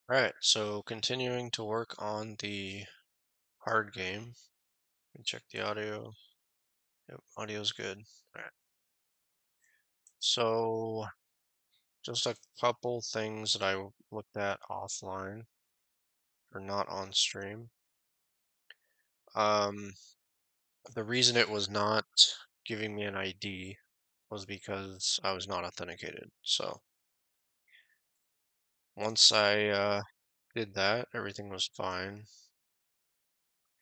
Alright, so continuing to work on the hard game. Let me check the audio. Yep, audio's good. Alright. So just a couple things that I looked at offline or not on stream. Um, the reason it was not giving me an ID was because I was not authenticated. So once I did that, everything was fine.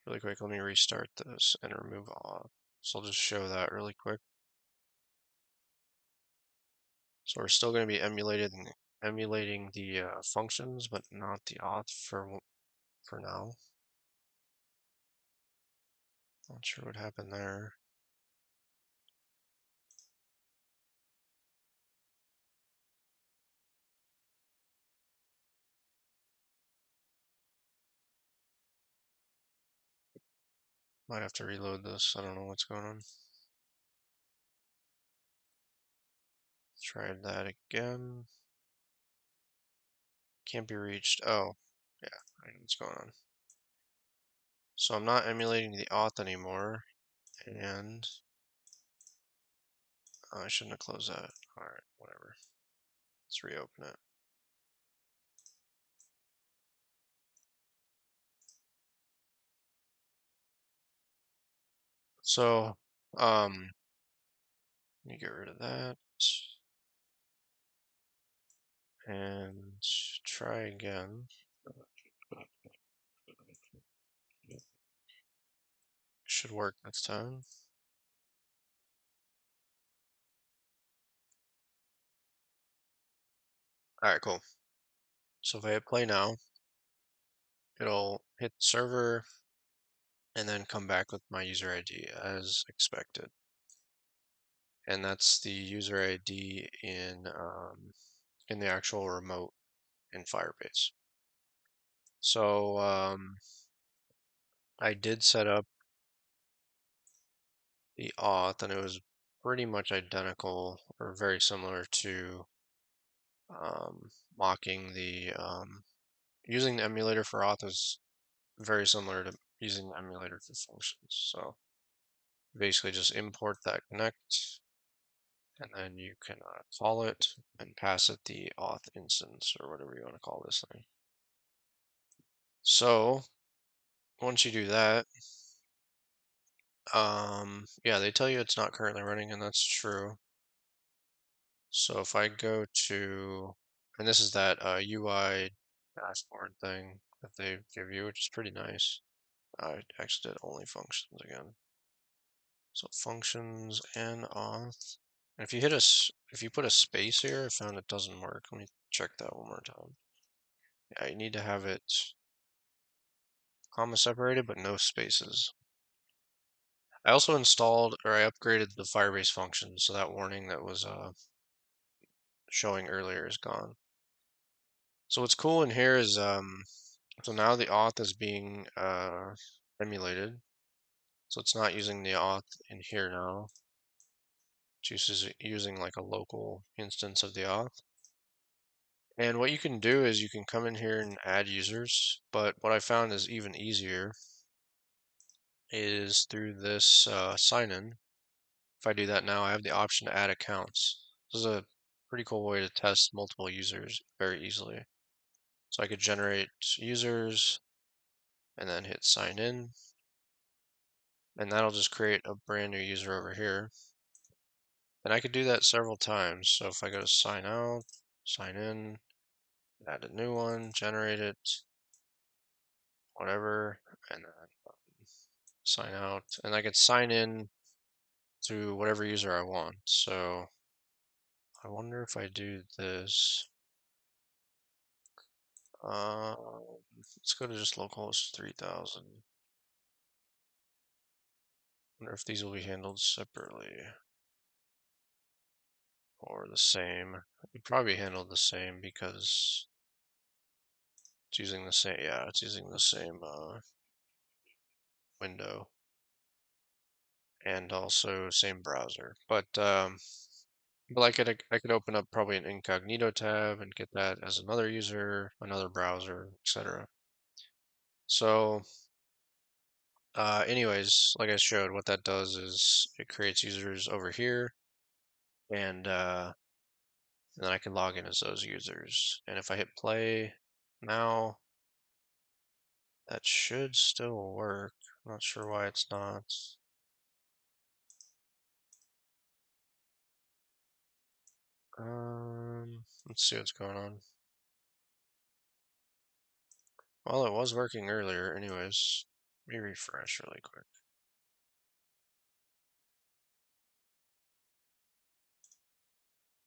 Really quick, let me restart this and remove auth. So I'll just show that really quick. So we're still going to be emulating the functions, but not the auth for now. Not sure what happened there. Might have to reload this. I don't know what's going on. Try that again. Can't be reached. Oh, yeah, I know what's going on. So I'm not emulating the auth anymore, and I shouldn't have closed that. All right, whatever. Let's reopen it. So, let me get rid of that and try again. Should work this time. All right, cool. So if I hit play now, it'll hit the server and then come back with my user ID as expected. And that's the user ID in the actual remote in Firebase. So I did set up the auth, and it was pretty much identical or very similar to mocking the using the emulator for auth is very similar to using the emulator for functions. So basically just import that connect, and then you can call it and pass it the auth instance or whatever you want to call this thing. So once you do that, yeah, they tell you it's not currently running, and that's true. So if I go to, and this is that UI dashboard thing that they give you, which is pretty nice. I actually did only functions again. So functions and auth. And if you put a space here, I found it doesn't work. Let me check that one more time. Yeah, you need to have it comma separated, but no spaces. I also installed, or I upgraded the Firebase function, so that warning that was showing earlier is gone. So what's cool in here is, so now the auth is being emulated. So it's not using the auth in here now. It's using like a local instance of the auth. And what you can do is you can come in here and add users, but what I found is even easier is through this sign in. If I do that now, I have the option to add accounts. This is a pretty cool way to test multiple users very easily. So I could generate users and then hit sign in, and that'll just create a brand new user over here. And I could do that several times. So if I go to sign out, sign in, add a new one, generate it, whatever, and then sign out, and I could sign in to whatever user I want. So I wonder if I do this. Let's go to just localhost 3000. Wonder if these will be handled separately or the same. It'd probably be handled the same because it's using the same. Yeah, it's using the same window and also same browser. But But I could open up probably an incognito tab and get that as another user, another browser, etc. So, anyways, like I showed, what that does is it creates users over here, and then I can log in as those users. And if I hit play now, that should still work. I'm not sure why it's not. Let's see what's going on. Well, it was working earlier, anyways. Let me refresh really quick.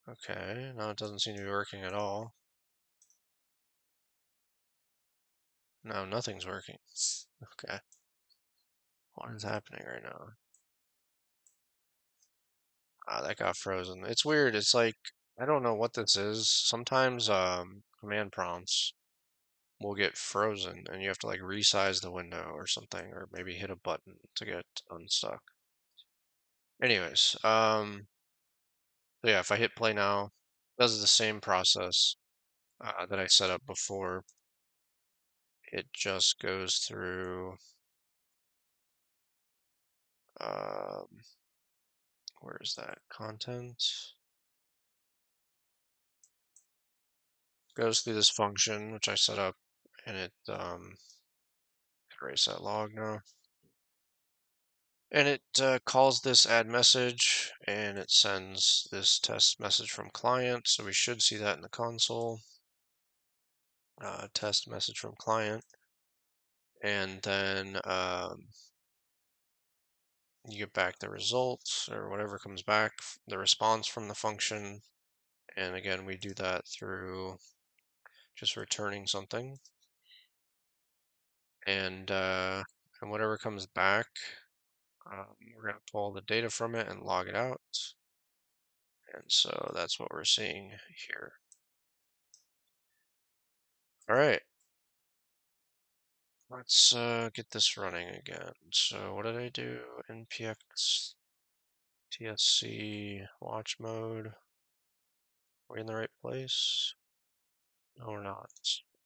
Okay, now it doesn't seem to be working at all. Now nothing's working. Okay, what is happening right now? Ah, that got frozen. It's weird. It's like, I don't know what this is. Sometimes command prompts will get frozen and you have to like resize the window or something, or maybe hit a button to get unstuck. Anyways, so yeah, if I hit play now, it does the same process that I set up before. It just goes through, um, where is that? Content. Goes through this function, which I set up, and it, erase that log now. And it calls this add message, and it sends this test message from client. So we should see that in the console. Test message from client. And then you get back the results or whatever comes back, the response from the function. And again, we do that through just returning something. And whatever comes back, we're going to pull the data from it and log it out. And so that's what we're seeing here. All right, let's get this running again. So what did I do? npx tsc watch mode. Are we in the right place? No, we're not.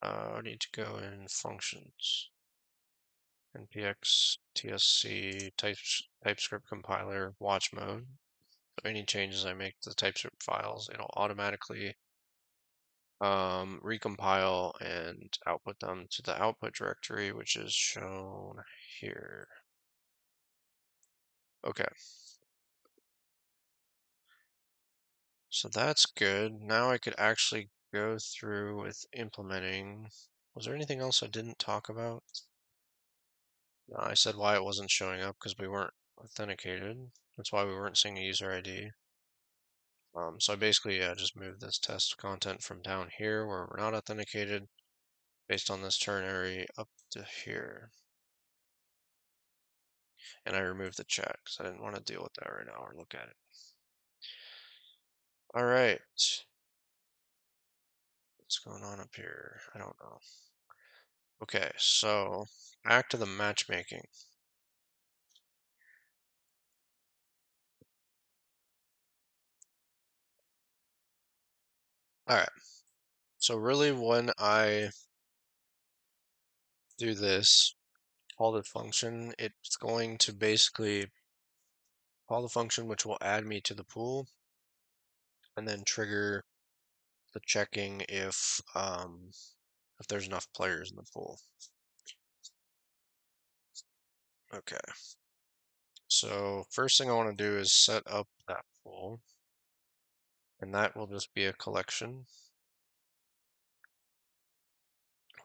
I need to go in functions. npx tsc TypeScript compiler watch mode. So any changes I make to the TypeScript files, it'll automatically recompile and output them to the output directory, which is shown here. Okay, so that's good. Now I could actually go through with implementing. Was there anything else I didn't talk about? No, I said why it wasn't showing up because we weren't authenticated. That's why we weren't seeing a user ID. So I basically just moved this test content from down here where we're not authenticated based on this ternary up to here. And I removed the chat because I didn't want to deal with that right now or look at it. All right. What's going on up here? I don't know. Okay, so back to the matchmaking. All right. So really when I do this, call the function, it's going to basically call the function which will add me to the pool and then trigger the checking if there's enough players in the pool. Okay. So first thing I want to do is set up that pool, and that will just be a collection.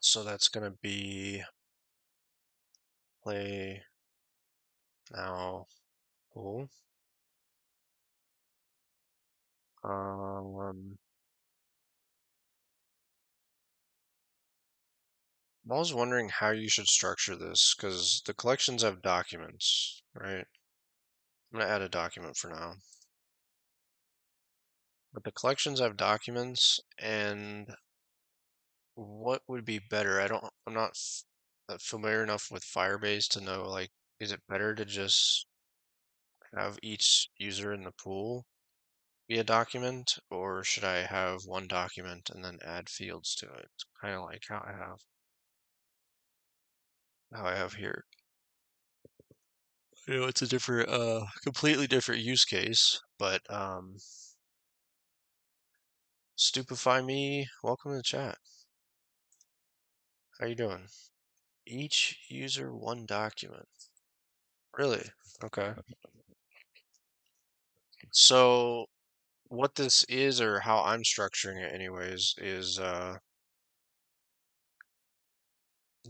So that's going to be play now pool. Um, I was wondering how you should structure this because the collections have documents, right? I'm gonna add a document for now. But the collections have documents, and what would be better? I'm not familiar enough with Firebase to know, like, is it better to just have each user in the pool be a document, or should I have one document and then add fields to it? Kind of like how I have here. It's a different, completely different use case, but Stupefy Me, welcome to the chat. How you doing? Each user one document. Really? Okay. So what this is, or how I'm structuring it anyways, is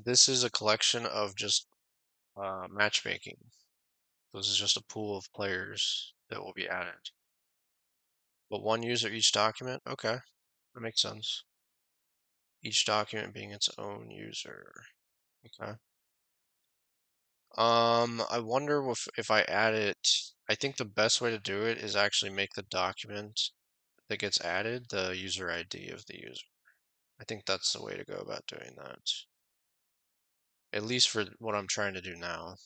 this is a collection of just matchmaking. This is just a pool of players that will be added. But one user each document? Okay, that makes sense. Each document being its own user. Okay. I wonder if I add it, I think the best way to do it is actually make the document that gets added the user ID of the user. I think that's the way to go about doing that. At least for what I'm trying to do now.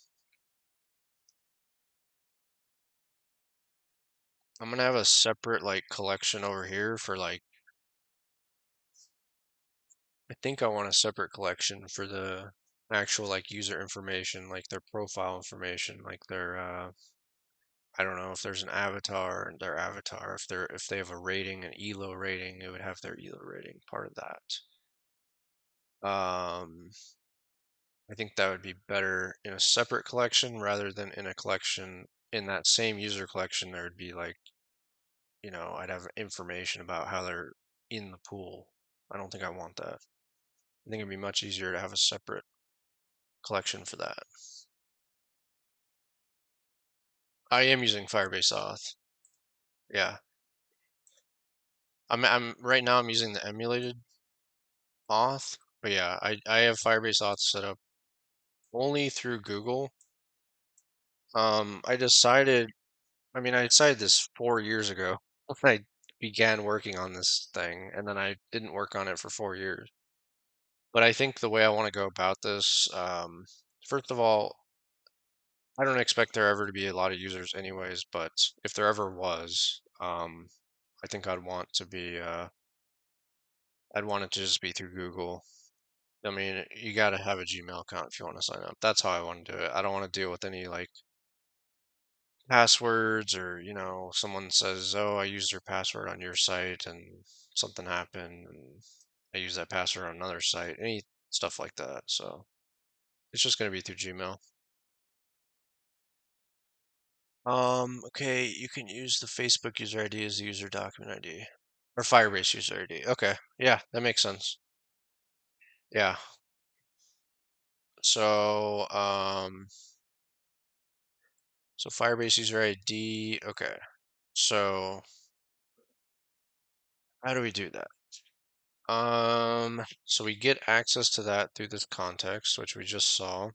I'm gonna have a separate like collection over here for like, I think I want a separate collection for the actual like user information, like their profile information, like their I don't know if there's an avatar and their avatar, if they have a rating, an ELO rating, it would have their ELO rating part of that. I think that would be better in a separate collection rather than in a collection. In that same user collection, there would be like, I'd have information about how they're in the pool. I don't think I want that. I think it'd be much easier to have a separate collection for that. I am using Firebase Auth. Yeah. I'm right now I'm using the emulated auth, but yeah, I have Firebase Auth set up only through Google. I decided this 4 years ago when I began working on this thing, and then I didn't work on it for 4 years. But I think the way I want to go about this, first of all, I don't expect there ever to be a lot of users anyways, but if there ever was, I think I'd want it to just be through Google. I mean, you got to have a Gmail account if you want to sign up. That's how I want to do it. I don't want to deal with any like passwords, or, someone says, "Oh, I used your password on your site and something happened and I used that password on another site." Any stuff like that. So it's just going to be through Gmail. Okay, you can use the Facebook user ID as the user document ID. Or Firebase user ID. Okay. Yeah, that makes sense. Yeah. So, so Firebase user ID. Okay. So how do we do that? So we get access to that through this context, which we just saw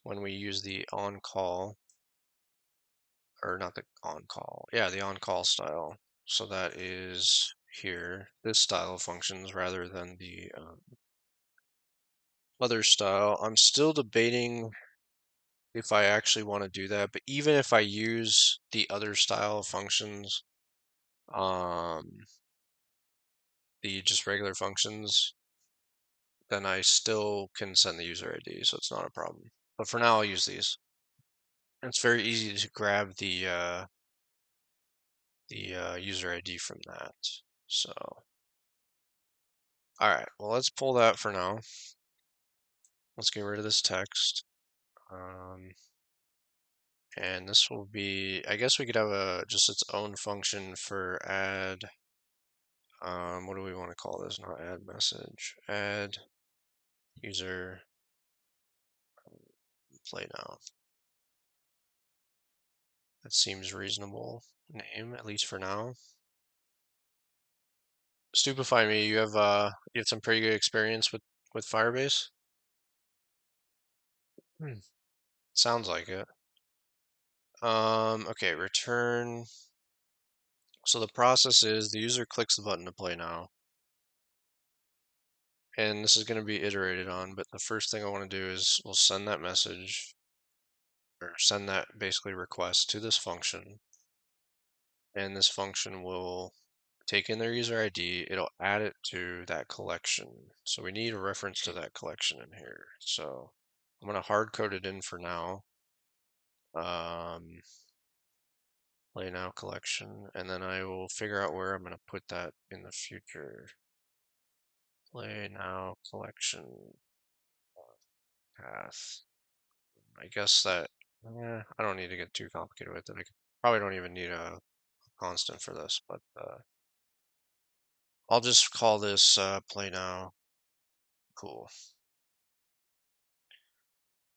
when we use the on-call, or not the on-call. Yeah, the on-call style. So that is here, this style of functions rather than the other style. I'm still debating if I actually want to do that, but even if I use the other style of functions, um, the just regular functions, then I still can send the user ID, so it's not a problem. But for now, I'll use these. It's very easy to grab the user ID from that. So, all right, well, let's pull that for now. Let's get rid of this text. Um, and this will be, I guess we could have just its own function for add. What do we want to call this? Not add message. Add user play now. That seems reasonable name, at least for now. Stupefy Me, you have some pretty good experience with Firebase? Hmm. Sounds like it. Okay, return. So the process is the user clicks the button to play now. And this is going to be iterated on, but the first thing I want to do is we'll send that message, or send that basically request to this function. and this function will take in their user ID, it'll add it to that collection. So we need a reference to that collection in here. So I'm gonna hard code it in for now. Play now collection, and then I will figure out where I'm gonna put that in the future. Play now collection path. I guess that, I don't need to get too complicated with it. Probably don't even need a constant for this, but I'll just call this play now. Cool.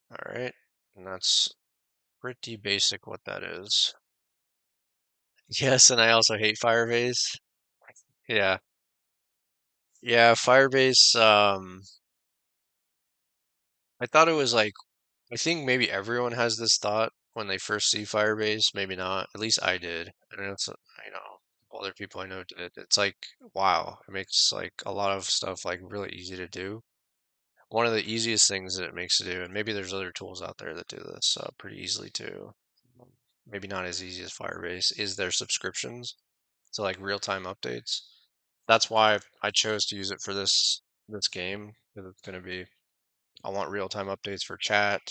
All right, and that's pretty basic what that is. Yes, and I also hate Firebase. Yeah. Yeah, Firebase, I thought it was like, I think maybe everyone has this thought when they first see Firebase, maybe not. At least I did. And it's, other people I know did. It's like, wow, it makes like a lot of stuff like really easy to do. One of the easiest things that it makes to do, and maybe there's other tools out there that do this pretty easily too. Maybe not as easy as Firebase, is their subscriptions. So like real-time updates. That's why I chose to use it for this game, because it's going to be, I want real-time updates for chat,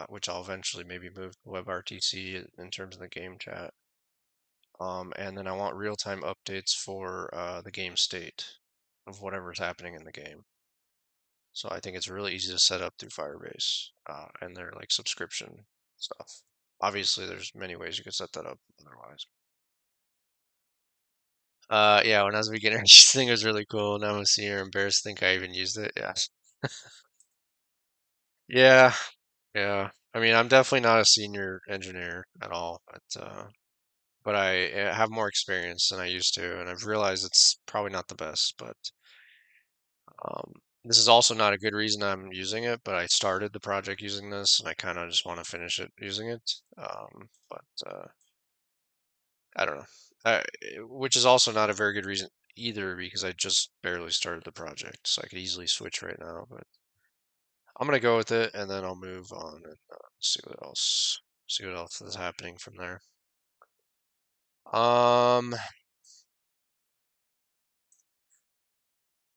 which I'll eventually maybe move to WebRTC in terms of the game chat. And then I want real-time updates for the game state of whatever's happening in the game. So I think it's really easy to set up through Firebase and their like subscription stuff. Obviously, there's many ways you could set that up otherwise. Yeah, when I was a beginner, I just think it was really cool. Now I'm a senior, embarrassed to think I even used it. Yeah. Yeah, yeah. I mean, I'm definitely not a senior engineer at all, but I have more experience than I used to, and I've realized it's probably not the best, but this is also not a good reason I'm using it, but I started the project using this, and I kind of just want to finish it using it. But I don't know. Which is also not a very good reason either, because I just barely started the project, so I could easily switch right now, but I'm gonna go with it, and then I'll move on and see what else is happening from there. Um,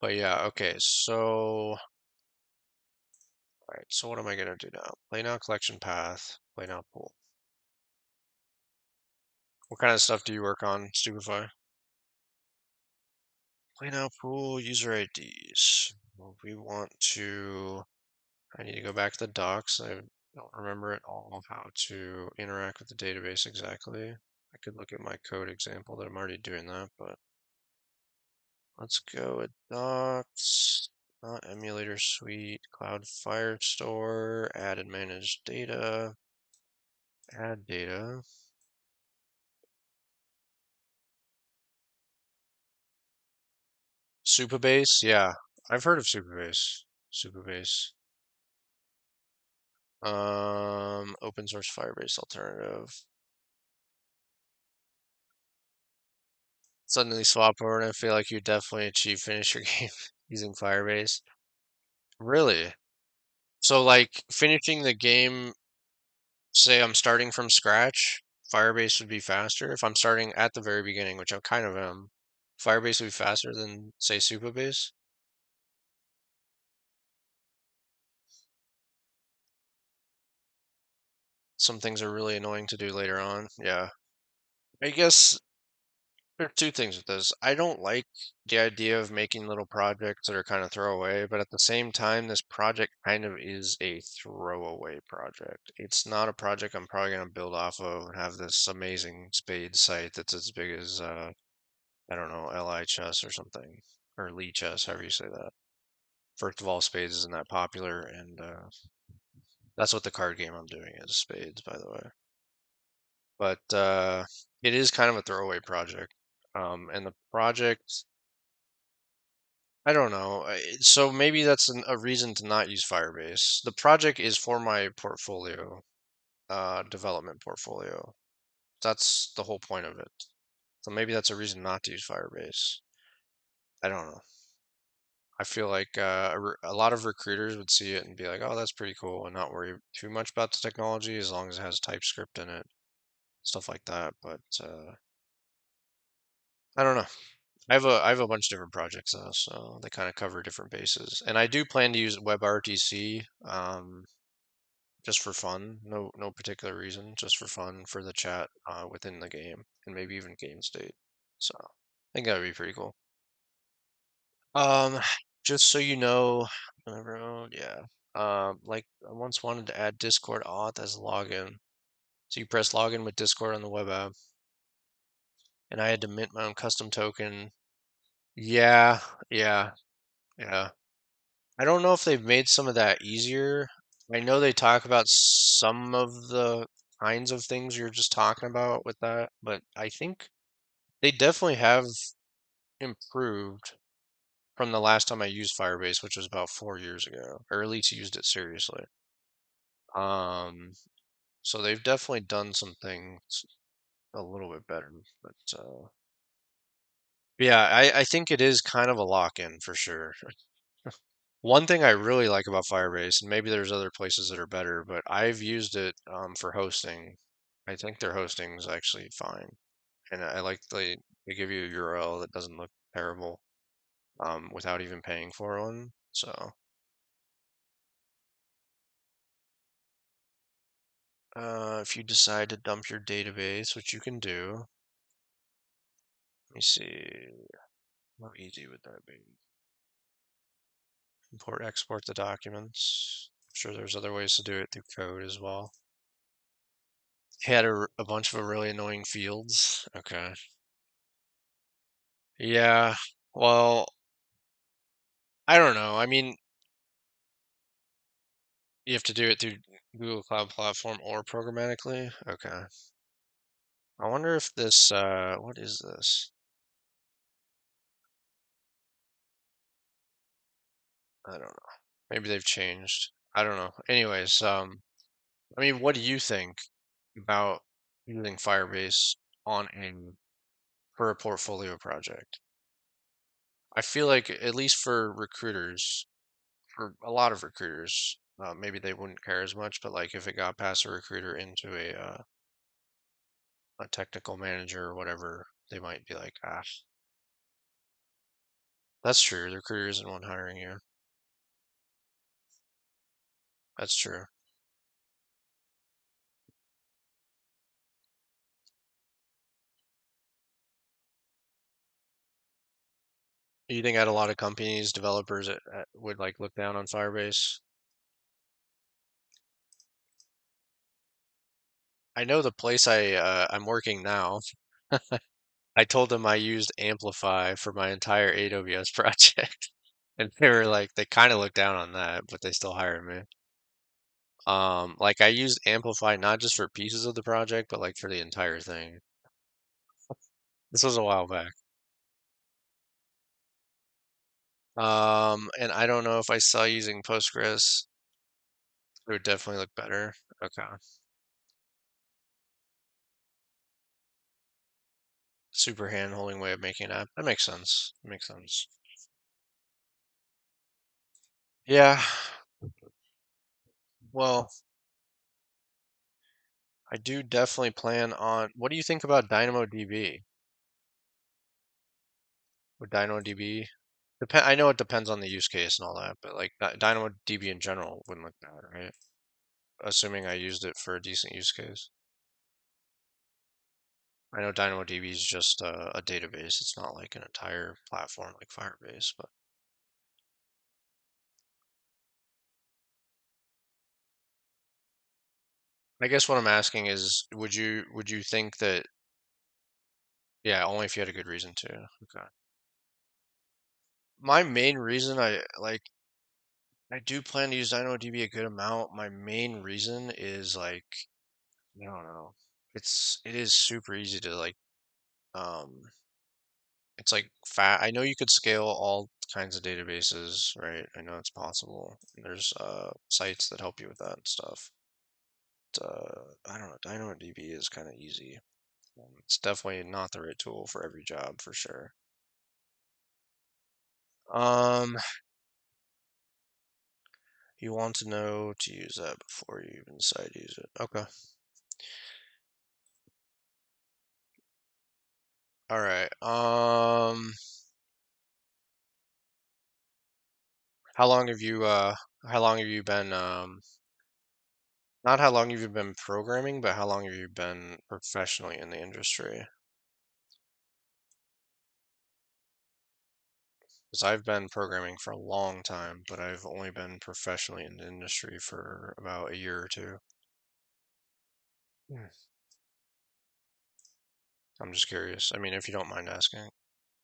but yeah, okay, so, all right, so what am I gonna do now? Play now collection path, play now pool. What kind of stuff do you work on, Stupefy? Play now pool user IDs. Well, we want to, I need to go back to the docs. I don't remember at all how to interact with the database exactly. I could look at my code example that I'm already doing that, but let's go with docs, not emulator suite, cloud firestore, add and manage data, add data. Supabase, yeah, I've heard of Supabase. Supabase. Open source Firebase alternative. Suddenly swap over and I feel like you definitely achieve finish your game using Firebase. Really? So like finishing the game, say I'm starting from scratch, Firebase would be faster. If I'm starting at the very beginning, which I kind of am, Firebase would be faster than say Supabase. Some things are really annoying to do later on. Yeah. I guess there are two things with this. I don't like the idea of making little projects that are kind of throwaway, but at the same time, this project kind of is a throwaway project. It's not a project I'm probably going to build off of and have this amazing spade site that's as big as, I don't know, LI chess or something, or Lee chess, however you say that. First of all, spades isn't that popular, and that's what the card game I'm doing is, spades, by the way. But it is kind of a throwaway project. And the project, I don't know. So maybe that's a reason to not use Firebase. The project is for my portfolio, development portfolio. That's the whole point of it. So maybe that's a reason not to use Firebase. I don't know. I feel like a lot of recruiters would see it and be like, "Oh, that's pretty cool," and not worry too much about the technology as long as it has TypeScript in it, stuff like that. But I don't know. I have a bunch of different projects though, so they kind of cover different bases. And I do plan to use WebRTC just for fun. No particular reason, just for fun for the chat within the game and maybe even game state. So I think that would be pretty cool. Um, just so you know, yeah. Like I once wanted to add Discord auth as login. So you press login with Discord on the web app, and I had to mint my own custom token. Yeah, yeah, yeah. I don't know if they've made some of that easier. I know they talk about some of the kinds of things you're just talking about with that, but I think they definitely have improved from the last time I used Firebase, which was about 4 years ago, or at least used it seriously. Um, so they've definitely done some things a little bit better, but yeah, I think it is kind of a lock-in for sure. One thing I really like about Firebase, and maybe there's other places that are better, but I've used it for hosting. I think their hosting is actually fine, and I like they give you a URL that doesn't look terrible without even paying for one. So if you decide to dump your database, which you can do, let me see, how easy would that be? Import, export the documents. I'm sure there's other ways to do it through code as well. Had a bunch of really annoying fields. Okay. Yeah. Well, I don't know. I mean, you have to do it through Google Cloud Platform or programmatically. Okay. I wonder if this, what is this? I don't know. Maybe they've changed. I don't know. Anyways, I mean, what do you think about using Firebase on for a portfolio project? I feel like at least for recruiters, for a lot of recruiters, maybe they wouldn't care as much, but like if it got past a recruiter into a technical manager or whatever, they might be like, ah, that's true. The recruiter isn't one hiring you. That's true. Do you think at a lot of companies, developers would like look down on Firebase? I know the place I'm working now. I told them I used Amplify for my entire AWS project, and they were like, they kind of looked down on that, but they still hired me. Like I used Amplify not just for pieces of the project, but like for the entire thing. This was a while back. And I don't know if I saw using Postgres, it would definitely look better. Okay. Super hand-holding way of making an app. That makes sense. Makes sense. Yeah. Well, I do definitely plan on. What do you think about DynamoDB? Would DynamoDB depend? I know it depends on the use case and all that, but like DynamoDB in general wouldn't look bad, right? Assuming I used it for a decent use case. I know DynamoDB is just a database. It's not like an entire platform like Firebase, but I guess what I'm asking is, would you think that, yeah, only if you had a good reason to. Okay. My main reason I do plan to use DynamoDB a good amount. My main reason is like, I don't know. It is super easy to like um it's like fat. I know you could scale all kinds of databases, right? I know it's possible. There's sites that help you with that and stuff. I don't know. DynamoDB is kind of easy. It's definitely not the right tool for every job for sure. Um, you want to know to use that before you even decide to use it. Okay. All right. How long have you been not how long have you been programming, but how long have you been professionally in the industry? Because I've been programming for a long time, but I've only been professionally in the industry for about a year or two. Hmm. I'm just curious. I mean, if you don't mind asking.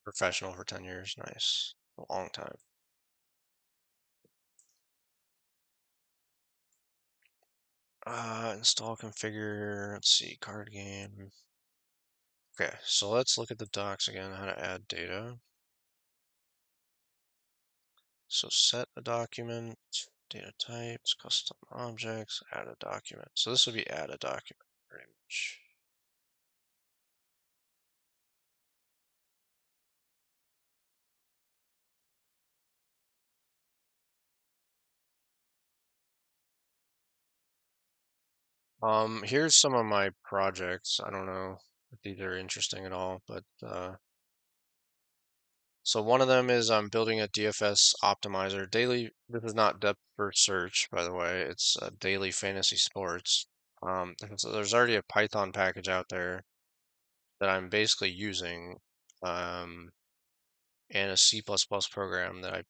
Professional for 10 years, nice. A long time. Install configure, let's see, card game. Okay, so let's look at the docs again, how to add data. So set a document, data types, custom objects, add a document. So this would be add a document, pretty much. Here's some of my projects. I don't know if these are interesting at all, but so one of them is I'm building a DFS optimizer. Daily, this is not depth first search, by the way. It's daily fantasy sports. So there's already a Python package out there that I'm basically using, um, and a C++ program that I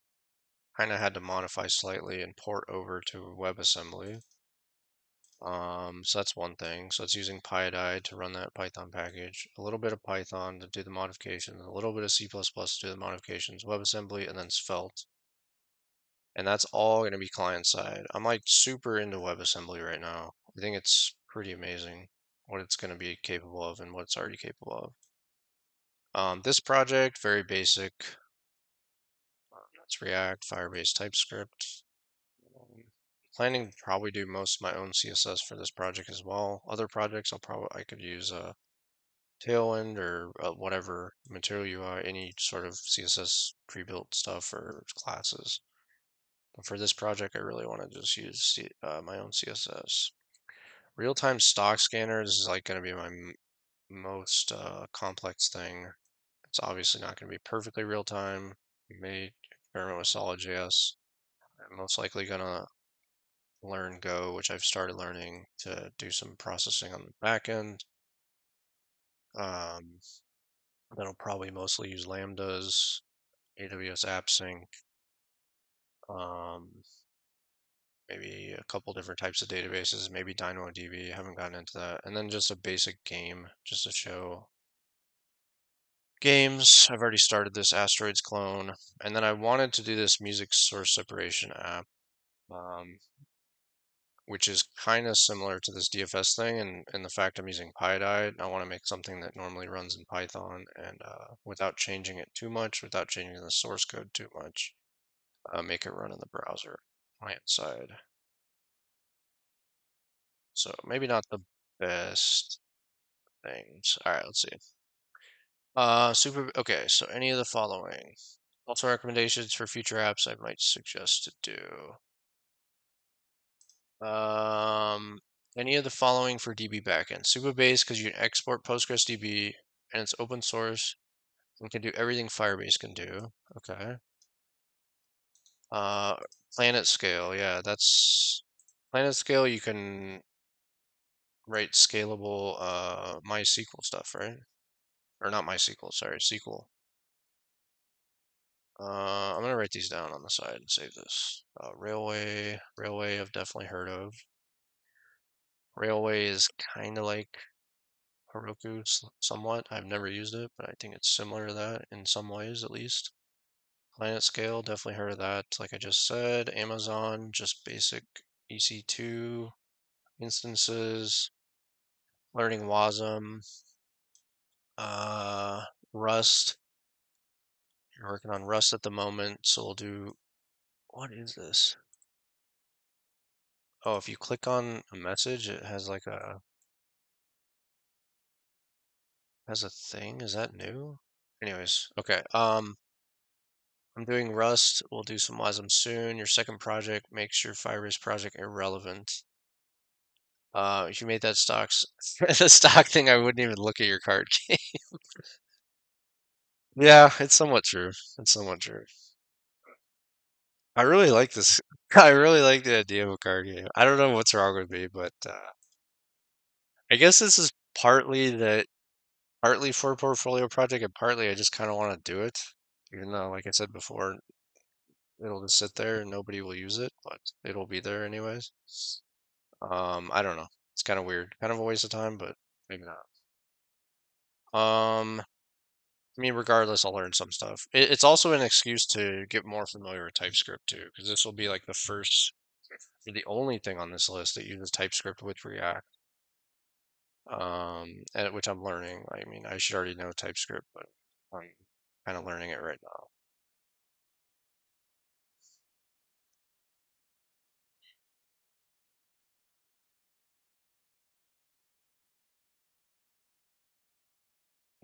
kind of had to modify slightly and port over to WebAssembly. So that's one thing. So it's using PyDI to run that Python package, a little bit of Python to do the modifications, a little bit of C++ to do the modifications, WebAssembly, and then Svelte. And that's all going to be client side. I'm like super into WebAssembly right now. I think it's pretty amazing what it's going to be capable of and what it's already capable of. This project, very basic. That's React, Firebase, TypeScript. Um, Planning to probably do most of my own CSS for this project as well. Other projects I could use Tailwind or whatever Material UI, any sort of CSS pre-built stuff or classes. But for this project, I really want to just use my own CSS. Real-time stock scanner, this is like going to be my most complex thing. It's obviously not going to be perfectly real-time. We may experiment with SolidJS. I'm most likely going to learn Go, which I've started learning to do some processing on the back end. Um, That'll probably mostly use Lambdas, AWS AppSync, um, maybe a couple different types of databases, maybe DynamoDB. I haven't gotten into that. And then just a basic game just to show games. I've already started this Asteroids clone. And then I wanted to do this music source separation app, um, which is kind of similar to this DFS thing. And the fact I'm using PyDI, I want to make something that normally runs in Python and without changing it too much, without changing the source code too much, make it run in the browser client side. So maybe not the best things. All right, let's see. Okay, so any of the following. Also recommendations for future apps I might suggest to do. Any of the following for DB backend. Supabase because you can export PostgreSDB and it's open source and can do everything Firebase can do. Okay. Uh, Planet Scale, yeah, that's Planet Scale. You can write scalable MySQL stuff, right? Or not MySQL, sorry, SQL. I'm gonna write these down on the side and save this. Railway I've definitely heard of. Railway is kind of like Heroku somewhat. I've never used it, but I think it's similar to that in some ways at least. Planet Scale, definitely heard of that. Like I just said, Amazon, just basic EC2 instances, learning Wasm, uh, Rust. You're working on Rust at the moment, so we'll do, what is this? Oh, if you click on a message, it has a thing. Is that new? Anyways, okay. I'm doing Rust. We'll do some WASM soon. Your second project makes your Firebase project irrelevant. If you made that the stock thing, I wouldn't even look at your card game. Yeah, it's somewhat true. It's somewhat true. I really like this. I really like the idea of a card game. I don't know what's wrong with me, but I guess this is partly for a portfolio project, and partly I just kind of want to do it, even though, like I said before, it'll just sit there and nobody will use it, but it'll be there anyways. I don't know. It's kind of weird, kind of a waste of time, but maybe not. I mean, regardless, I'll learn some stuff. It's also an excuse to get more familiar with TypeScript too, because this will be like the first, or the only thing on this list that uses TypeScript with React. And which I'm learning. I mean, I should already know TypeScript, but I'm kind of learning it right now.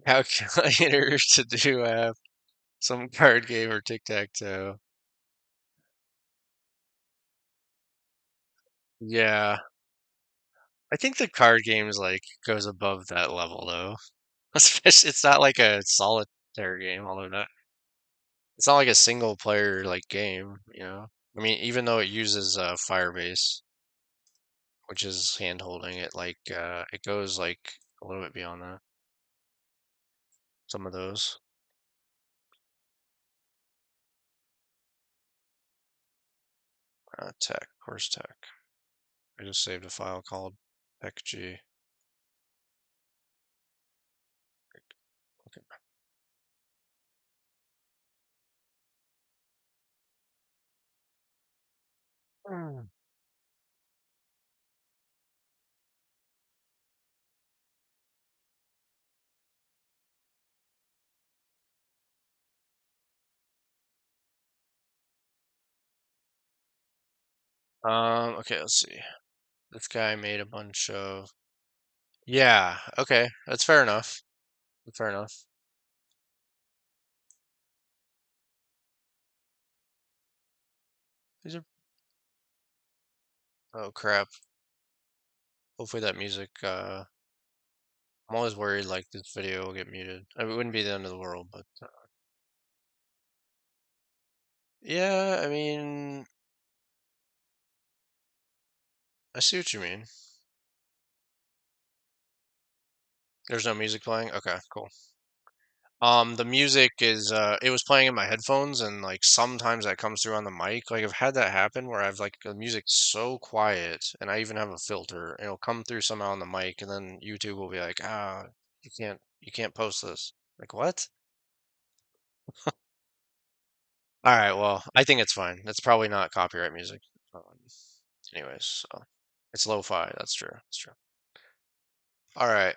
Calculators to do some card game or tic-tac-toe. Yeah, I think the card games like goes above that level though. Especially, it's not like a solitaire game, although not. It's not like a single player like game, you know. I mean, even though it uses Firebase, which is hand holding, it goes like a little bit beyond that. Some of those. Tech, course tech. I just saved a file called techg. Okay. Mm. Okay, let's see. This guy made a bunch of. Yeah, okay, that's fair enough. That's fair enough. These are. Oh crap. Hopefully that music. I'm always worried like this video will get muted. I mean, it wouldn't be the end of the world, but yeah, I mean, I see what you mean. There's no music playing. Okay, cool. The music is it was playing in my headphones and like sometimes that comes through on the mic. Like I've had that happen where I've like the music's so quiet and I even have a filter and it'll come through somehow on the mic and then YouTube will be like, "Ah, you can't post this." Like, "What?" All right, well, I think it's fine. It's probably not copyright music. Um, anyways, so it's lo-fi. That's true. That's true. All right.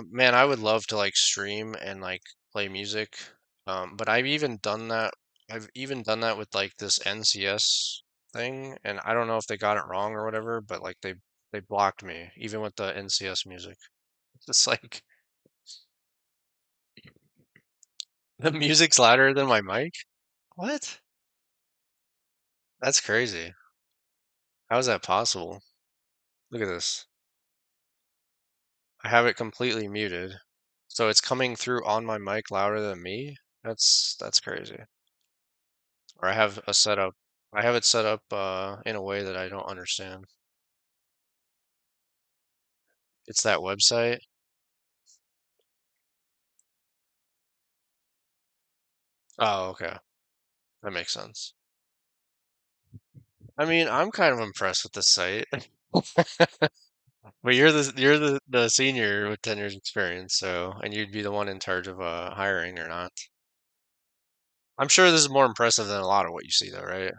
Man, I would love to like stream and like play music. But I've even done that with like this NCS thing, and I don't know if they got it wrong or whatever, but like they blocked me even with the NCS music. It's like the music's louder than my mic. What? That's crazy. How is that possible? Look at this. I have it completely muted, so it's coming through on my mic louder than me. That's crazy. Or I have it set up in a way that I don't understand. It's that website. Oh, okay. That makes sense. I mean, I'm kind of impressed with this site. But you're the senior with 10 years experience, so and you'd be the one in charge of hiring or not. I'm sure this is more impressive than a lot of what you see though, right?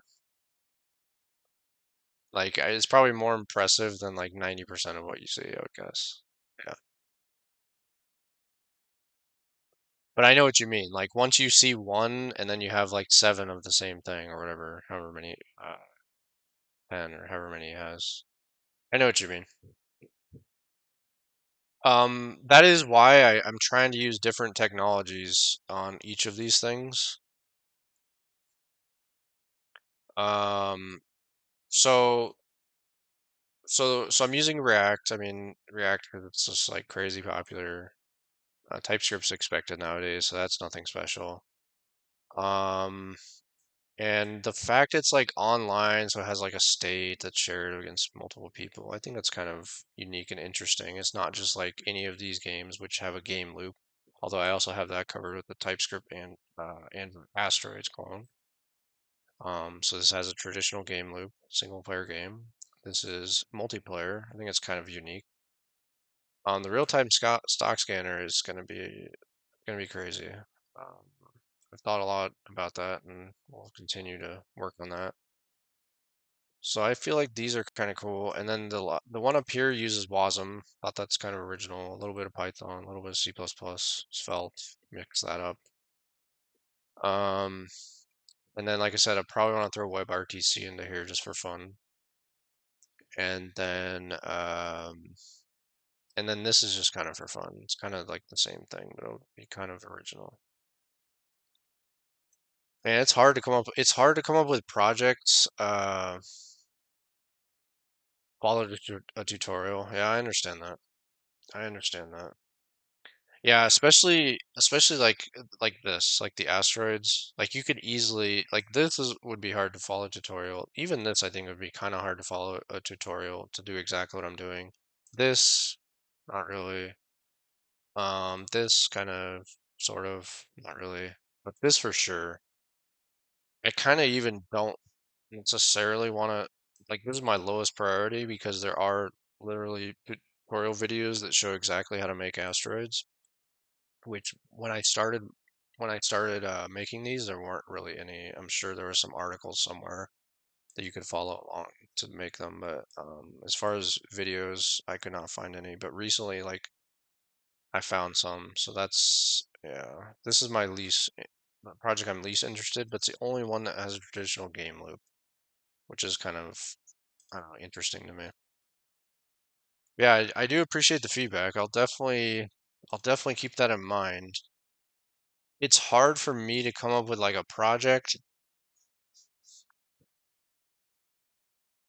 Like it's probably more impressive than like 90% of what you see, I would guess. Yeah. But I know what you mean. Like once you see one and then you have like seven of the same thing or whatever, however many 10 or however many he has. I know what you mean. That is why I'm trying to use different technologies on each of these things. Um, so so I'm using React. I mean React because it's just like crazy popular. TypeScript's expected nowadays, so that's nothing special. Um, and the fact it's like online, so it has like a state that's shared against multiple people, I think that's kind of unique and interesting. It's not just like any of these games which have a game loop, although I also have that covered with the TypeScript and Asteroids clone. So this has a traditional game loop, single player game. This is multiplayer. I think it's kind of unique. The real-time stock scanner is gonna be crazy. Um, I've thought a lot about that, and we'll continue to work on that. So I feel like these are kind of cool. And then the one up here uses WASM. Thought that's kind of original. A little bit of Python, a little bit of C++, Svelte, mix that up. Um, and then like I said, I probably want to throw WebRTC into here just for fun. And then this is just kind of for fun. It's kind of like the same thing, but it'll be kind of original. And it's hard to come up with projects follow a tutorial. Yeah, I understand that. I understand that. Yeah, especially like this, like the asteroids. Like you could easily like this is would be hard to follow a tutorial. Even this I think would be kind of hard to follow a tutorial to do exactly what I'm doing. This not really. This kind of sort of not really. But this for sure. I kind of even don't necessarily want to like this is my lowest priority because there are literally tutorial videos that show exactly how to make asteroids, which when I started making these there weren't really any. I'm sure there were some articles somewhere that you could follow along to make them, but as far as videos I could not find any, but recently like I found some, so that's yeah, this is my least project I'm least interested, but it's the only one that has a traditional game loop, which is kind of I don't know, interesting to me. Yeah, I do appreciate the feedback. I'll definitely keep that in mind. It's hard for me to come up with like a project.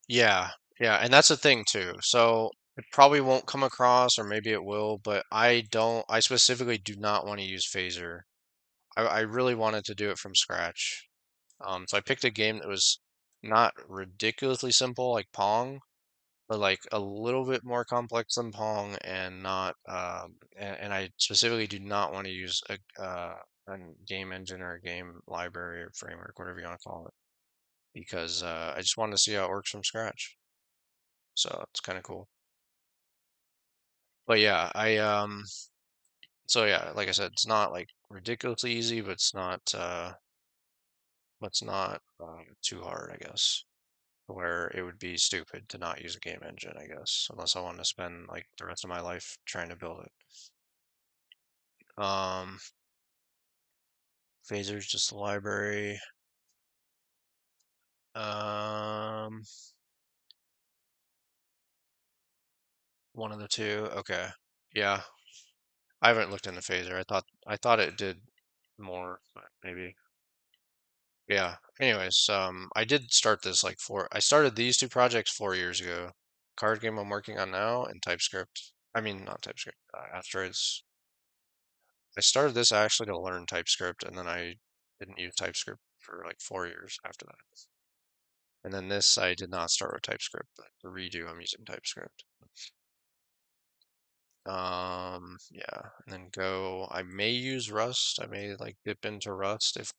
Yeah, yeah, and that's the thing too. So it probably won't come across, or maybe it will, but I specifically do not want to use Phaser. I really wanted to do it from scratch. So I picked a game that was not ridiculously simple like Pong, but like a little bit more complex than Pong and not and I specifically do not want to use a game engine or a game library or framework, whatever you want to call it, because I just wanted to see how it works from scratch. So it's kind of cool. But yeah, so yeah, like I said, it's not like ridiculously easy, but it's not too hard, I guess. Where it would be stupid to not use a game engine, I guess, unless I want to spend like the rest of my life trying to build it. Um, Phaser's just a library. Um, One of the two. Okay. Yeah. I haven't looked into Phaser. I thought it did more, but maybe. Yeah. Anyways, I did start this I started these two projects 4 years ago. Card game I'm working on now and TypeScript. I mean, not TypeScript, Asteroids. I started this actually to learn TypeScript, and then I didn't use TypeScript for like 4 years after that. And then this, I did not start with TypeScript, but the redo, I'm using TypeScript. Yeah, and then Go, I may use Rust. I may like dip into Rust if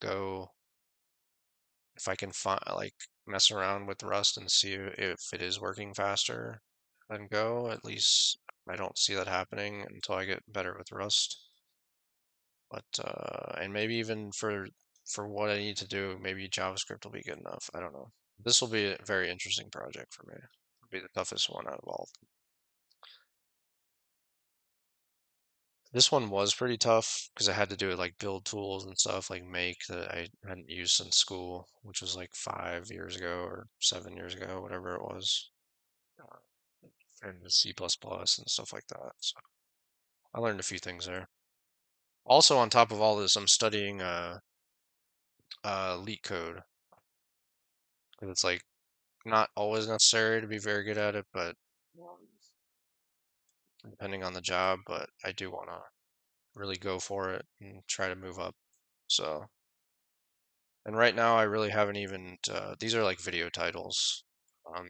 I can find like mess around with Rust and see if it is working faster than Go. At least I don't see that happening until I get better with Rust. But and maybe even for what I need to do, maybe JavaScript will be good enough. I don't know. This will be a very interesting project for me. It'll be the toughest one out of all. This one was pretty tough because I had to do it like build tools and stuff like Make that I hadn't used since school, which was like 5 years ago or 7 years ago, whatever it was, uh, and the C++ and stuff like that. So I learned a few things there. Also, on top of all this, I'm studying Leet code because it's like not always necessary to be very good at it, but depending on the job, but I do want to really go for it and try to move up. So, and right now I really haven't even, these are like video titles.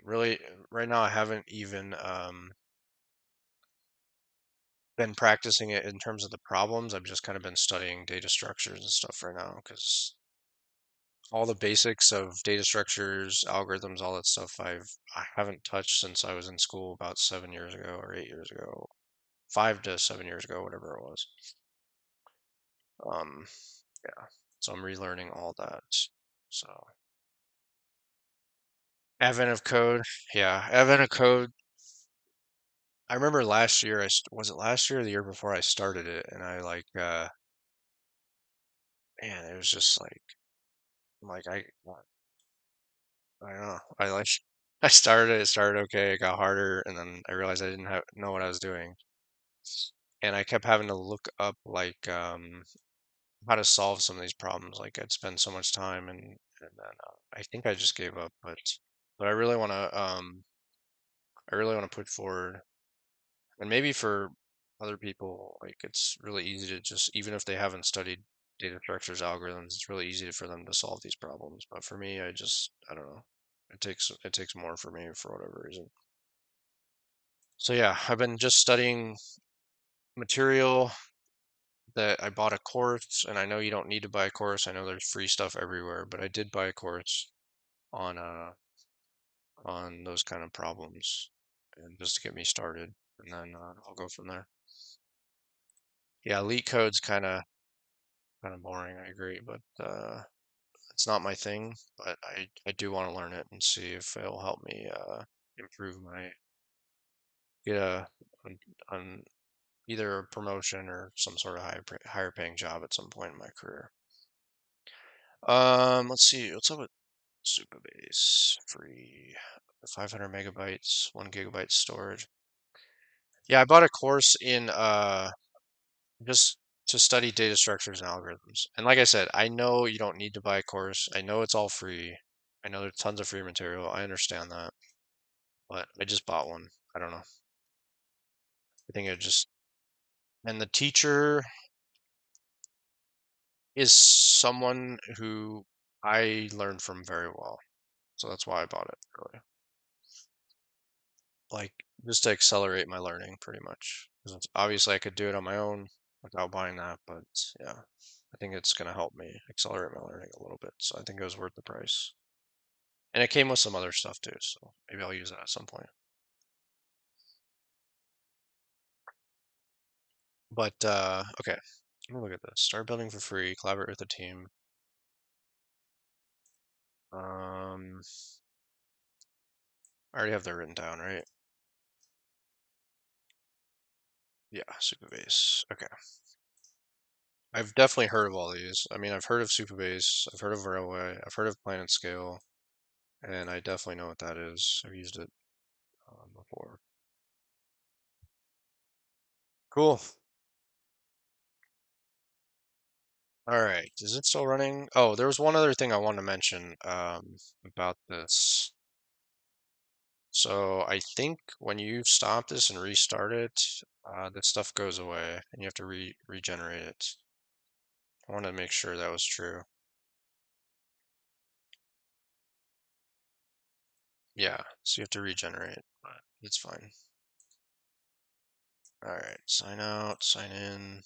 Really, right now I haven't even been practicing it in terms of the problems. I've just kind of been studying data structures and stuff right now because all the basics of data structures, algorithms, all that stuff I haven't touched since I was in school about 7 years ago or 8 years ago, 5 to 7 years ago, whatever it was. Um, yeah. So I'm relearning all that. So advent of code, yeah, advent of code. I remember last year, was it last year or the year before I started it, and I like, man, it was just like I don't know, I like, I started it started okay, it got harder, and then I realized I didn't know what I was doing, and I kept having to look up how to solve some of these problems. Like I'd spend so much time, and then I think I just gave up, but I really want to put forward. And maybe for other people, like it's really easy to just, even if they haven't studied data structures, algorithms, it's really easy for them to solve these problems. But for me, I don't know. It takes more for me for whatever reason. So yeah, I've been just studying material that I bought a course, and I know you don't need to buy a course. I know there's free stuff everywhere, but I did buy a course on on those kind of problems, and just to get me started, and then I'll go from there. Yeah, elite code's kind of boring, I agree, but it's not my thing. But I do want to learn it and see if it'll help me improve my get on, on either a promotion or some sort of higher paying job at some point in my career. Let's see, what's up with Supabase? Free 500 megabytes, 1 gigabyte storage. Yeah, I bought a course in just to study data structures and algorithms. And like I said, I know you don't need to buy a course. I know it's all free. I know there's tons of free material. I understand that, but I just bought one. I don't know. I think it just, and the teacher is someone who I learned from very well. So that's why I bought it, really. Like just to accelerate my learning pretty much. 'Cause obviously I could do it on my own without buying that, but yeah, I think it's going to help me accelerate my learning a little bit. So I think it was worth the price. And it came with some other stuff too, so maybe I'll use that at some point. But okay, let me look at this. Start building for free, collaborate with a team. I already have that written down, right? Yeah, Supabase. Okay. I've definitely heard of all these. I mean, I've heard of Supabase, I've heard of Railway, I've heard of Planet Scale, and I definitely know what that is. I've used it before. Cool. All right. Is it still running? Oh, there was one other thing I wanted to mention about this. So I think when you stop this and restart it, this stuff goes away and you have to regenerate it. I want to make sure that was true. Yeah, so you have to regenerate, but it's fine. All right, sign out, sign in,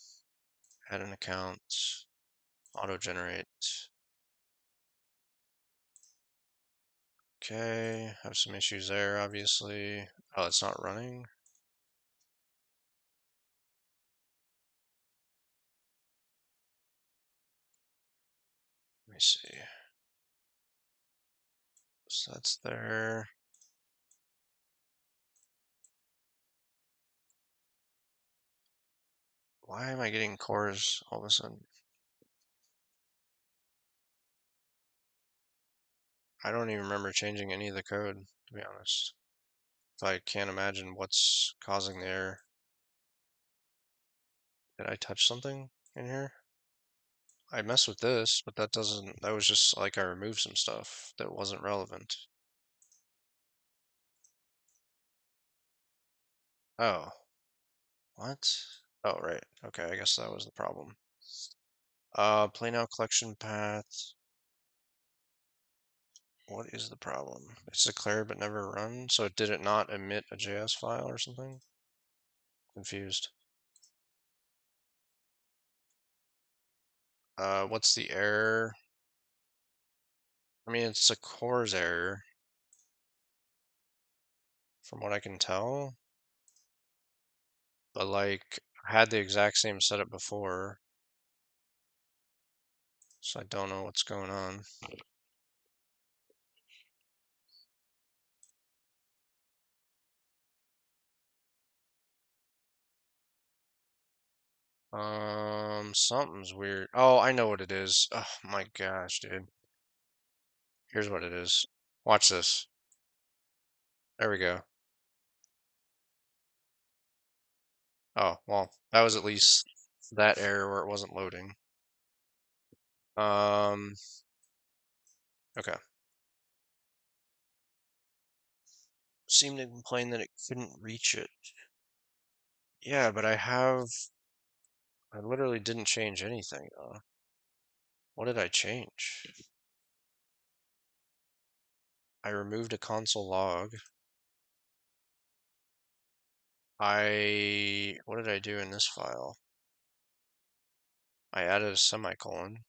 add an account, auto generate. Okay, have some issues there, obviously. Oh, it's not running. Let me see. So that's there. Why am I getting cores all of a sudden? I don't even remember changing any of the code, to be honest. So I can't imagine what's causing the error. Did I touch something in here? I messed with this, but that was just like I removed some stuff that wasn't relevant. Oh, what? Oh, right. Okay, I guess that was the problem. Play now collection path. What is the problem? It's declared but never run, so did it not emit a JS file or something? Confused. What's the error? I mean, it's a CORS error, from what I can tell. But like, I had the exact same setup before, so I don't know what's going on. Something's weird. Oh, I know what it is. Oh my gosh, dude. Here's what it is. Watch this. There we go. Oh, well, that was at least that error where it wasn't loading. Um, okay. Seemed to complain that it couldn't reach it. Yeah, but I literally didn't change anything. What did I change? I removed a console log. What did I do in this file? I added a semicolon.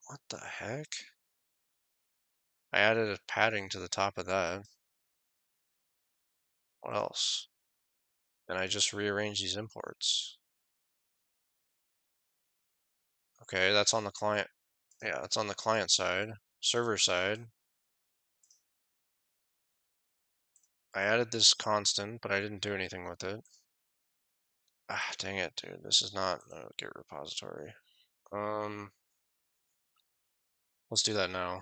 What the heck? I added a padding to the top of that. What else? And I just rearranged these imports. Okay, that's on the client. Yeah, that's on the client side. Server side, I added this constant, but I didn't do anything with it. Ah, dang it, dude. This is not a Git repository. Let's do that now.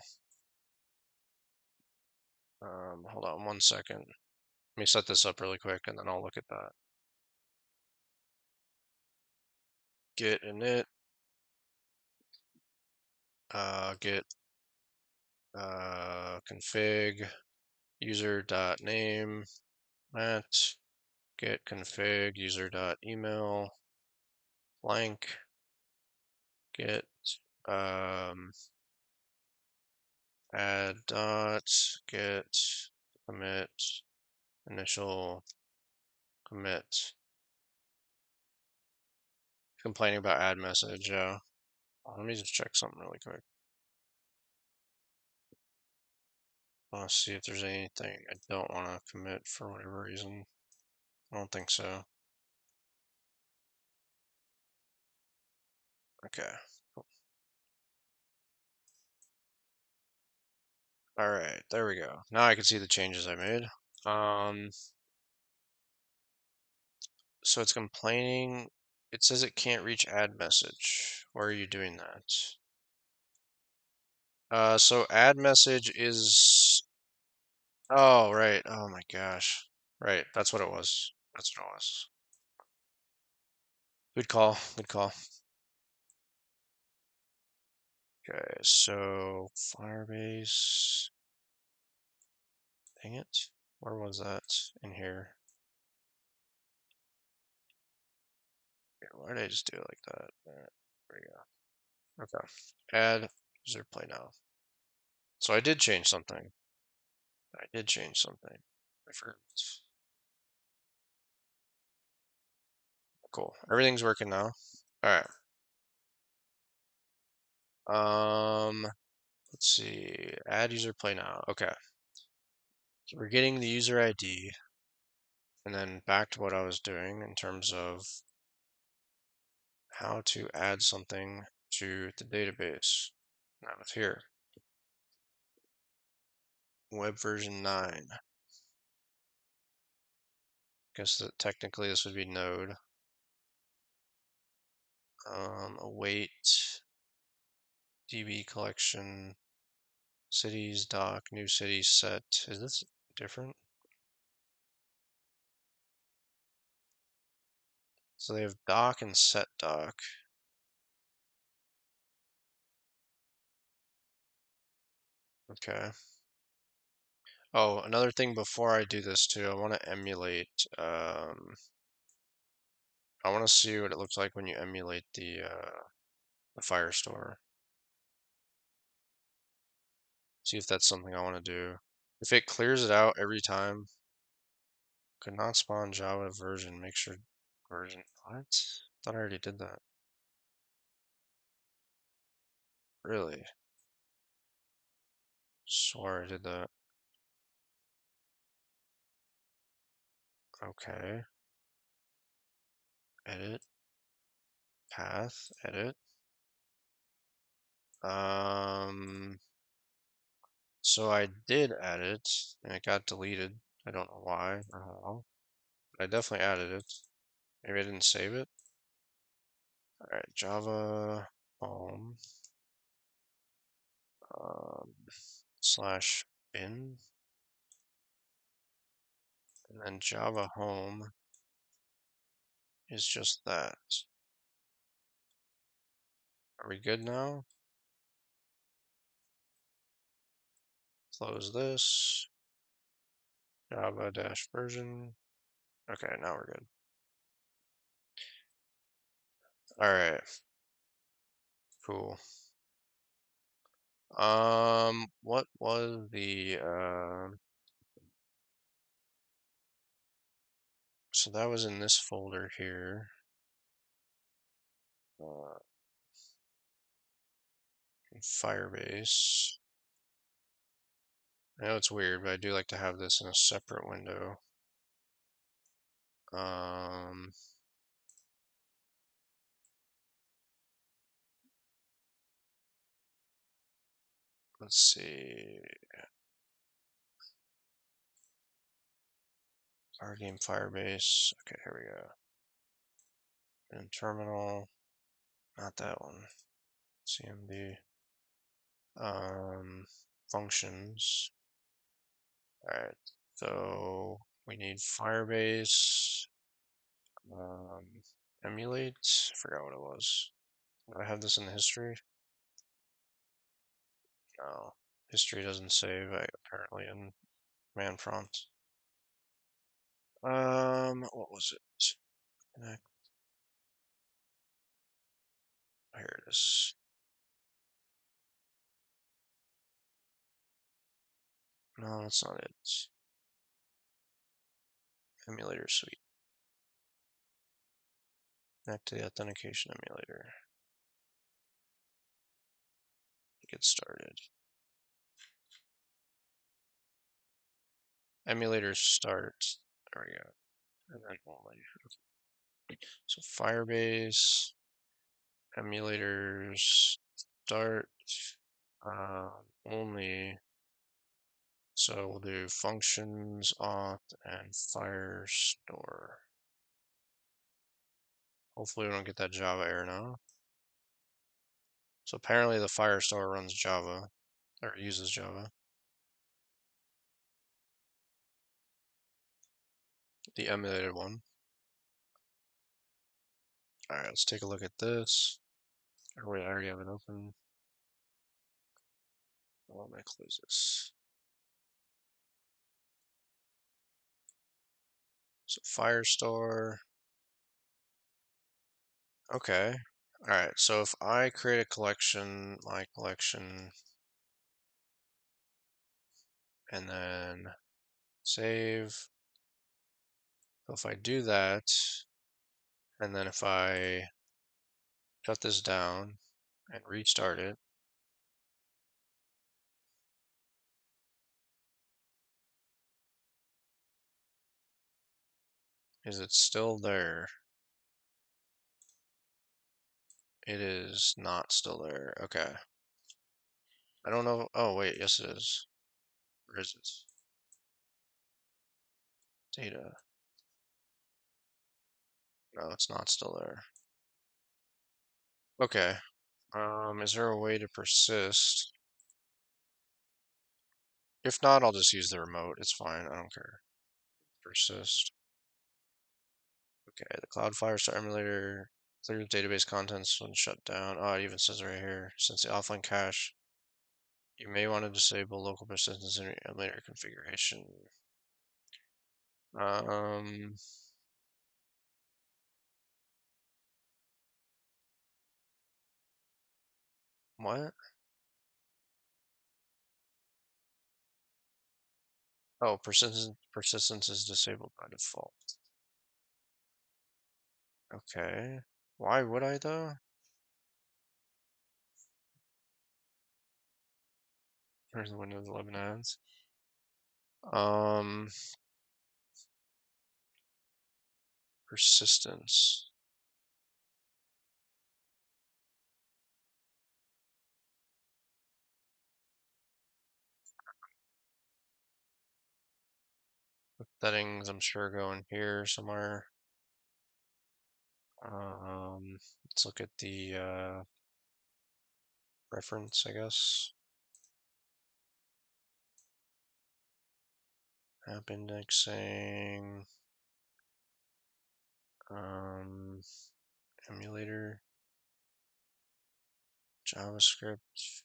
Hold on 1 second. Let me set this up really quick, and then I'll look at that. Git init, git config user.name match git config user.email blank git add dot git commit initial commit. Complaining about add message. Let me just check something really quick. I want to see if there's anything I don't want to commit for whatever reason. I don't think so. Okay. Cool. All right, there we go. Now I can see the changes I made. Um, so it's complaining. It says it can't reach add message. Where are you doing that? So add message is. Oh, right. Oh my gosh. Right. That's what it was. That's what it was. Good call. Good call. Okay, so Firebase. Dang it. Where was that? In here. Okay, why did I just do it like that? Alright, there we go. Okay. Add user play now. So I did change something. I did change something. I forgot. Cool. Everything's working now. Alright. Um, let's see. Add user play now. Okay. So we're getting the user ID and then back to what I was doing in terms of how to add something to the database. Now it's here. Web version 9. Guess that technically this would be node. Await DB collection cities doc new city set. Is this different? So they have doc and set doc. Okay. Oh, another thing before I do this too, I want to emulate, I want to see what it looks like when you emulate the Firestore. See if that's something I want to do. If it clears it out every time, could not spawn Java version, make sure version, what? Thought I already did that. Really? Swore I did that. Okay. Edit. Path. Edit. So I did add it, and it got deleted. I don't know why or how. But I definitely added it. Maybe I didn't save it. Alright, Java home slash bin, and then Java home is just that. Are we good now? Close this. Java dash version. Okay, now we're good. Alright, cool. What was the so that was in this folder here. Uh, in Firebase. I know it's weird, but I do like to have this in a separate window. Um, let's see. Our game Firebase. Okay, here we go. And terminal. Not that one. CMD. Functions. Alright, so we need Firebase. Emulate. I forgot what it was. Do I have this in the history? No. History doesn't save, apparently, in man prompt. What was it? Connect. Here it is. No, that's not it. Emulator suite. Connect to the authentication emulator. Get started. Emulator start. There we go. And then only. So Firebase, emulators, start, only. So we'll do functions, auth, and Firestore. Hopefully we don't get that Java error now. So apparently the Firestore runs Java, or uses Java. The emulated one. Alright, let's take a look at this. Or wait, I already have it open. Well, let me close this. So Firestore. Okay. Alright, so if I create a collection, my collection, and then save. So if I do that, and then if I shut this down and restart it, is it still there? It is not still there. Okay. I don't know. Oh, wait. Yes, it is. Where is it? Data. No, it's not still there. Okay. Is there a way to persist? If not, I'll just use the remote. It's fine. I don't care. Persist. Okay, the Cloud Firestore emulator clears database contents when shut down. Oh, it even says right here, since the offline cache You may want to disable local persistence in your emulator configuration. What? Oh, persistence is disabled by default. Okay. Why would I though? Here's the Windows 11 ads. Um, Persistence. Settings, I'm sure go in here somewhere. Let's look at the reference, I guess. App indexing. Um, Emulator. JavaScript.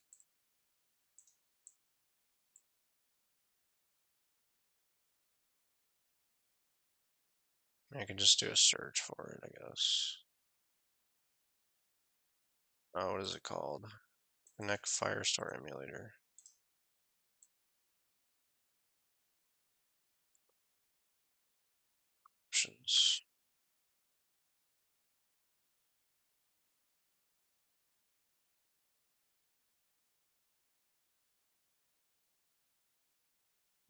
I can just do a search for it, I guess. Oh, what is it called? Connect Firestore emulator. Options.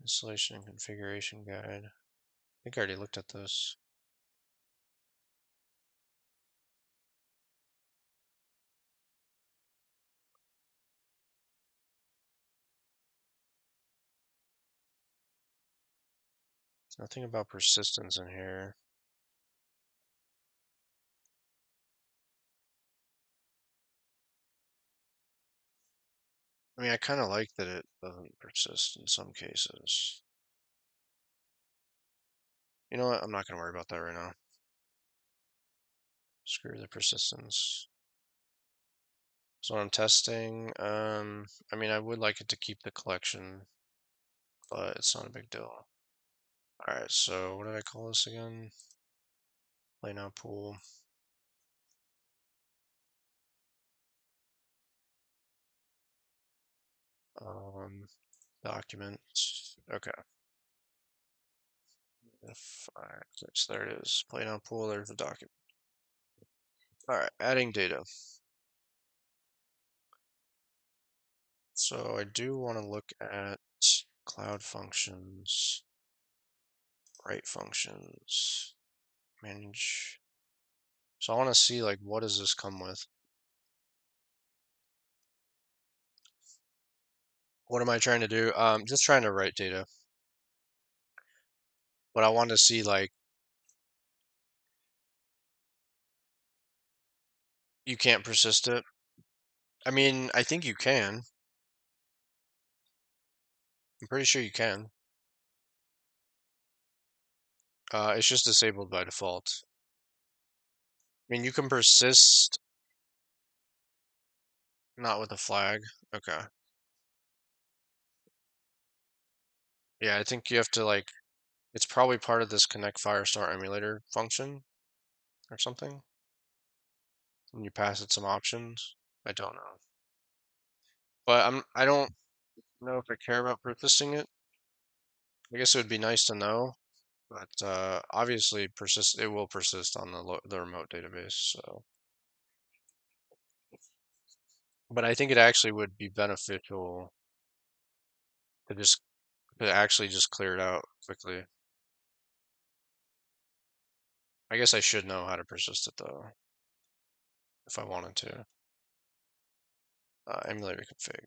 Installation and configuration guide. I think I already looked at this. There's nothing about persistence in here. I mean, I kind of like that it doesn't persist in some cases. You know what? I'm not going to worry about that right now. Screw the persistence. So I'm testing. I mean, I would like it to keep the collection, but it's not a big deal. All right, so what did I call this again? Play now pool. Documents. Okay. F5, there it is. Play now pool. There's the document. All right, adding data. So I do want to look at cloud functions, write functions, manage. So I want to see like what does this come with? What am I trying to do? Just trying to write data. But I want to see like you can't persist it. I mean, I think you can. I'm pretty sure you can. It's just disabled by default. I mean, you can persist, not with a flag. Okay. Yeah, I think you have to like, it's probably part of this connect Firestore emulator function or something. And you pass it some options. I don't know. But I don't know if I care about persisting it. I guess it would be nice to know, but obviously it will persist on the remote database. So, but I think it actually would be beneficial to just to actually just clear it out quickly. I guess I should know how to persist it though, if I wanted to. Emulator config.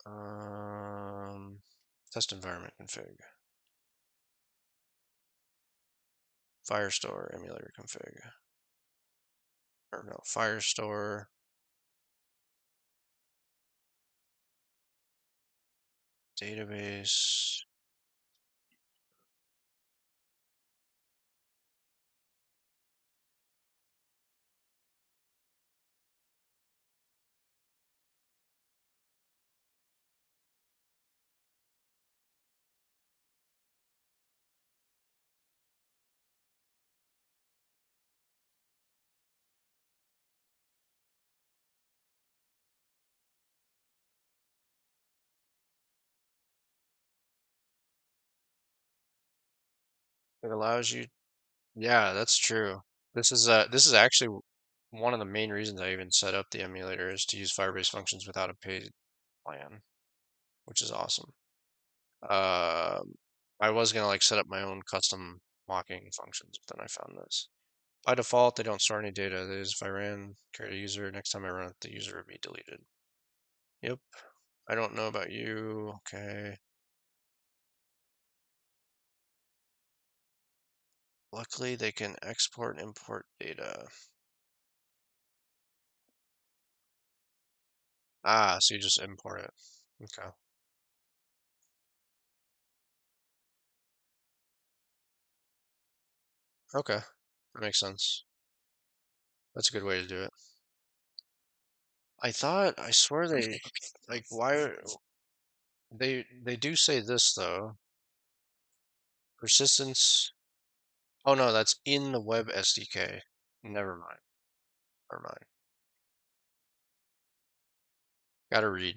Um, Test environment config. Firestore emulator config. Or no, Firestore database. It allows you. Yeah, that's true. This is actually one of the main reasons I even set up the emulator is to use Firebase functions without a paid plan, which is awesome. Um, I was gonna like set up my own custom mocking functions, but then I found this. By default, they don't store any data. That is, if I ran create a user, next time I run it, the user would be deleted. Yep. I don't know about you. Okay. Luckily, they can export and import data. Ah, so you just import it. Okay. Okay. That makes sense. That's a good way to do it. I swear they, like, why, they do say this though. Persistence. Oh no, that's in the web SDK. Never mind. Never mind. Gotta read.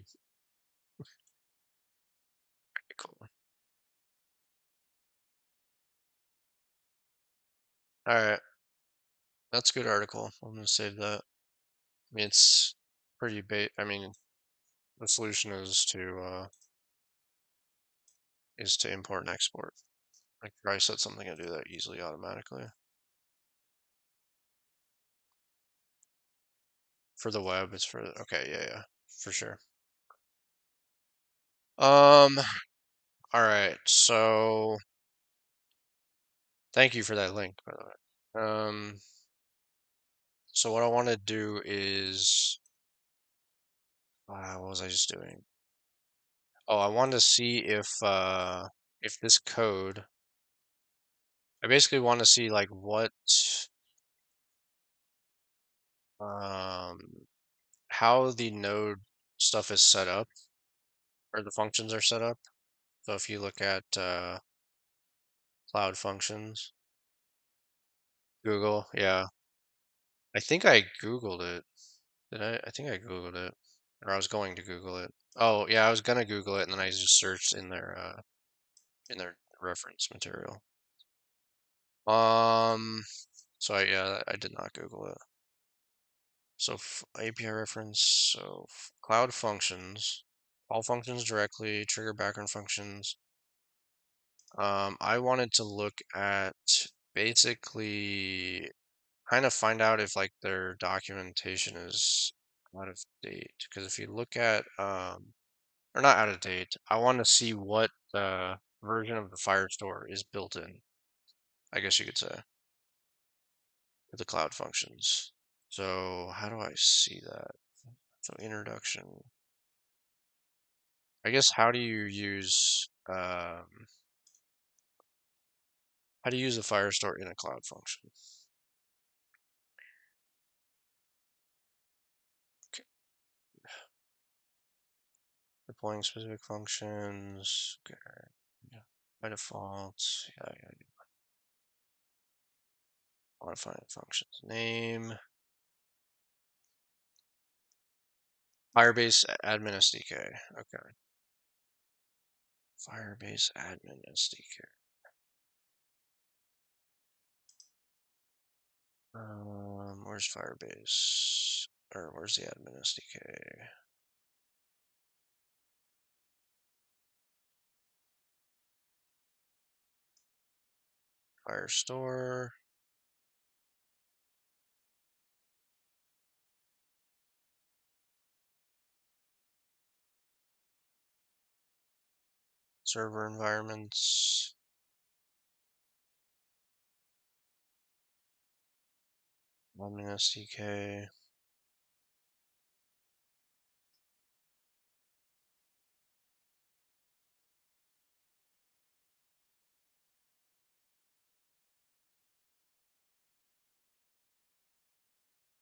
Okay, cool. All right. That's a good article. I'm gonna save that. I mean, it's pretty I mean, the solution is to import and export. I could probably set something to do that easily automatically. For the web, it's for okay, yeah, yeah, for sure. Um, all right. So thank you for that link, by the way. So what I want to do is, what was I just doing? Oh, I wanted to see if this code. I basically want to see like what um how the node stuff is set up or the functions are set up. So if you look at cloud functions, Google, yeah. I think I Googled it. Did I? I think I Googled it. Or I was going to Google it. Oh, yeah, I was gonna Google it and then I just searched in their reference material. So yeah, I did not Google it. So API reference, so cloud functions, all functions directly, trigger background functions. I wanted to look at basically kind of find out if like their documentation is out of date. Because if you look at or not out of date, I want to see what version of the Firestore is built in, I guess you could say, with the cloud functions. So how do I see that? So introduction. I guess how do you use the Firestore in a cloud function? Okay. Deploying specific functions. Okay. Yeah. By default. Yeah, yeah, yeah. Modifying functions. Name. Firebase admin SDK. Okay. Firebase admin SDK. Where's Firebase? Or where's the admin SDK? Firestore. Server environments. Admin SDK.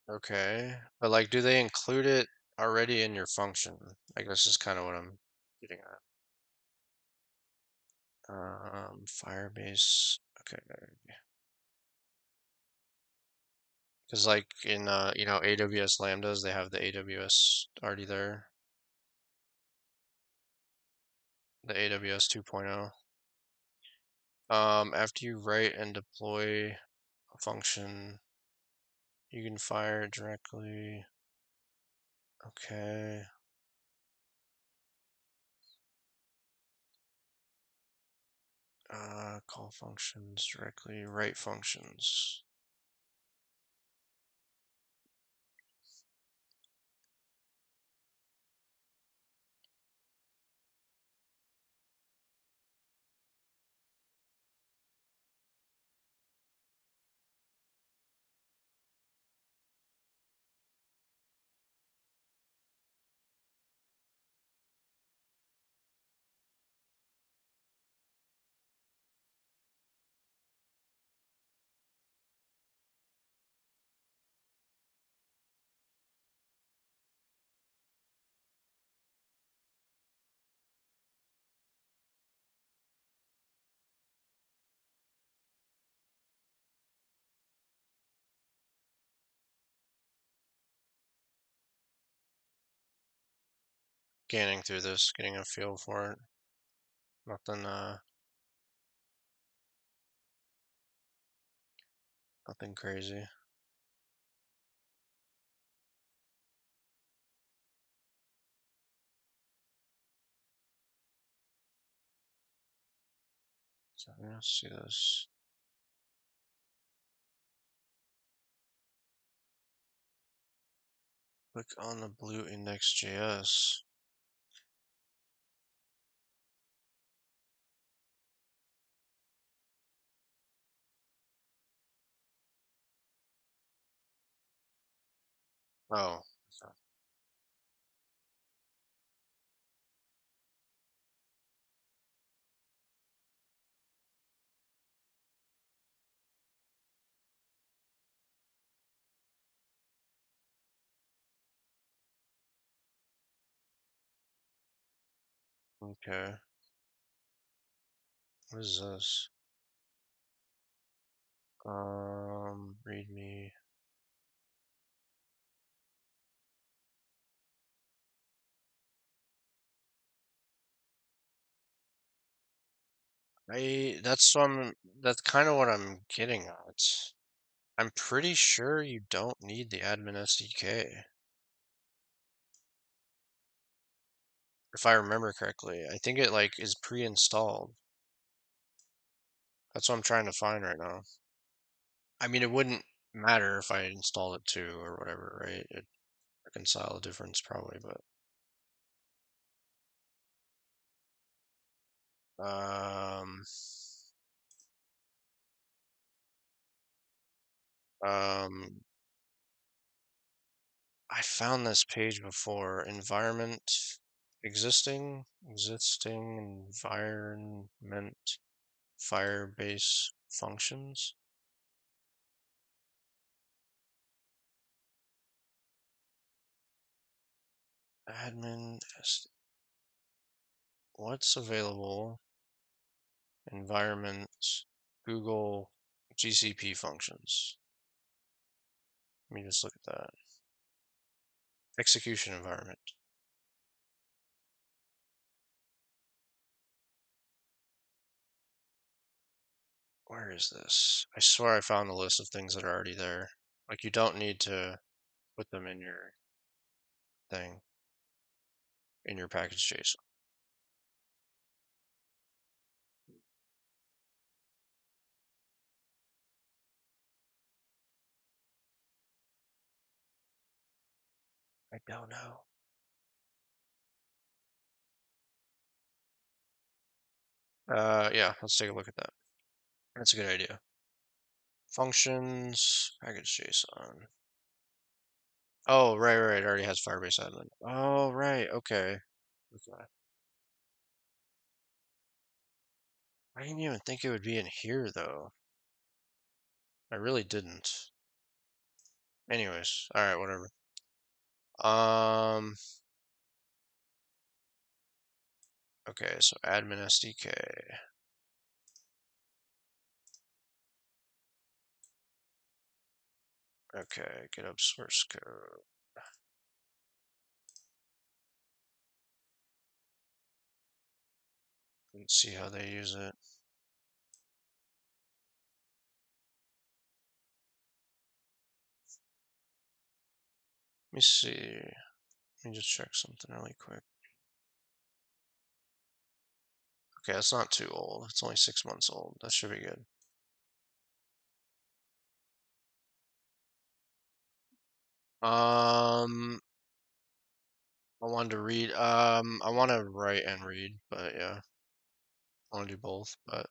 Okay. But like, do they include it already in your function? I guess is kind of what I'm getting at. Firebase. Okay. Because like in AWS Lambdas, they have the AWS already there, the AWS 2.0. After you write and deploy a function, you can fire it directly. Okay. Call functions directly, write functions. Scanning through this, getting a feel for it. Nothing crazy. So let's see this. Click on the blue index.js. Oh, okay. What is this? Readme. That's kind of what I'm getting at. I'm pretty sure you don't need the admin SDK. If I remember correctly. I think it like is pre-installed. That's what I'm trying to find right now. I mean, it wouldn't matter if I installed it too or whatever, right? It'd reconcile the difference probably, but um um I found this page before. Existing environment, Firebase functions. Admin, what's available? Environment, Google, GCP functions. Let me just look at that. Execution environment. Where is this? I swear I found the list of things that are already there. Like you don't need to put them in your thing, in your package JSON. I don't know. Yeah, let's take a look at that. That's a good idea. Functions, package JSON. Oh, right. It already has Firebase admin. Oh, right. Okay. Okay. I didn't even think it would be in here, though. I really didn't. Anyways, all right, whatever. Um, okay, so admin SDK. Okay, get up source code. Let's see how they use it. Let me see. Let me just check something really quick. Okay, that's not too old. It's only 6 months old. That should be good. I wanted to read. I want to write and read, but yeah, I want to do both. But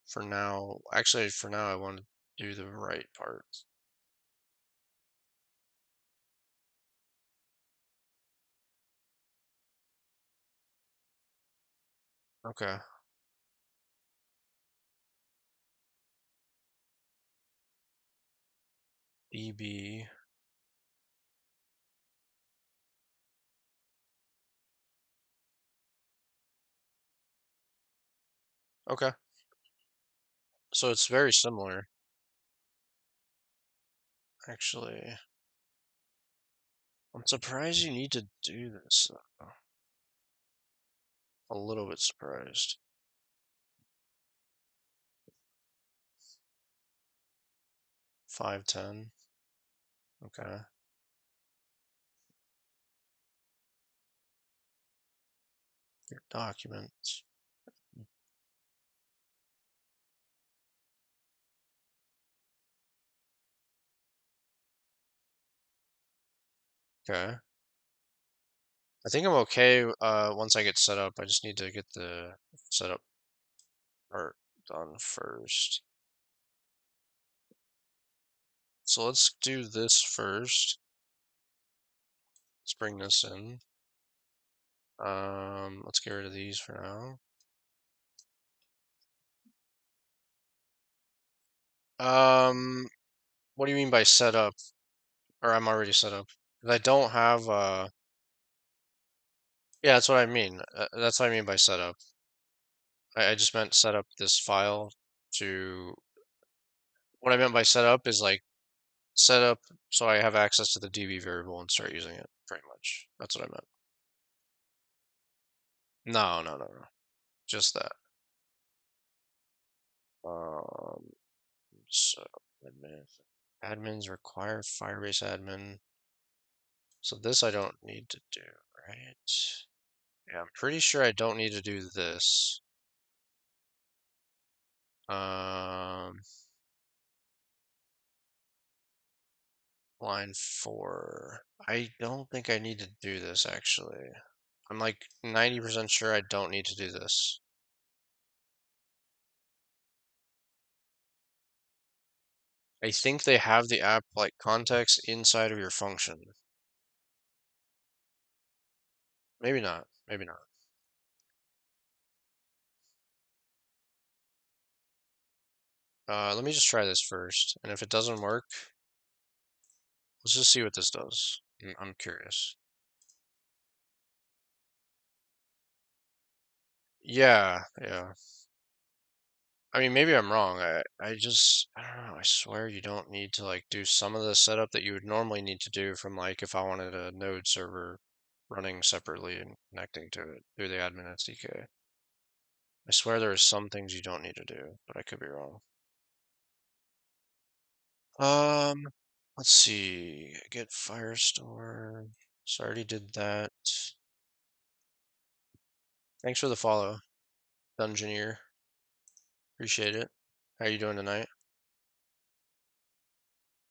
for now, actually, for now, I want to do the write part. Okay. DB. Okay. So it's very similar, actually. I'm surprised you need to do this, though. A little bit surprised. 510. Okay. Your documents. Okay. I think I'm okay once I get set up. I just need to get the setup part done first. So let's do this first. Let's bring this in. Let's get rid of these for now. What do you mean by set up? Or I'm already set up. 'Cause I don't have yeah, that's what I mean. That's what I mean by setup. I just meant set up this file to what I meant by setup is like set up so I have access to the DB variable and start using it, pretty much. That's what I meant. No, no, no, no. Just that. Um, so admins require Firebase admin. So this I don't need to do, right? Yeah, I'm pretty sure I don't need to do this. Um, line 4. I don't think I need to do this actually. I'm like 90% sure I don't need to do this. I think they have the app like context inside of your function. Maybe not. Maybe not. Let me just try this first. And if it doesn't work, let's just see what this does. I'm curious. Yeah, yeah. I mean, maybe I'm wrong. I don't know. I swear you don't need to like do some of the setup that you would normally need to do from like if I wanted a node server running separately and connecting to it through the admin SDK. I swear there are some things you don't need to do, but I could be wrong. Um, let's see. Get Firestore. So I already did that. Thanks for the follow, Dungeoneer. Appreciate it. How you doing tonight?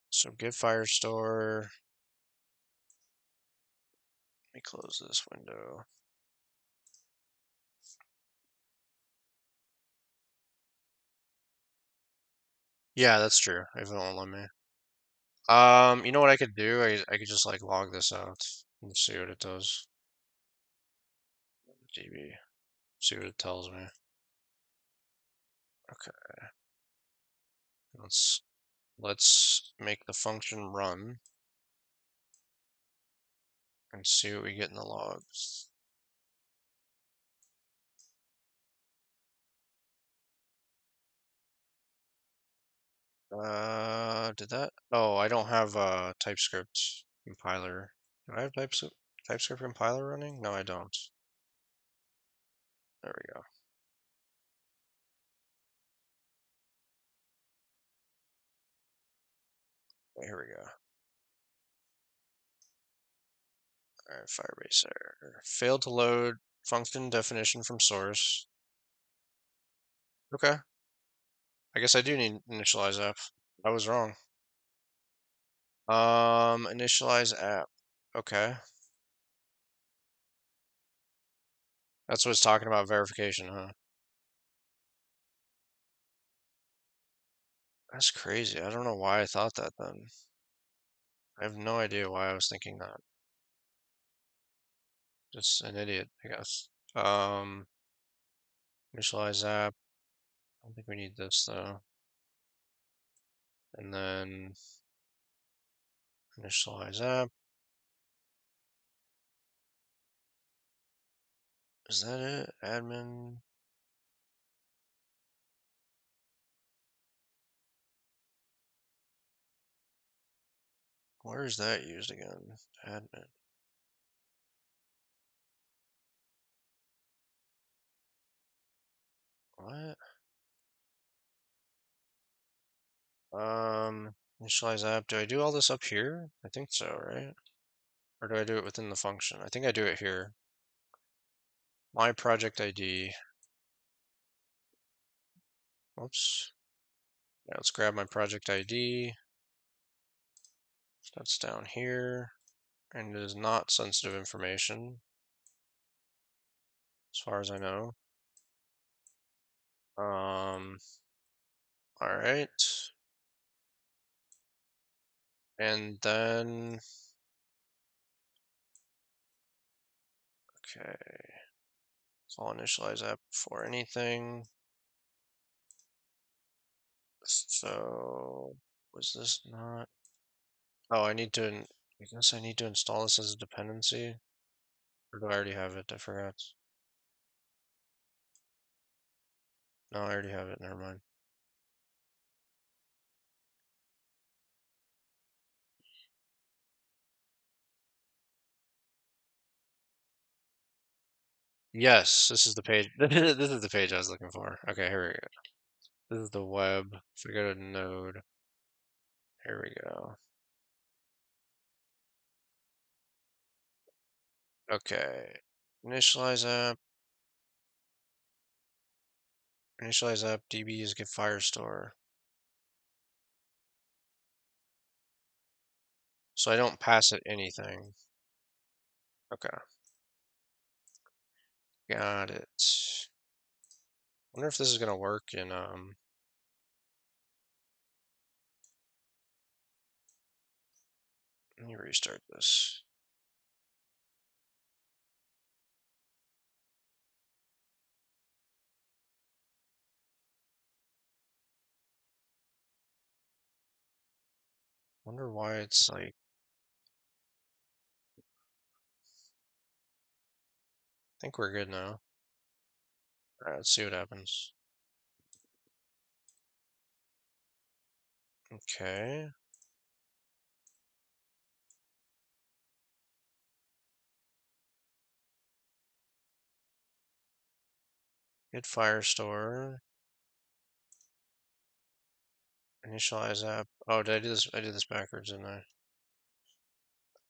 So get Firestore. Let me close this window. Yeah, that's true. If it won't let me. You know what I could do? I could just like log this out and see what it does. DB. See what it tells me. Okay. Let's make the function run and see what we get in the logs. Did that? Oh, I don't have a TypeScript compiler. Do I have TypeScript compiler running? No, I don't. There we go. Here we go. All right, Firebase error. Failed to load function definition from source. Okay. I guess I do need initialize app. I was wrong. Initialize app. Okay. That's what it's talking about, verification, huh? That's crazy. I don't know why I thought that then. I have no idea why I was thinking that. Just an idiot, I guess. Initialize app. I don't think we need this though. And then initialize app. Is that it? Admin. Where is that used again? Admin. What? Initialize app. Do I do all this up here? I think so, right? Or do I do it within the function? I think I do it here. My project ID. Whoops. Yeah, let's grab my project ID. That's down here. And it is not sensitive information, as far as I know. All right. And then, okay. So I'll initialize that before anything. So, was this not? Oh, I guess I need to install this as a dependency. Or do I already have it? I forgot. No, I already have it. Never mind. Yes, this is the page. This is the page I was looking for. Okay, here we go. This is the web. So we go to Node. Here we go. Okay. Initialize app. Initialize app. DB is get Firestore. So I don't pass it anything. Okay. Got it. Wonder if this is gonna work in let me restart this. Wonder why it's like I think we're good now. Alright, let's see what happens. Okay. Get Firestore. Initialize app. Oh, did I do this? I did this backwards, didn't I?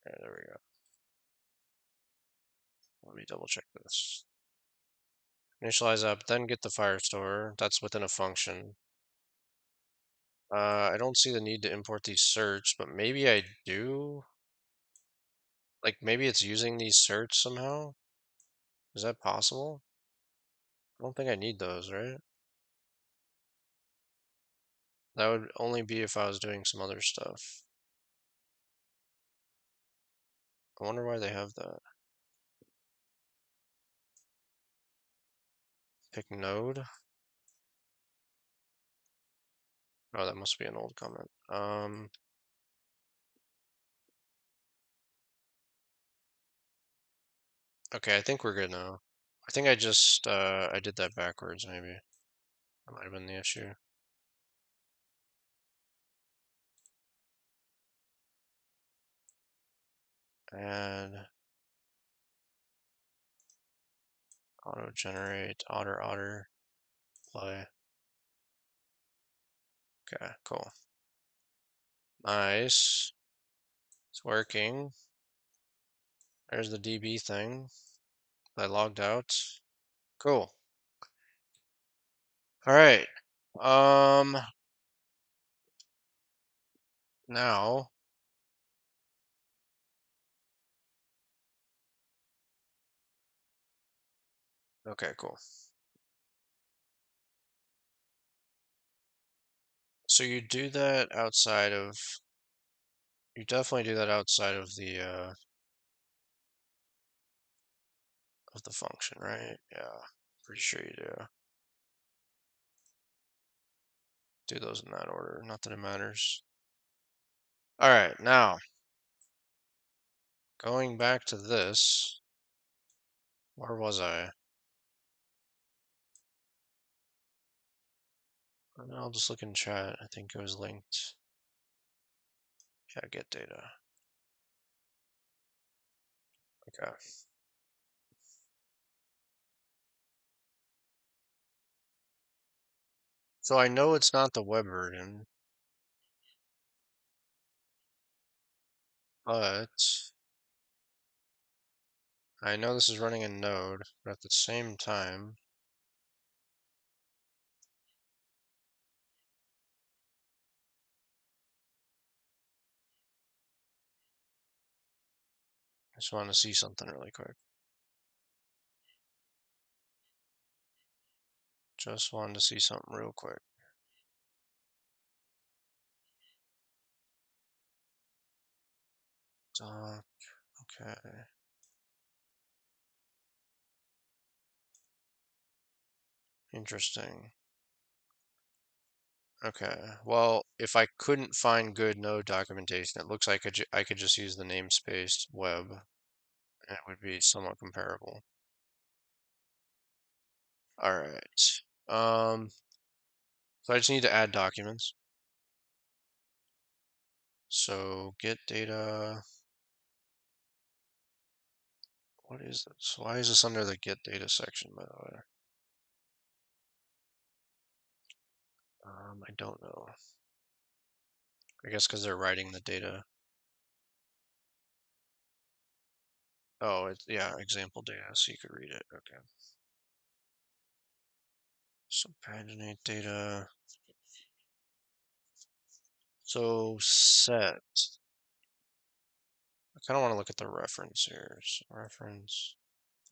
Alright, there we go. Let me double check this. Initialize app, then get the Firestore. That's within a function. I don't see the need to import these certs, but maybe I do. Like maybe it's using these certs somehow. Is that possible? I don't think I need those, right? That would only be if I was doing some other stuff. I wonder why they have that. Pick node. Oh, that must be an old comment. Okay, I think we're good now. I think I just I did that backwards maybe. That might have been the issue. Add auto generate otter play. Okay, cool. Nice. It's working. There's the DB thing. I logged out. Cool. All right. Now, okay, cool. So you do that outside of, you definitely do that outside of the function, right? Yeah, pretty sure you do. Do those in that order, not that it matters. All right, now going back to this, where was I? I'll just look in chat. I think it was linked. Yeah, get data. Okay. So I know it's not the web version, but I know this is running in Node, but at the same time, I just want to see something really quick. Just wanted to see something real quick. Doc, okay. Interesting. Okay. Well, if I couldn't find good Node documentation, it looks like I could just use the namespace web, and it would be somewhat comparable. All right. So I just need to add documents. So get data. What is this? Why is this under the get data section, by the way? I don't know. I guess because they're writing the data. Oh, it's, yeah, example data, so you could read it. Okay. So paginate data. So set. I kind of want to look at the reference here. So reference.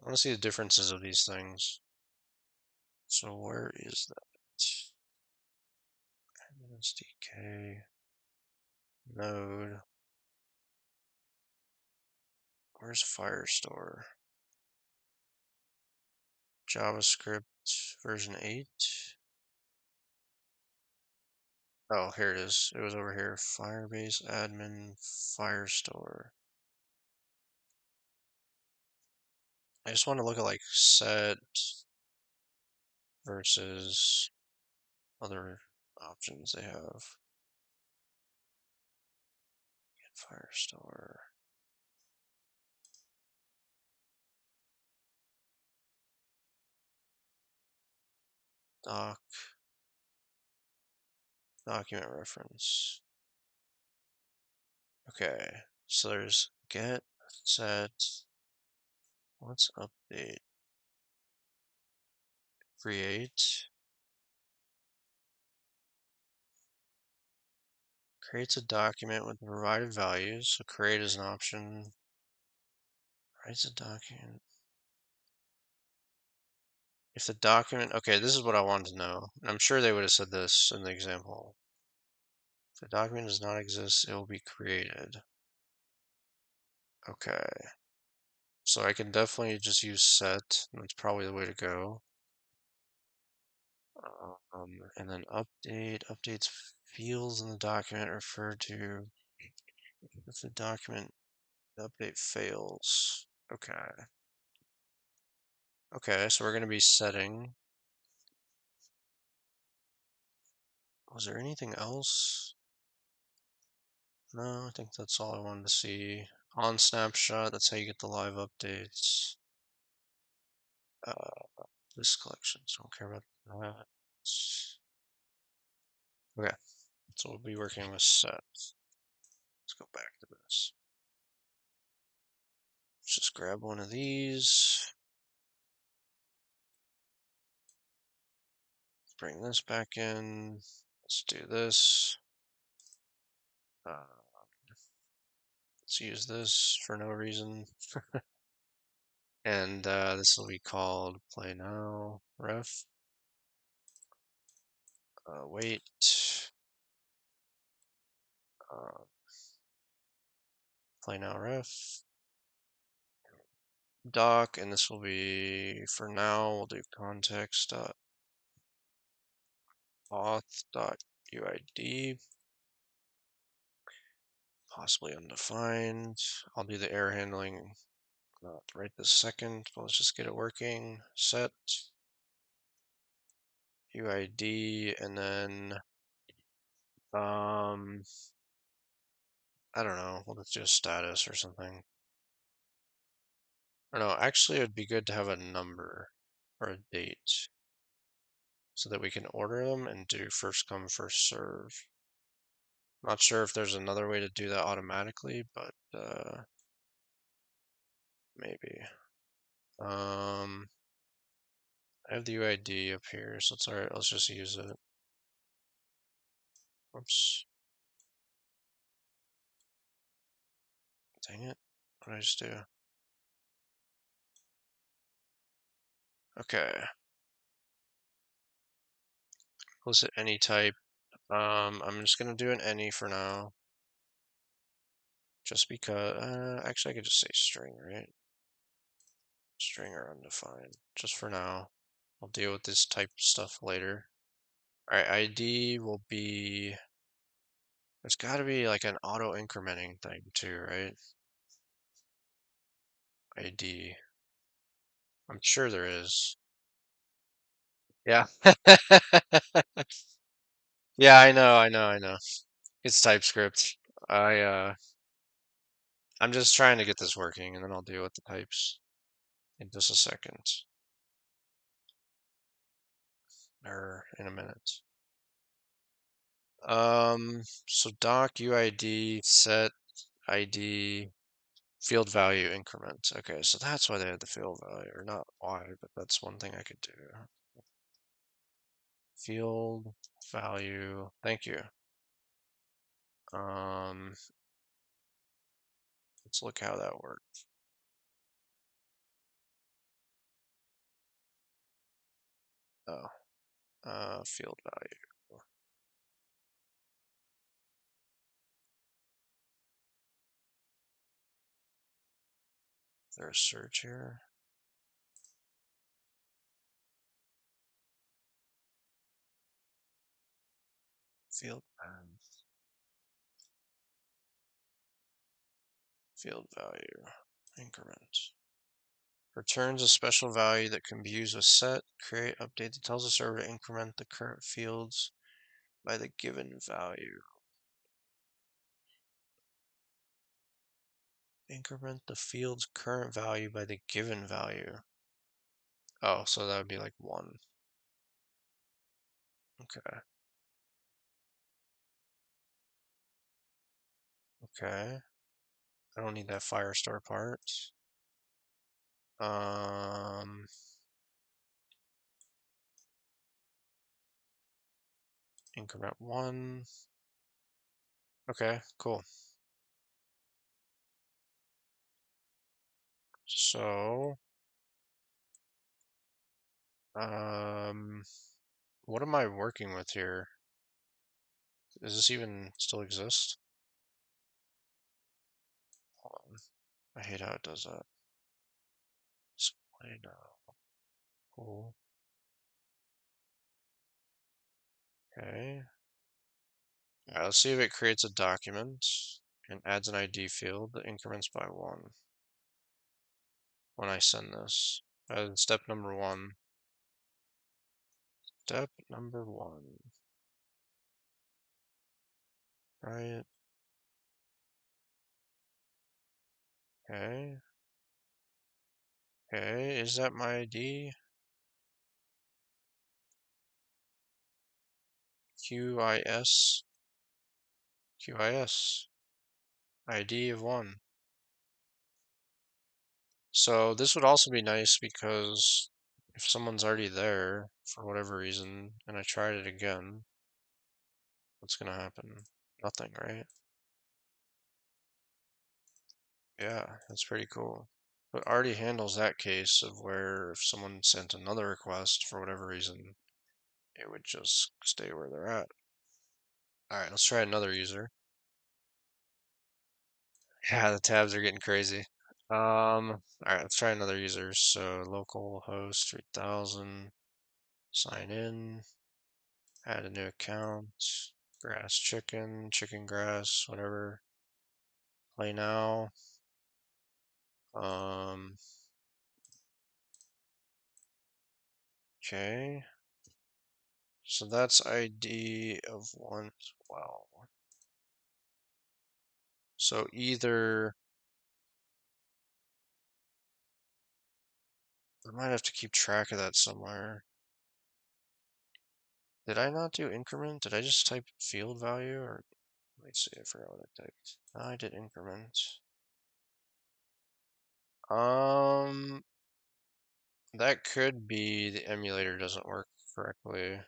I want to see the differences of these things. So where is that? Admin SDK. Node. Where's Firestore? JavaScript version 8. Oh, here it is. It was over here. Firebase admin Firestore. I just want to look at like set versus other options they have. Firestore. Doc. Document reference. Okay. So there's get, set, what's update? Create. Creates a document with the provided values. So create is an option. Writes a document. If the document, okay, this is what I wanted to know. I'm sure they would have said this in the example. If the document does not exist, it will be created. Okay. So I can definitely just use set. That's probably the way to go. And then update. Updates fields in the document refer to if the document update fails. Okay. Okay, so we're going to be setting. Was there anything else? No, I think that's all I wanted to see. On snapshot, that's how you get the live updates. This collection, so I don't care about that. Okay, so we'll be working with set. Let's go back to this. Let's just grab one of these. Bring this back in. Let's do this. Let's use this for no reason. And this will be called play now ref. Wait. Uh, play now ref. Doc, and this will be for now. We'll do context.auth.uid, possibly undefined. I'll do the error handling right this second, but let's just get it working. Set UID, and then I don't know, we'll just do a status or something. Or no, actually it'd be good to have a number or a date so that we can order them and do first come, first serve. Not sure if there's another way to do that automatically, but maybe. I have the UID up here, so it's alright, let's just use it. Oops. Dang it. What did I just do? Okay. Implicit any type. I'm just gonna do an any for now. Just because, actually I could just say string, right? String or undefined, just for now. I'll deal with this type stuff later. Alright, ID will be, there's gotta be like an auto incrementing thing too, right? ID. I'm sure there is. Yeah. Yeah, I know. It's TypeScript. I'm just trying to get this working, and then I'll deal with the types in just a second. Or in a minute. So doc UID set ID field value increment. Okay, so that's why they had the field value, or not why, but that's one thing I could do. Field value, thank you. Let's look how that works. Oh, field value. Is there a search here? Field value increment. Returns a special value that can be used with set, create, update that tells the server to increment the current fields by the given value. Increment the field's current value by the given value. Oh, so that would be like 1. Okay. Okay. I don't need that Firestore part. Increment 1. Okay, cool. So, what am I working with here? Does this even still exist? Hold on. I hate how it does that. Display now. Cool. Okay. Alright, let's see if it creates a document and adds an ID field that increments by 1 when I send this. Step number 1. Step number 1. Right. Okay. Okay, is that my ID? QIS. QIS. ID of 1. So this would also be nice because if someone's already there for whatever reason and I tried it again, what's gonna happen? Nothing, right? Yeah, that's pretty cool. But already handles that case of where if someone sent another request for whatever reason, it would just stay where they're at. All right, let's try another user. Yeah, the tabs are getting crazy. All right, let's try another user. So local host 3000, sign in, add a new account, grass chicken, chicken grass, whatever. Play now. Um, okay. So that's ID of 112. So either I might have to keep track of that somewhere. Did I not do increment? Did I just type field value or let me see, I forgot what I typed. I did increment. Um, that could be the emulator doesn't work correctly,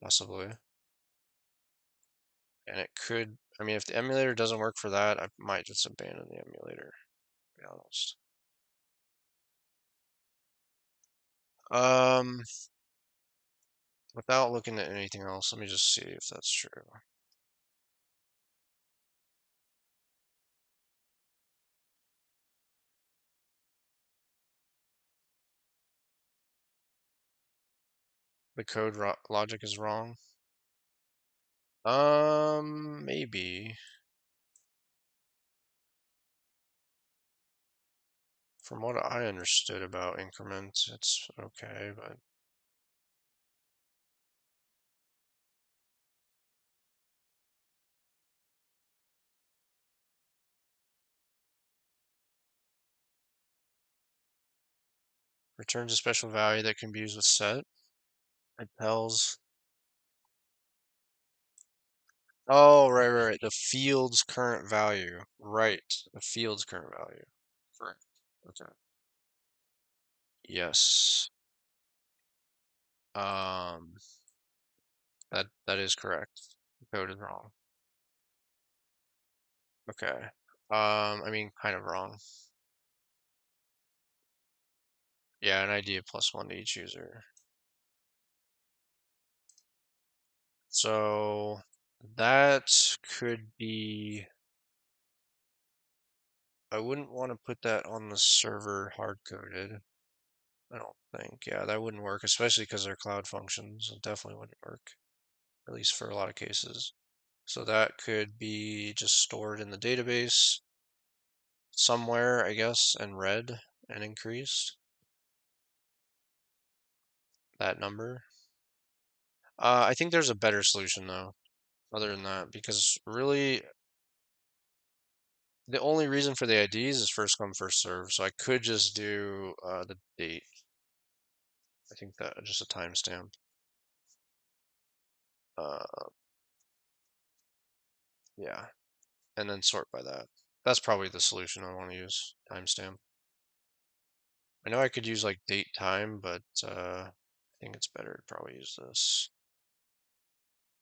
possibly. And it could, I mean, if the emulator doesn't work for that, I might just abandon the emulator, to be honest. Um, without looking at anything else, let me just see if that's true. The code logic is wrong. Maybe. From what I understood about increment, it's okay, but returns a special value that can be used with set. It tells. Oh, right. The field's current value. Right. The field's current value. Correct. Okay. Yes. Um, that is correct. The code is wrong. Okay. I mean, kind of wrong. Yeah, an ID of +1 to each user. So that could be. I wouldn't want to put that on the server hard-coded. I don't think. Yeah, that wouldn't work, especially because they're cloud functions. It definitely wouldn't work, at least for a lot of cases. So that could be just stored in the database somewhere, I guess, and read and increased that number. I think there's a better solution though, other than that, because really the only reason for the IDs is first come, first serve. So I could just do the date. I think that just a timestamp. Uh, yeah, and then sort by that. That's probably the solution I want to use, timestamp. I know I could use like date time, but I think it's better to probably use this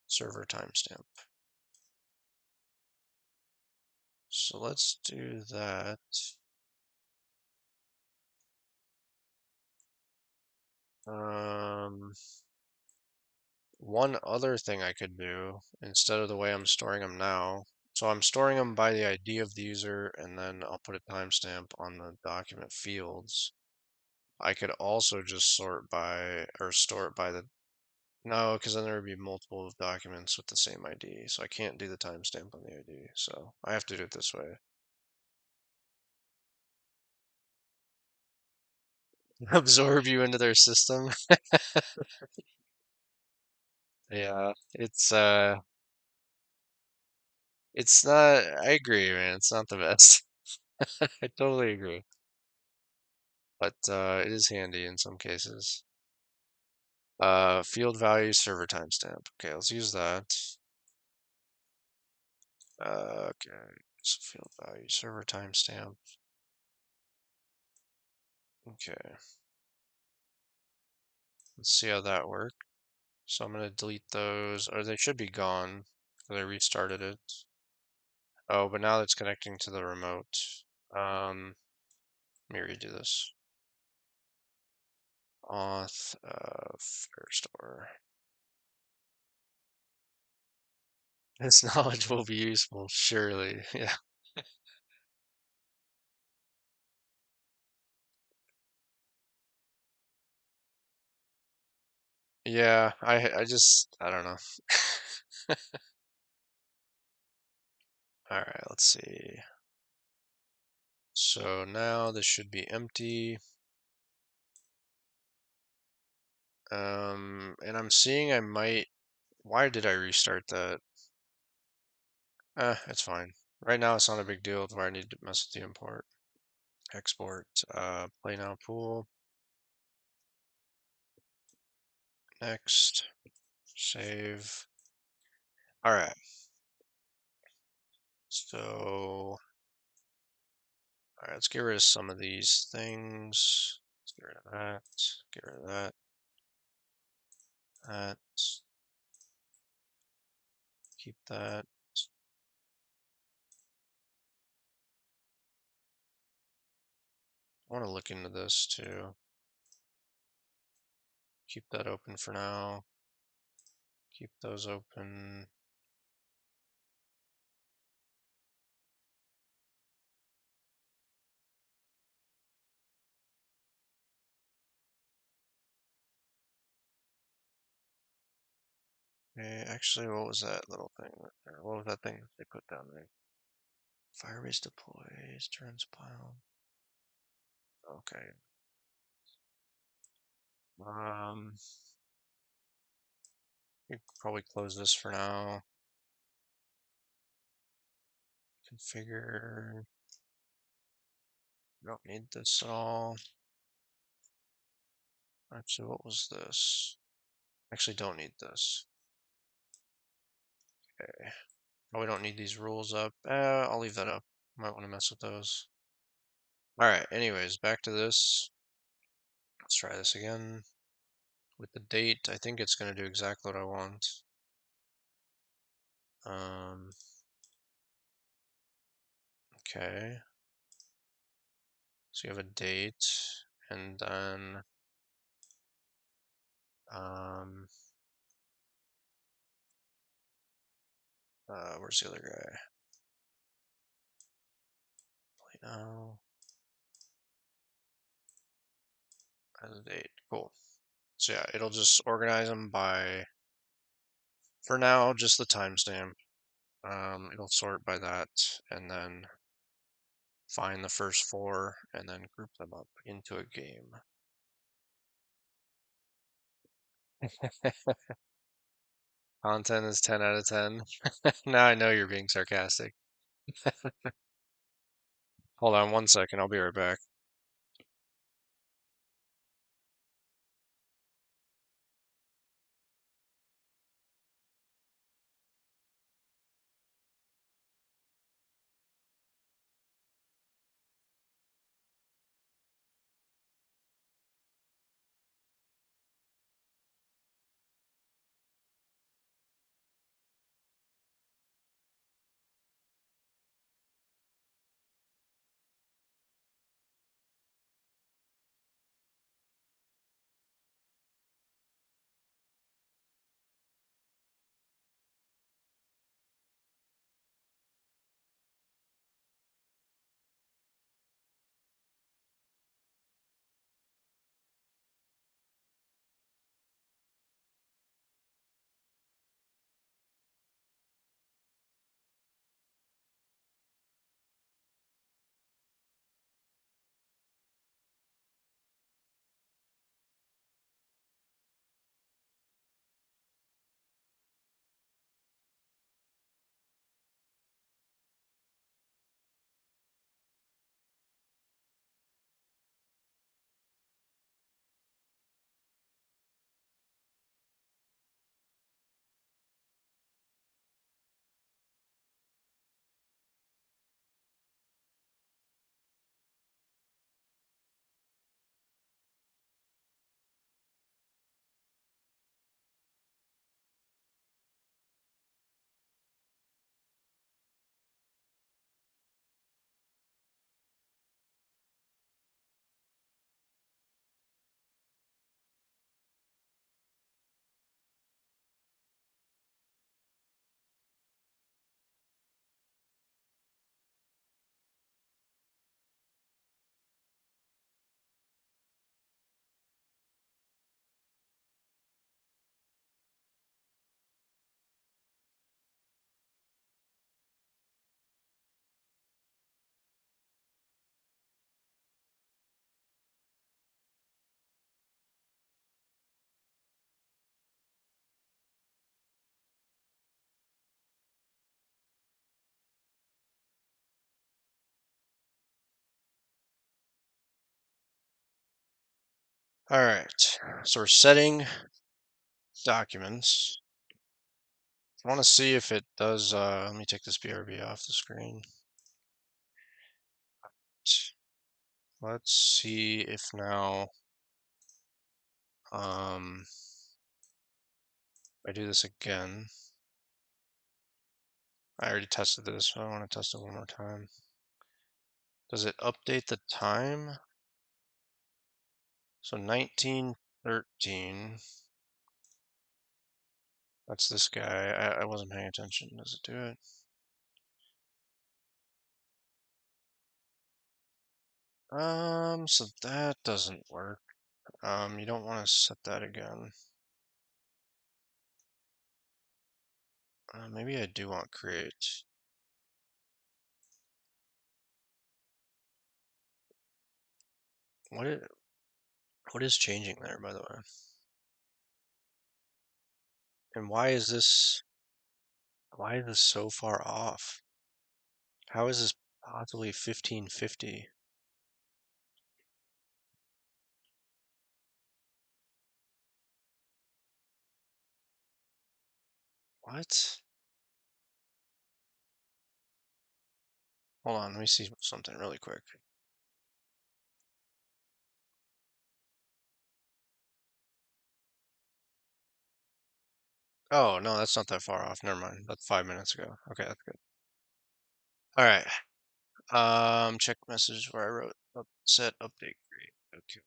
server timestamp. So let's do that. Um, One other thing I could do instead of the way I'm storing them now. So I'm storing them by the ID of the user, and then I'll put a timestamp on the document fields. I could also just sort by, or store it by the, no, because then there would be multiple documents with the same ID. So I can't do the timestamp on the ID. So I have to do it this way. Absorb you into their system. Yeah, it's not, I agree, man. It's not the best. I totally agree. But it is handy in some cases. Field value server timestamp. Okay, let's use that. Okay, so field value server timestamp. Okay. Let's see how that works. So I'm gonna delete those, or they should be gone because I restarted it. Oh, but now it's connecting to the remote. Let me redo this. Auth Firestore. This knowledge will be useful, surely. Yeah. Yeah, I don't know. All right, let's see. So now this should be empty. And I'm seeing I might, why did I restart that? It's fine. Right now it's not a big deal where I need to mess with the import. Export, play now pool. Next, save. All right. So, all right, let's get rid of some of these things. Let's get rid of that. Get rid of that. That. Keep that. I want to look into this too. Keep that open for now. Keep those open. Okay, actually, what was that little thing? What was that thing they put down there? Firebase deploys, turns pile. Okay. You can probably close this for now. Configure. Don't need this at all. Actually, what was this? Actually, don't need this. Okay. Probably don't need these rules up. I'll leave that up. Might want to mess with those. All right. Anyways, back to this. Let's try this again. With the date, I think it's going to do exactly what I want. Okay. So you have a date, and then where's the other guy? Play now. As a date. Cool. So yeah, it'll just organize them by, for now, just the timestamp. It'll sort by that, and then find the first four, and then group them up into a game. Content is 10 out of 10. Now I know you're being sarcastic. Hold on 1 second, I'll be right back. All right, so we're setting documents. I want to see if it does, let me take this BRB off the screen. Let's see if now, if I do this again, I already tested this, so I want to test it one more time. Does it update the time? So 1913, that's this guy. I wasn't paying attention. Does it do it? So that doesn't work. You don't want to set that again. Maybe I do want create. What is changing there, by the way? And why is this so far off? How is this possibly 1550? What? Hold on, let me see something really quick. Oh, no, that's not that far off. Never mind. That's 5 minutes ago. Okay, that's good. All right. Check message where I wrote set update create. Okay.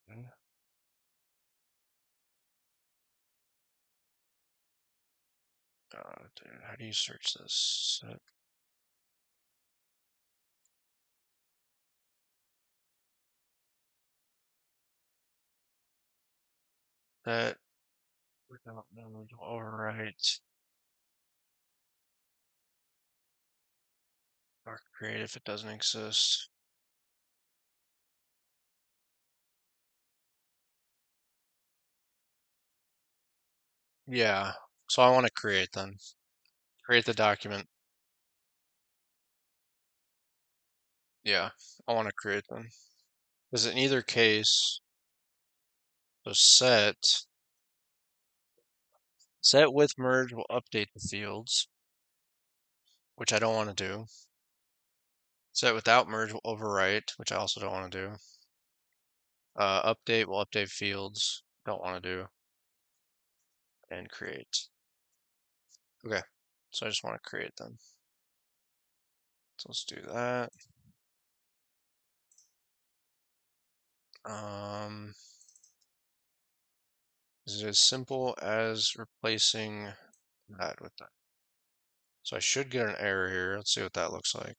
Dude, how do you search this? Set. That without mode. All right. Or create if it doesn't exist. Yeah. So I want to create then. Create the document. Yeah, I want to create them. Because in either case, so set with merge will update the fields, which I don't want to do. Set without merge will overwrite, which I also don't want to do. Update will update fields, don't want to do. And create. Okay, so I just want to create them. So let's do that. Is it as simple as replacing that with that? So I should get an error here. Let's see what that looks like.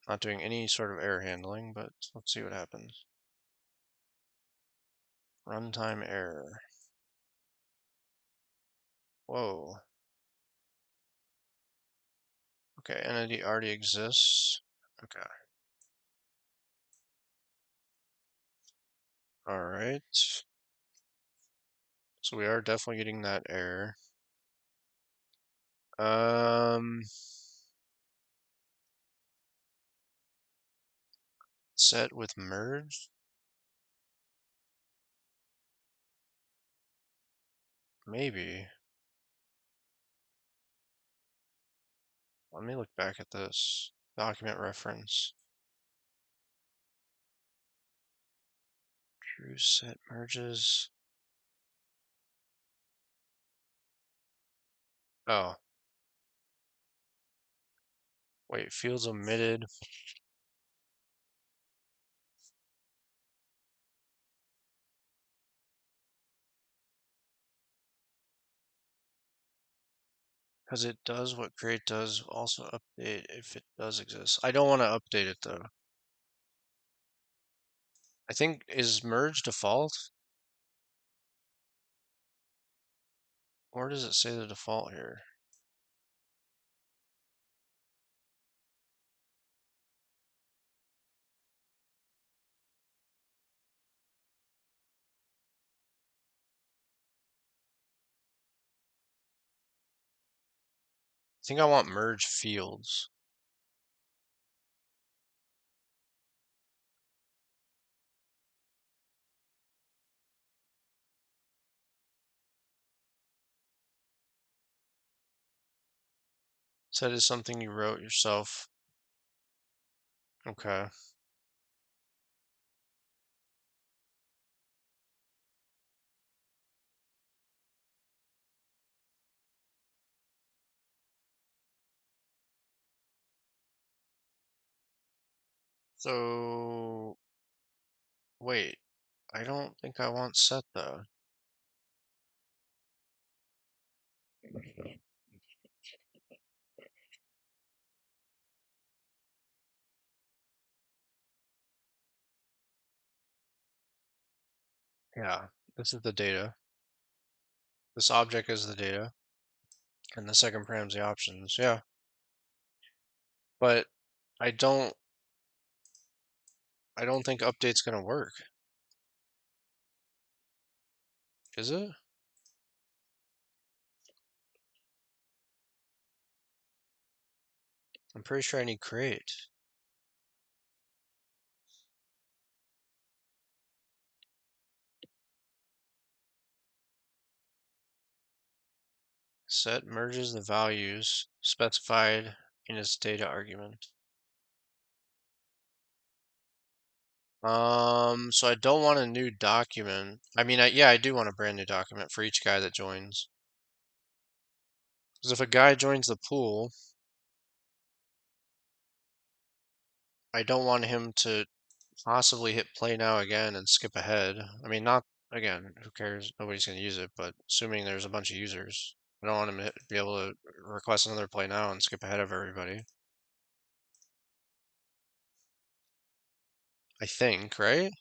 Not doing any sort of error handling, but let's see what happens. Runtime error. Whoa. Okay, entity already exists. Okay. All right. So we are definitely getting that error. Set with merge. Maybe. Let me look back at this document reference. True set merges. Oh, wait, fields omitted. Because it does what create does, also update if it does exist. I don't want to update it though. I think, is merge default? Or does it say the default here? I think I want merge fields. Set is something you wrote yourself. Okay. So wait, I don't think I want set though. Yeah, this is the data. This object is the data, and the second param is the options. Yeah, but I don't. I don't think update's gonna work. Is it? I'm pretty sure I need create. Set merges the values specified in its data argument. So I don't want a new document. I mean, yeah, I do want a brand new document for each guy that joins. Because if a guy joins the pool, I don't want him to possibly hit play now again and skip ahead. I mean, not again, who cares? Nobody's going to use it, but assuming there's a bunch of users, I don't want him to be able to request another play now and skip ahead of everybody. I think, right?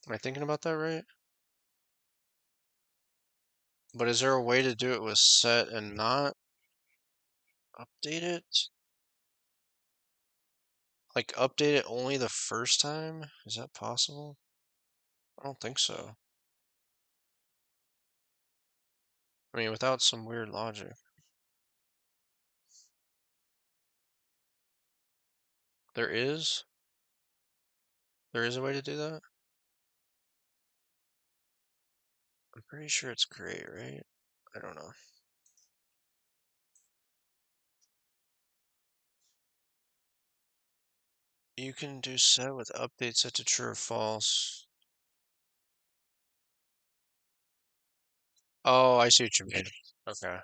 Am I thinking about that right? But is there a way to do it with set and not update it? Like update it only the first time? Is that possible? I don't think so. I mean, without some weird logic. There is? There is a way to do that? I'm pretty sure it's great, right? I don't know. You can do set with update set to true or false. Oh, I see what you mean. Okay.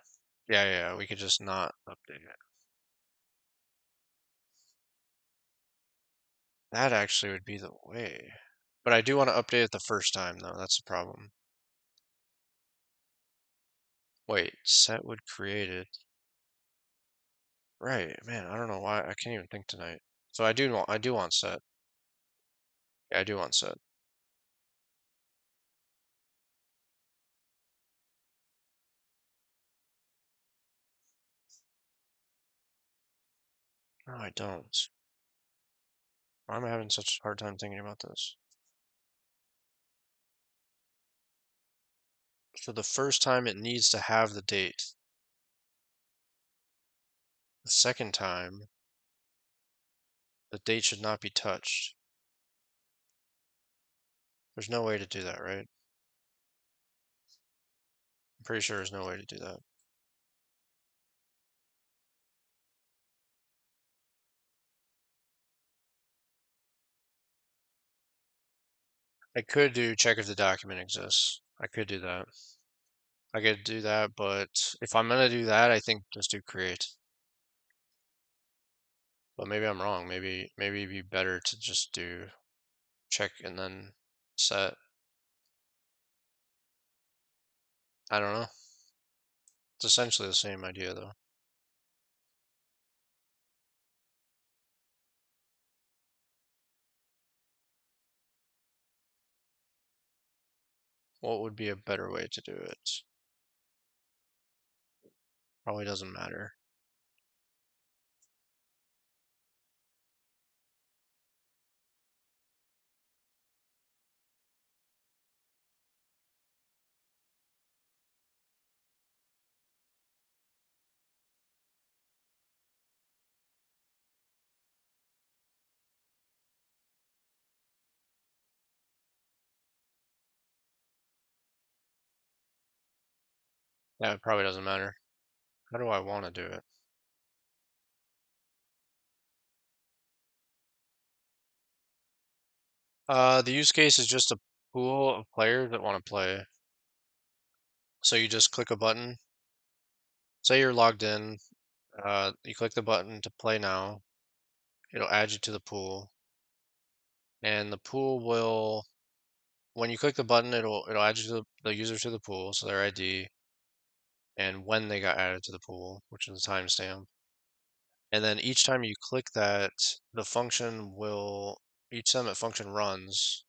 Yeah, we could just not update it. That actually would be the way. But I do want to update it the first time, though. That's the problem. Wait, set would create it. Right, man, I don't know why. I can't even think tonight. So I do want set. Yeah, I do want set. No, I don't. Why am I having such a hard time thinking about this? So the first time it needs to have the date. The second time, the date should not be touched. There's no way to do that, right? I'm pretty sure there's no way to do that. I could do check if the document exists. I could do that. I could do that, but if I'm gonna do that, I think just do create. But maybe I'm wrong. Maybe it'd be better to just do check and then set. I don't know. It's essentially the same idea though. What would be a better way to do it? Probably doesn't matter. Yeah, it probably doesn't matter. How do I want to do it? The use case is just a pool of players that want to play. So you just click a button. Say you're logged in. You click the button to play now. It'll add you to the pool, and the pool will. When you click the button, it'll add you to the user to the pool, so their ID and when they got added to the pool, which is a timestamp. And then each time you click that, the function will. Each time that function runs,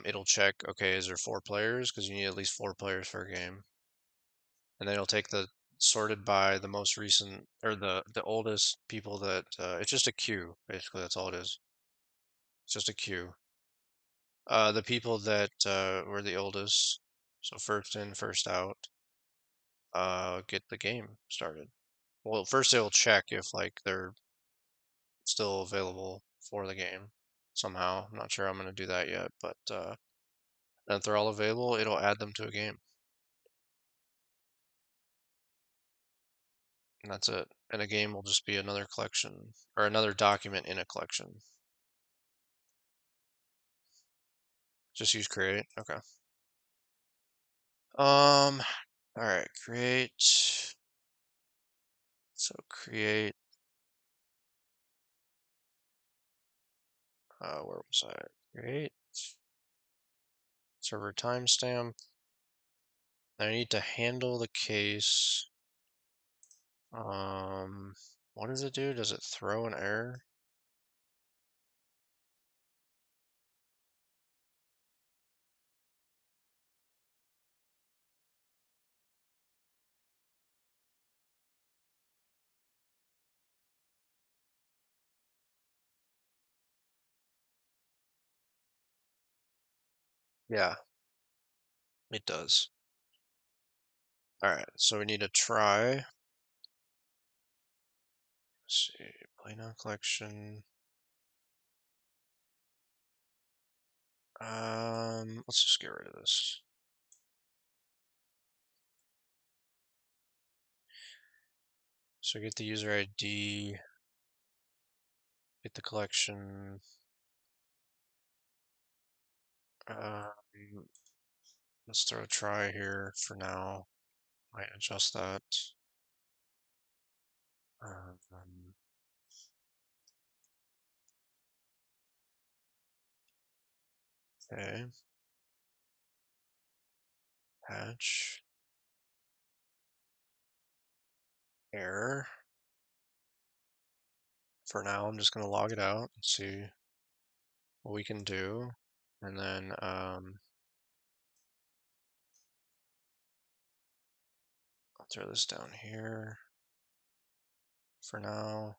it'll check. Okay, is there 4 players? Because you need at least 4 players for a game. And then it'll take the sorted by the most recent or the oldest people that it's just a queue basically. That's all it is. It's just a queue. The people that were the oldest, so first in, first out, get the game started. Well, first it'll check if like they're still available for the game somehow. I'm not sure I'm gonna do that yet, but then if they're all available, it'll add them to a game, and that's it. And a game will just be another collection or another document in a collection. Just use create. Okay. All right, create. So create, where was I? Create server timestamp. I need to handle the case. What does it do? Does it throw an error? Yeah, it does. All right, so we need to try. Let's see, play now collection. Let's just get rid of this. So get the user ID, get the collection. Um, let's throw a try here for now. Might adjust that. Um, okay, patch, error. For now, I'm just going to log it out and see what we can do. And then I'll throw this down here for now.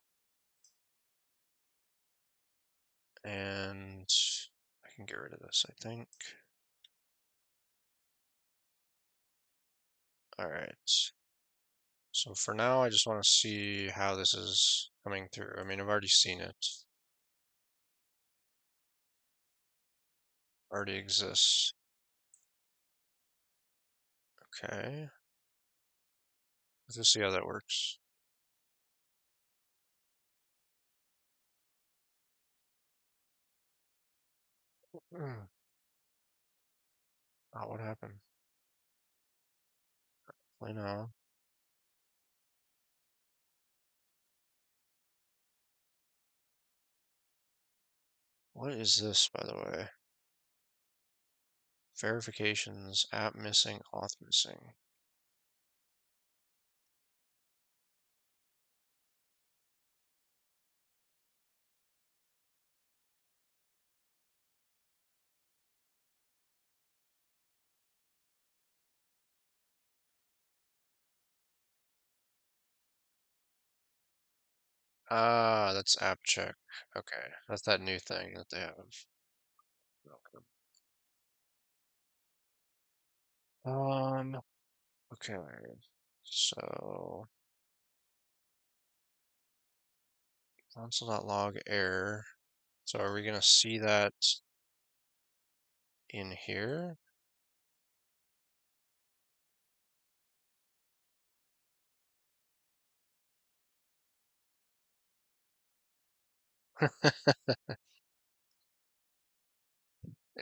And I can get rid of this, I think. All right. So for now, I just want to see how this is coming through. I mean, I've already seen it. Already exists. Okay. Let's just see how that works. Hmm. Oh, what happened? Play now. What is this, by the way? Verifications, app missing, auth missing. Ah, that's app check. Okay, that's that new thing that they have. Okay. Okay. So console.log error. So are we gonna see that in here?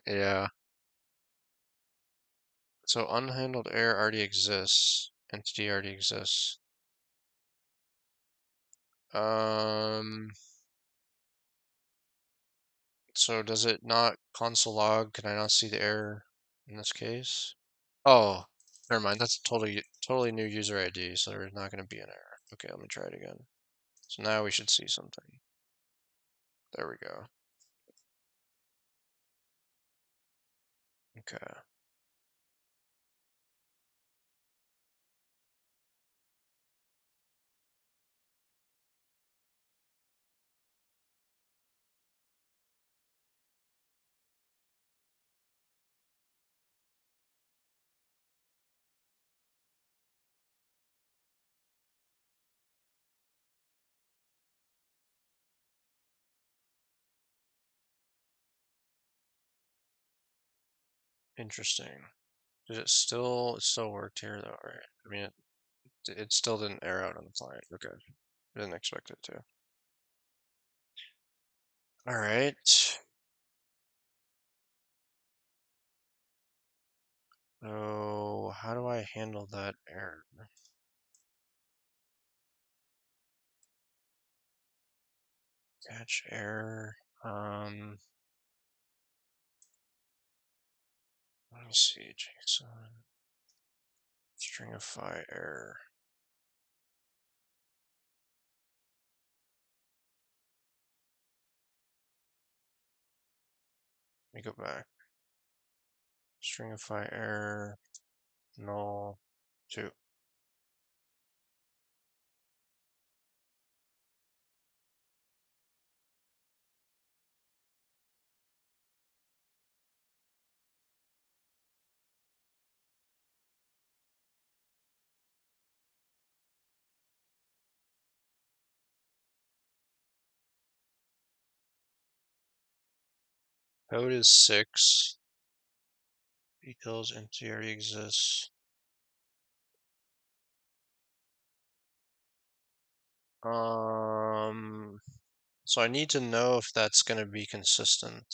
Yeah. So unhandled error already exists. Entity already exists. Um, so does it not console log? Can I not see the error in this case? Oh, never mind. That's a totally new user ID, so there's not going to be an error. Okay, let me try it again. So now we should see something. There we go. Okay. Interesting. Did it still worked here though, right? I mean, it still didn't error out on the client. Okay. I didn't expect it to. All right. So how do I handle that error? Catch error. Let me see, JSON. Stringify error. Let me go back. Stringify error. Null. 2. Code is 6. Details empty already exists. So I need to know if that's going to be consistent.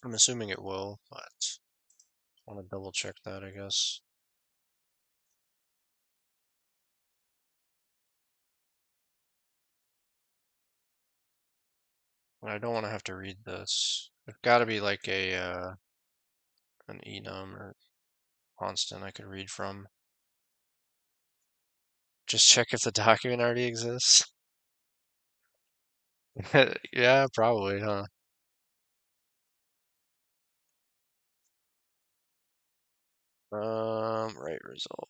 I'm assuming it will, but I want to double check that, I guess. I don't want to have to read this. There's got to be like an enum or constant I could read from. Just check if the document already exists. Yeah, probably, huh? Right result.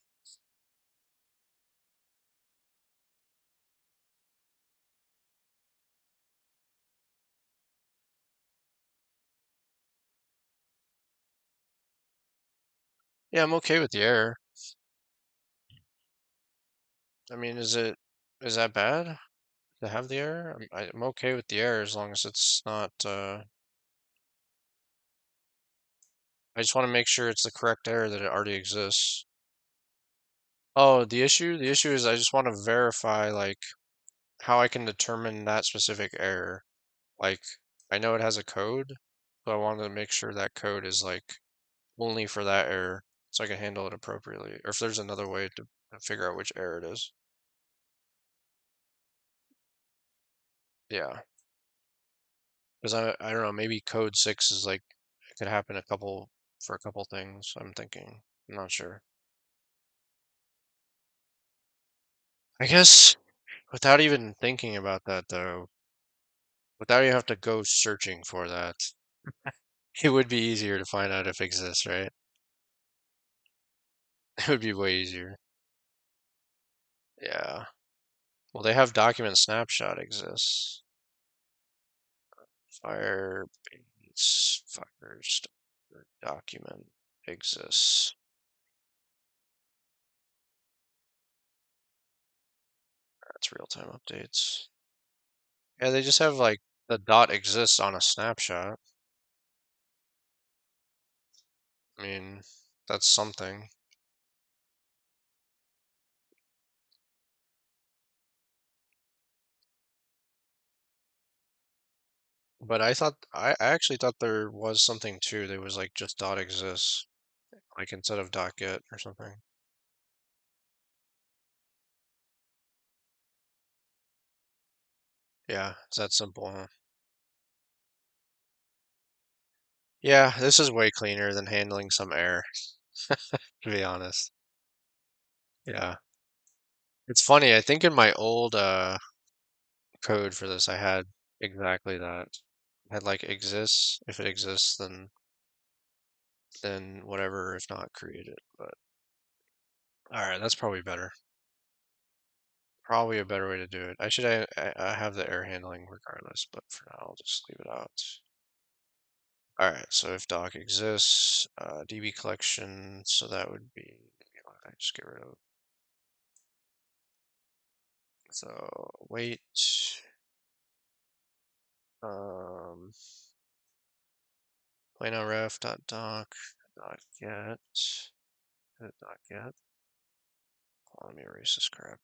Yeah, I'm okay with the error. I mean, is that bad to have the error? I'm okay with the error as long as it's not, I just want to make sure it's the correct error that it already exists. Oh, the issue is I just want to verify like how I can determine that specific error. Like I know it has a code, so I wanted to make sure that code is like only for that error so I can handle it appropriately. Or if there's another way to figure out which error it is. Yeah. Because I don't know, maybe code 6 is like it could happen for a couple things, I'm thinking. I'm not sure. I guess without even thinking about that though, without you have to go searching for that, it would be easier to find out if it exists, right? It would be way easier. Yeah. Well, they have document snapshot exists. Firebase Firestarter document exists. That's real-time updates. Yeah, they just have like the dot exists on a snapshot. I mean, that's something. But I actually thought there was something too. There was like just dot exists, like instead of dot get or something. Yeah, it's that simple, huh? Yeah, this is way cleaner than handling some error, to be honest. Yeah. It's funny, I think in my old code for this I had exactly that. I had like exists. If it exists, then whatever, if not create it. But all right, that's probably better. Probably a better way to do it. I have the error handling regardless, but for now I'll just leave it out. All right, so if doc exists, DB collection, so that would be, I just get rid of. So wait, um, plain ref dot doc dot get dot get. Oh, let me erase this crap.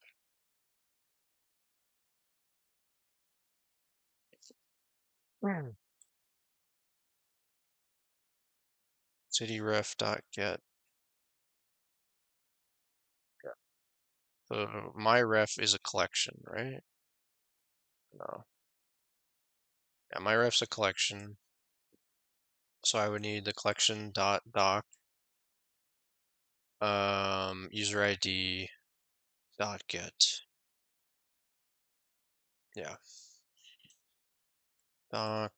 Hmm. City ref dot get. Yeah. So my ref is a collection, right? No. Yeah, my ref's a collection. So I would need the collection dot doc user ID dot get. Yeah. Doc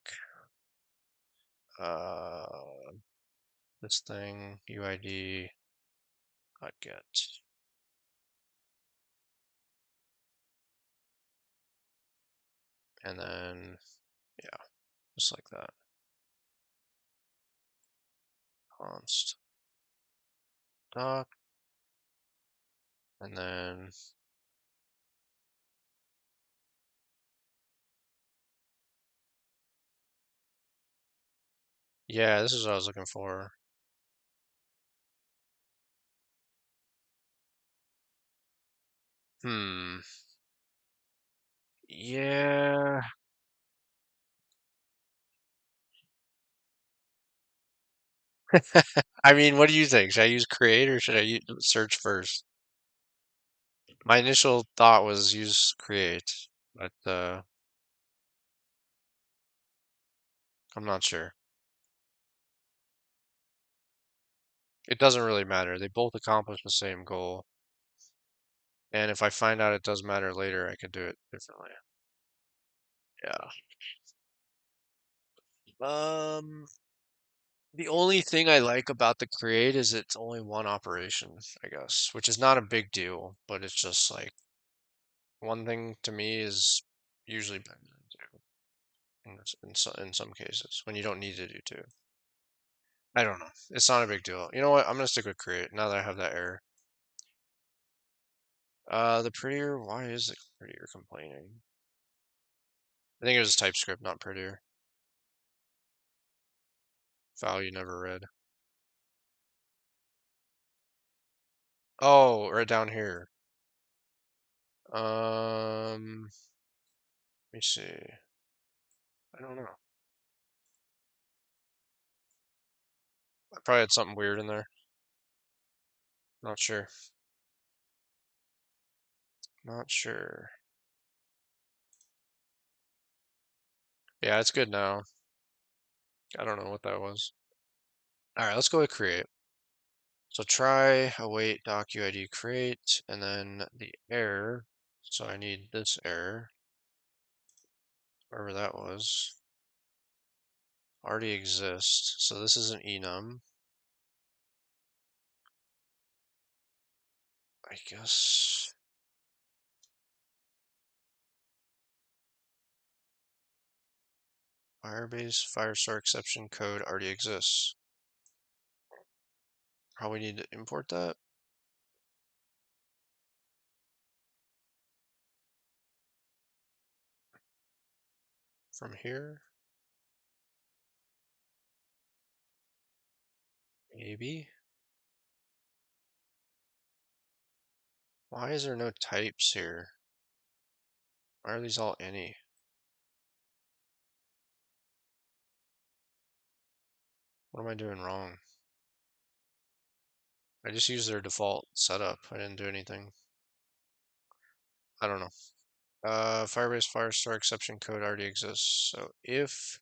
uh this thing UID dot get. And then yeah, just like that. Const doc and then yeah, this is what I was looking for. Hmm. Yeah. I mean, what do you think? Should I use create or should I search first? My initial thought was use create, but I'm not sure. It doesn't really matter. They both accomplish the same goal. And if I find out it does matter later, I can do it differently. Yeah. Um, the only thing I like about the create is it's only one operation, I guess, which is not a big deal, but it's just like one thing to me is usually better than two in some cases when you don't need to do two. I don't know. It's not a big deal. You know what? I'm gonna stick with create now that I have that error. The prettier, why is it prettier complaining? I think it was TypeScript, not prettier. File you never read. Oh, right down here. Let me see. I don't know. I probably had something weird in there. Not sure. Not sure. Yeah, it's good now. I don't know what that was. All right, let's go with create. So try await doc UID create, and then the error. So I need this error, wherever that was, already exists. So this is an enum. I guess. Firebase Firestore exception code already exists. Probably need to import that from here. Maybe. Why is there no types here? Why are these all any? What am I doing wrong? I just used their default setup. I didn't do anything. I don't know. Firebase Firestore exception code already exists. So if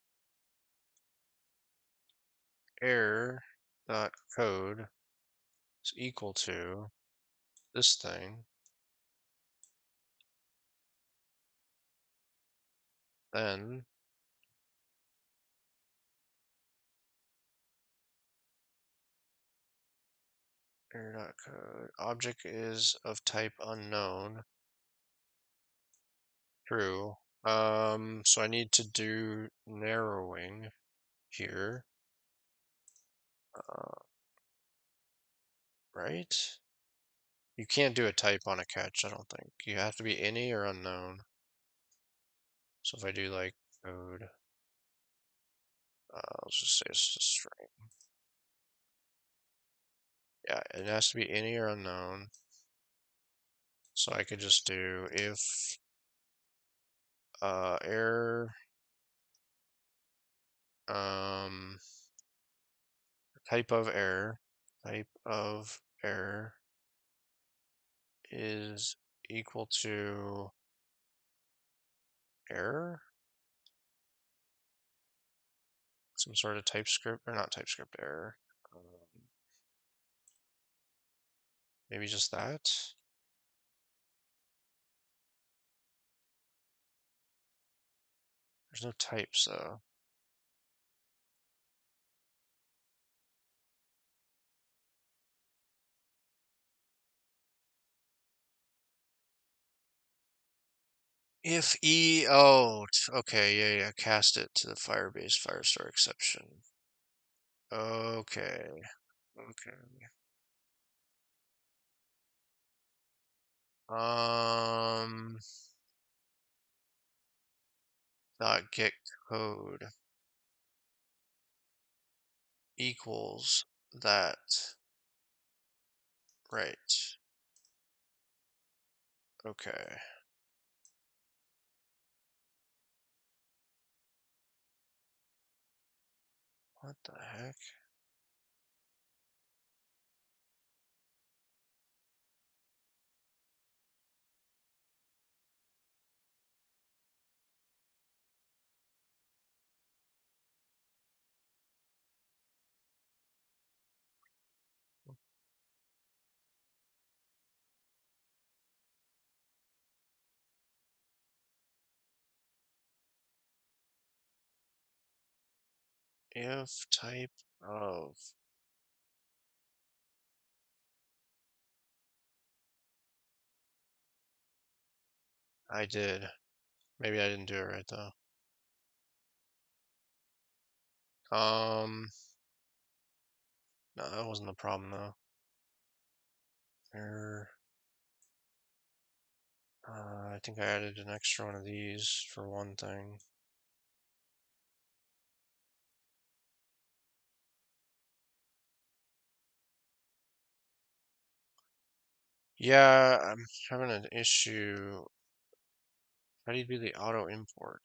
error dot code is equal to this thing, then error dot code object is of type unknown. True. So I need to do narrowing here, right? You can't do a type on a catch, I don't think. You have to be any or unknown. So if I do like code, let's just say it's a string. Yeah, it has to be any or unknown. So I could just do if error type of error is equal to error, some sort of TypeScript, or not TypeScript error. Maybe just that. There's no types though. If okay, yeah, cast it to the Firebase Firestore exception. Okay, okay. Dot get code equals that, right? Okay. What the heck? If type of I did. Maybe I didn't do it right though. No, that wasn't the problem though. Error. I think I added an extra one of these for one thing. Yeah, I'm having an issue. How do you do the auto import?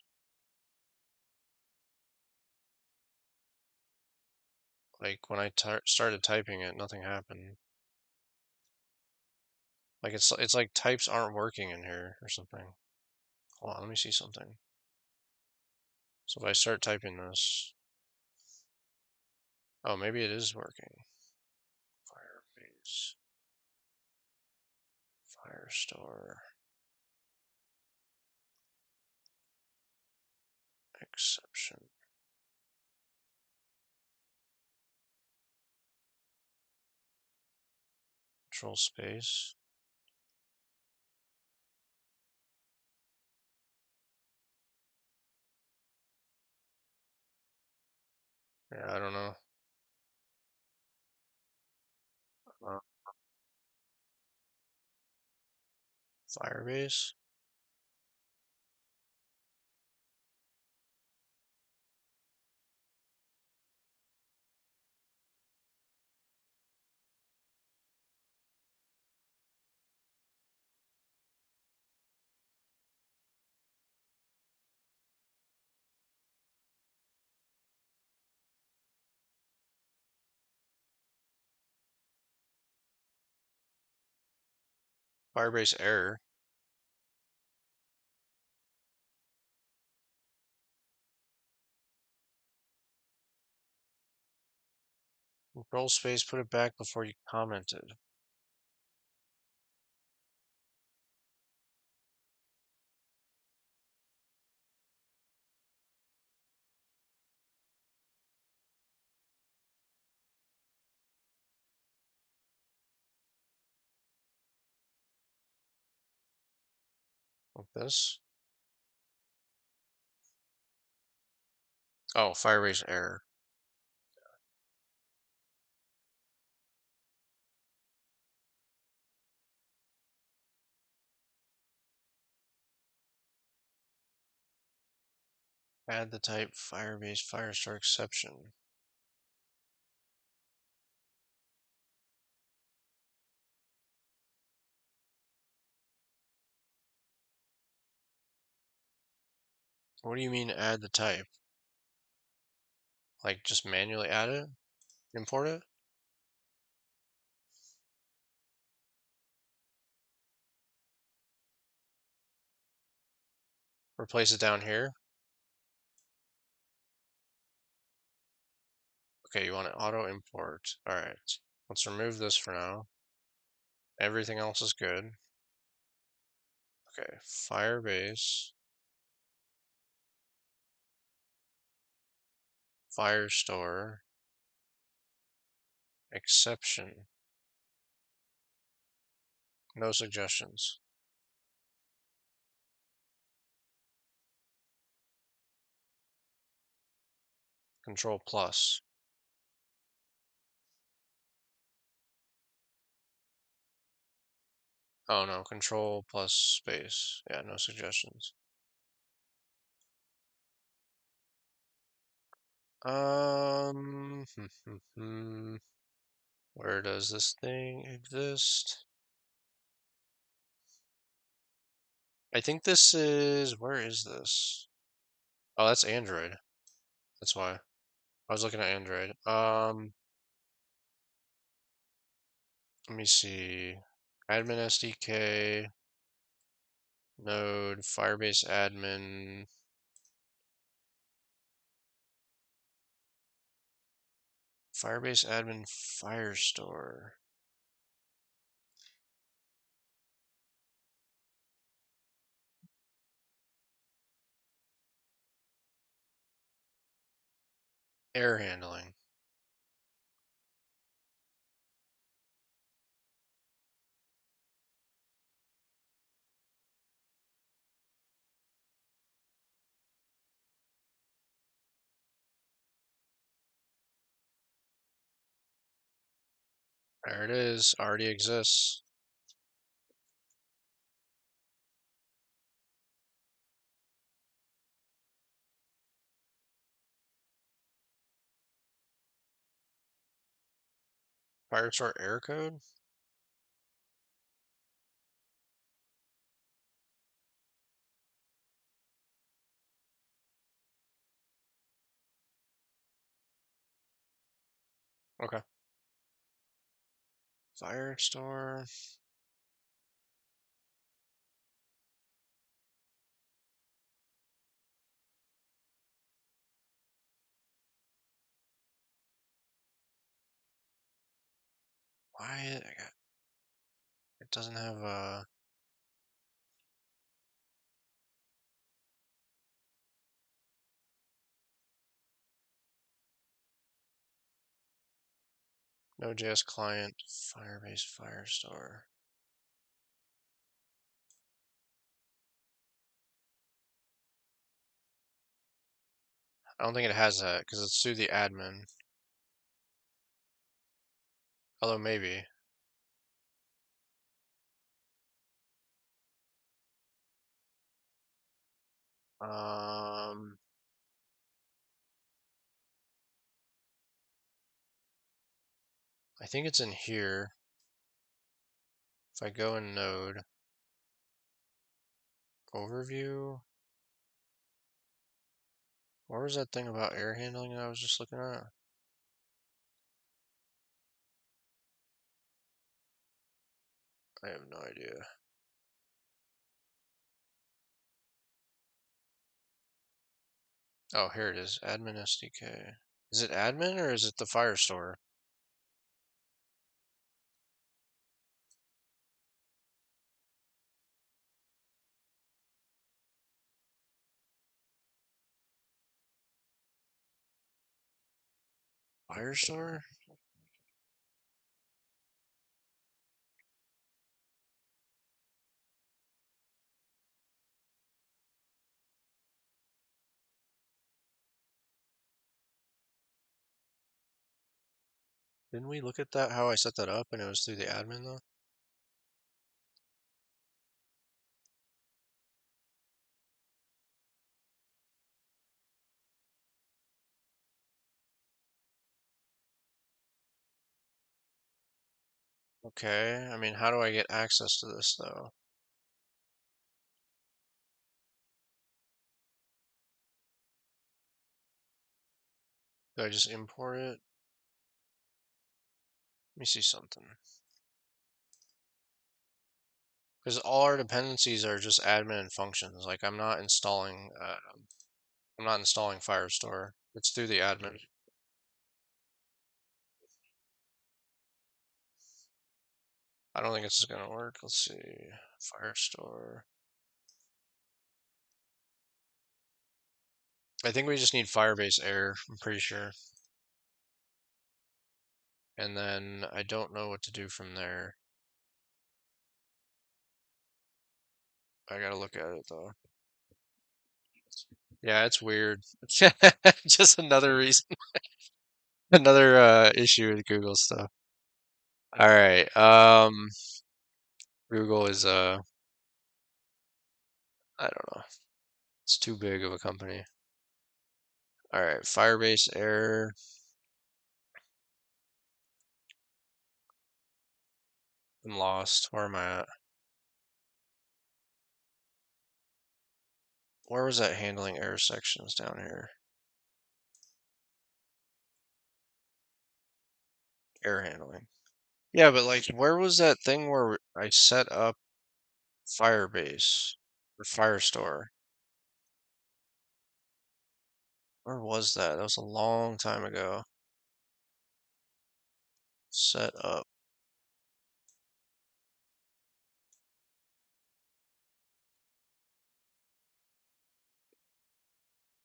Like when I started typing it, nothing happened. Like it's like types aren't working in here or something. Hold on, let me see something. So if I start typing this, oh, maybe it is working. Firebase, Firestore, exception. Control space. Yeah, I don't know. Uh, Firebase. Firebase error. Control space, put it back before you commented. Like this. Oh, Firebase error. Add the type Firebase Firestore exception. What do you mean add the type? Like just manually add it? Import it? Replace it down here? Okay, you want to auto import. Alright. Let's remove this for now. Everything else is good. Okay, Firebase. Firestore. Exception. No suggestions. Control plus. Oh no, control plus space. Yeah, no suggestions. Where does this thing exist? I think this is, where is this? Oh, that's Android. That's why. I was looking at Android. Let me see. Admin SDK, Node, Firebase admin. Firebase admin Firestore. Error handling. There it is. Already exists. Firestore error code? Okay. Firestore. Why? It doesn't have a. Node.js client, Firebase Firestore. I don't think it has that because it's through the admin. Although maybe. Um, I think it's in here. If I go in Node, overview. What was that thing about error handling that I was just looking at? I have no idea. Oh, here it is. Admin SDK. Is it admin or is it the Firestore? Firestore? Didn't we look at that, how I set that up, and it was through the admin though? Okay, I mean, how do I get access to this though? Do I just import it? Let me see something. Because all our dependencies are just admin and functions. Like I'm not installing Firestore. It's through the admin. I don't think this is gonna work. Let's see. Firestore. I think we just need Firebase error, I'm pretty sure. And then I don't know what to do from there. I gotta look at it though. Yeah, it's weird. Just another reason, another issue with Google stuff. All right. Google is I don't know. It's too big of a company. All right, Firebase error. I'm lost. Where am I at? Where was that handling error sections down here? Error handling. Yeah, but like, where was that thing where I set up Firebase or Firestore? Where was that? That was a long time ago. Set up.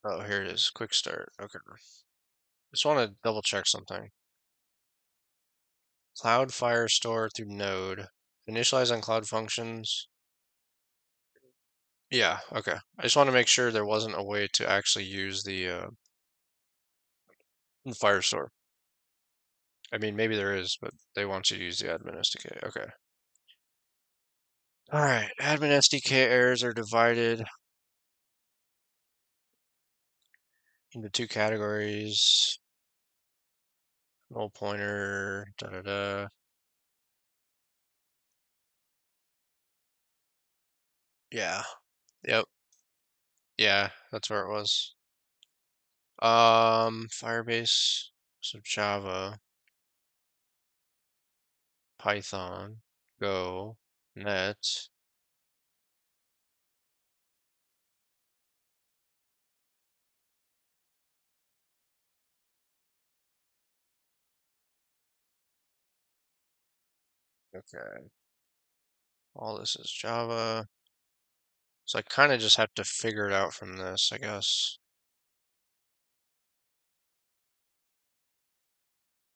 Oh, here it is. Quick start. Okay. Just want to double check something. Cloud Firestore through Node. Initialize on Cloud Functions. Yeah, okay. I just want to make sure there wasn't a way to actually use the Firestore. I mean, maybe there is, but they want you to use the admin SDK. Okay. All right. Admin SDK errors are divided into two categories. Null pointer, da da da. Yeah. Yep. Yeah, that's where it was. Firebase, so Java, Python, Go, Net. Okay. All this is Java. So I kind of just have to figure it out from this, I guess.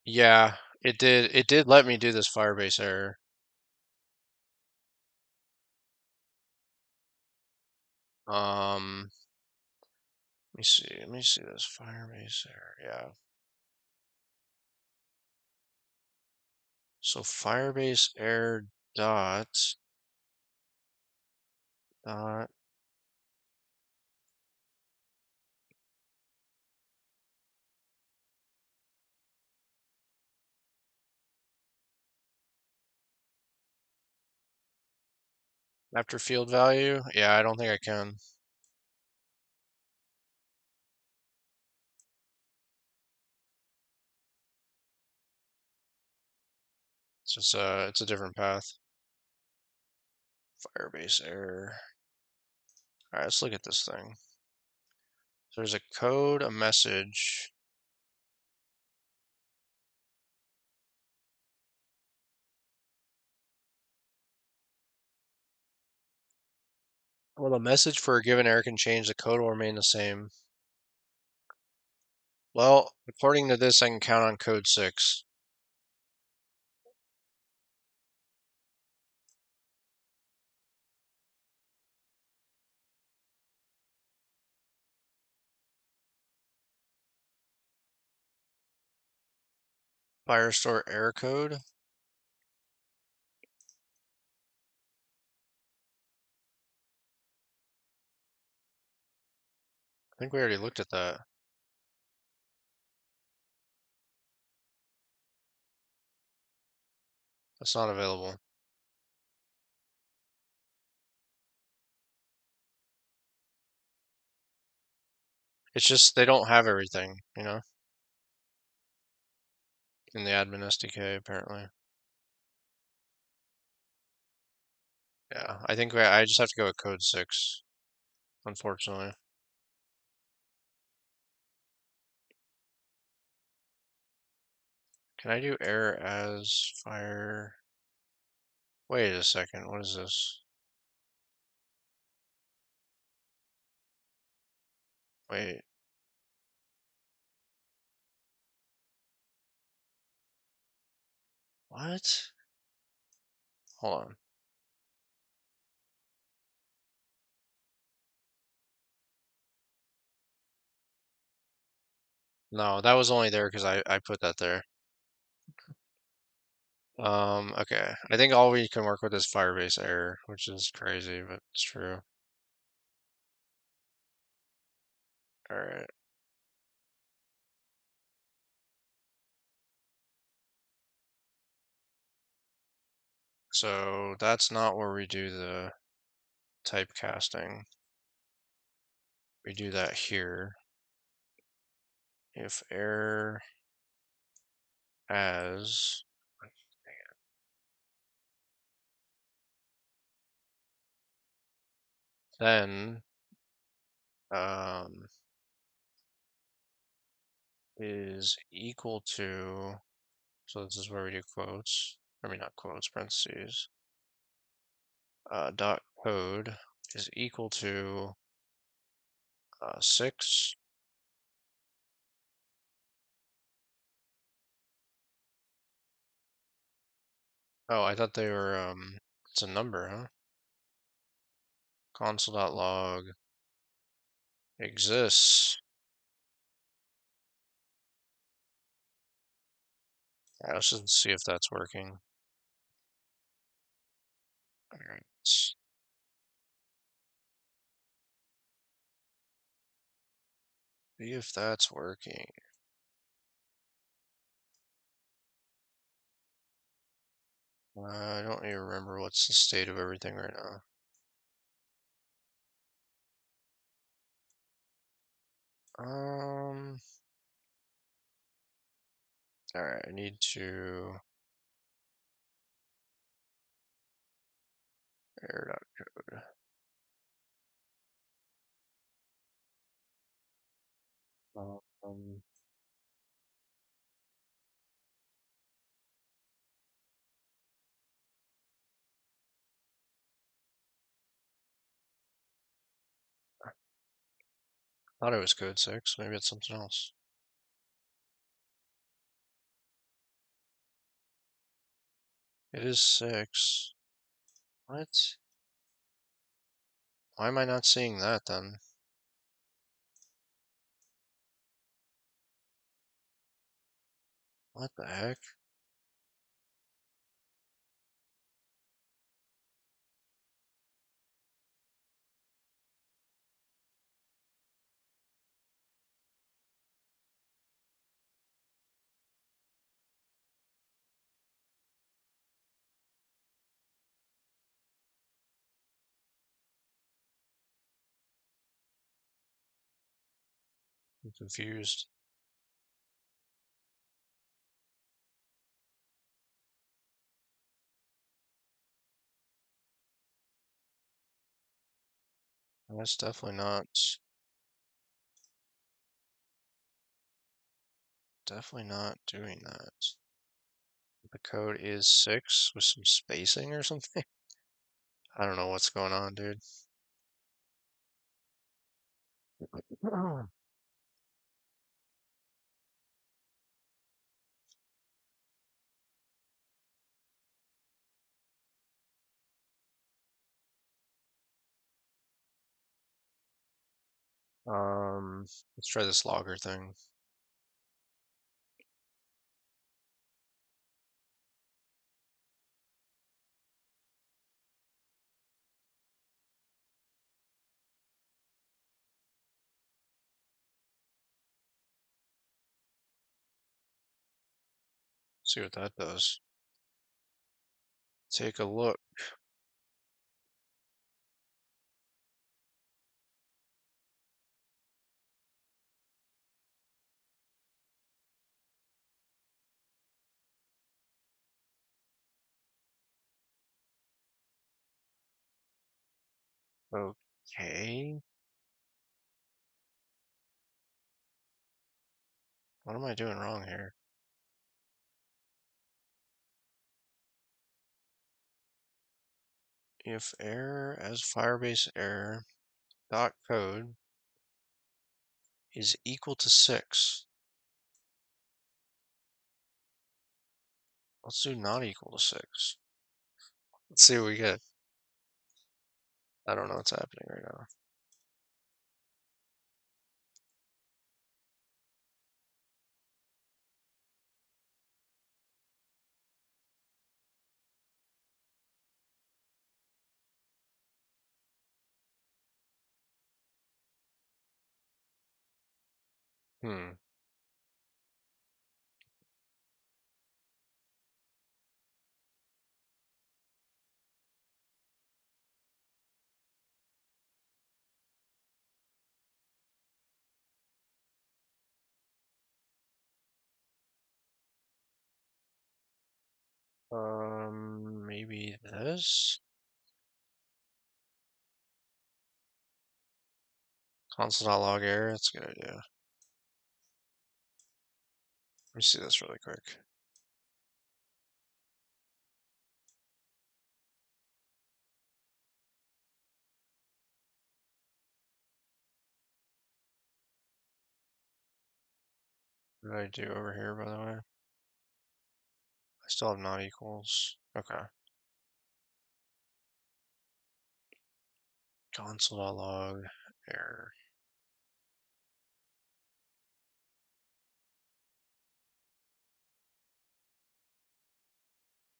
Yeah, it did. It did let me do this Firebase error. Let me see. Let me see this Firebase error. Yeah. So Firebase error dot after field value. Yeah, I don't think I can. It's just it's a different path. Firebase error. All right, let's look at this thing. So there's a code, a message. Well, the message for a given error can change, the code will remain the same. Well, according to this, I can count on code 6. Firestore error code. I think we already looked at that. That's not available. It's just they don't have everything, in the admin SDK apparently. Yeah, I think I just have to go with code 6, unfortunately. Can I do error as fire? Wait a second, what is this? Wait, what? Hold on. No, that was only there because I put that there. Okay. I think all we can work with is Firebase error, which is crazy, but it's true. All right. So that's not where we do the typecasting. We do that here. If error as then um is equal to, so this is where we do quotes. I mean not quotes, parentheses. Dot code is equal to 6. Oh, I thought they were it's a number, huh? Console.log exists. Yeah, let's just see if that's working. All right. See if that's working. I don't even remember what's the state of everything right now. Um, all right, I need to error.code. Um, thought it was code 6. Maybe it's something else. It is 6. What? Why am I not seeing that then? What the heck? I'm confused. That's definitely not. definitely not doing that. The code is 6 with some spacing or something. I don't know what's going on, dude. Let's try this logger thing. See what that does. Take a look. Okay. What am I doing wrong here? If error as Firebase error dot code is equal to 6. Let's do not equal to 6. Let's see what we get. I don't know what's happening right now. Hmm. Maybe this? Console.log error, that's a good idea. Let me see this really quick. What did I do over here, by the way? I still have not equals. Okay. Console.log error.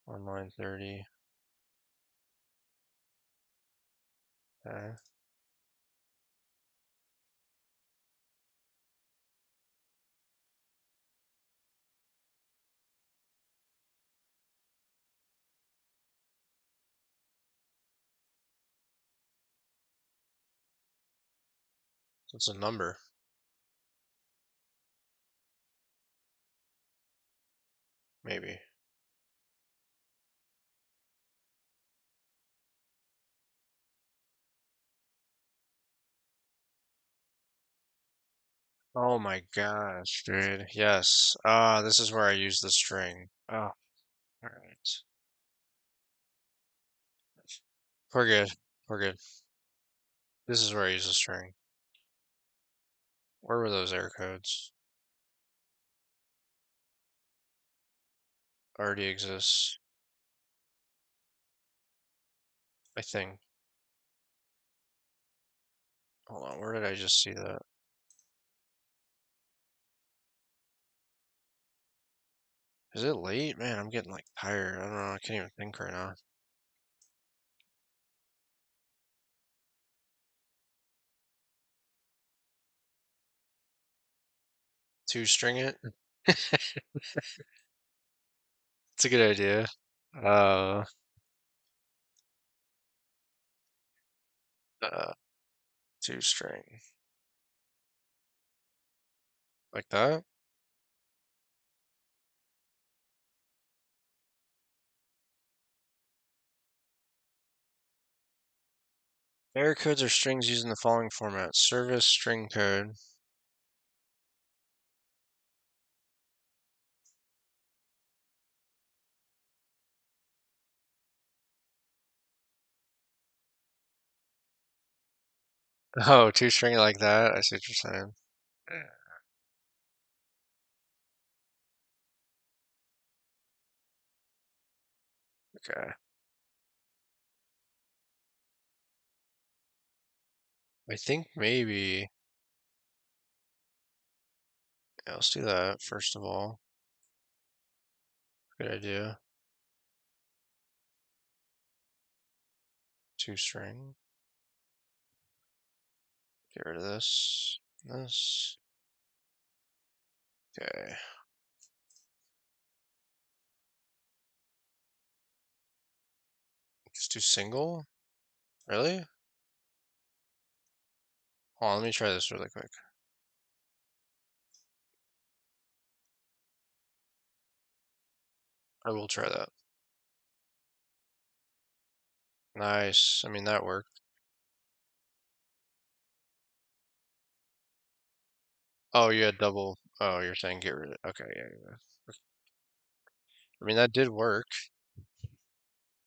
On line 30. Okay. So it's a number. Maybe. Oh my gosh, dude. Yes. This is where I use the string. Oh, alright. We're good. We're good. This is where I use the string. Where were those error codes? Already exists. I think. Hold on, where did I just see that? Is it late? Man, I'm getting like tired. I don't know. I can't even think right now. Two string it? It's a good idea. Uh, uh, two string. Like that? Error codes are strings using the following format. Service string code. Oh, two string like that? I see what you're saying. Yeah. Okay. I think maybe, yeah, let's do that first of all. Good idea. Two string. Get rid of this. This. Okay. Just do single? Really? Hold on, let me try this really quick. I will try that. Nice. I mean, that worked. Oh, you had double. Oh, you're saying get rid of it. Okay, yeah, yeah. I mean, that did work.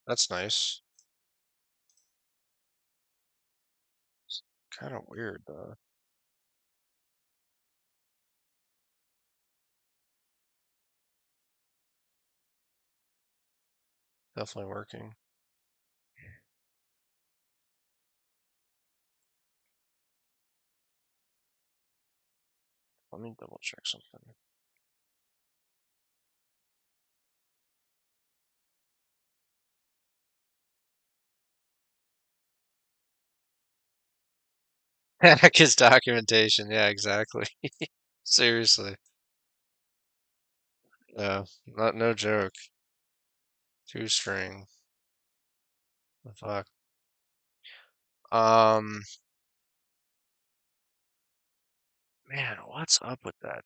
That's nice. Kind of weird, though. Definitely working. Let me double check something. Hack his documentation. Yeah, exactly. Seriously. Yeah, no joke. Two string. The fuck. Um, man, what's up with that?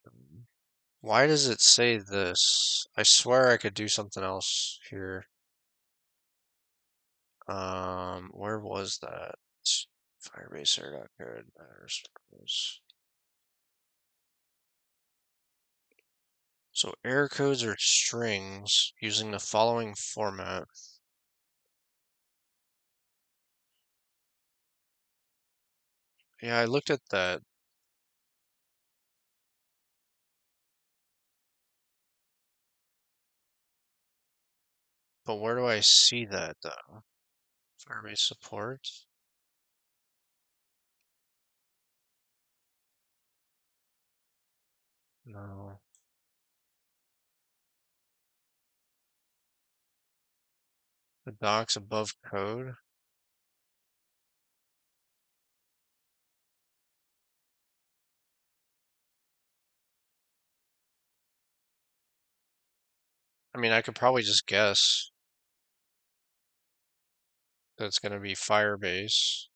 Why does it say this? I swear I could do something else here. Where was that? Firebase error.code matters. So error codes are strings using the following format. Yeah, I looked at that, but where do I see that though? Firebase support? No. The docs above code? I mean, I could probably just guess that it's going to be Firebase.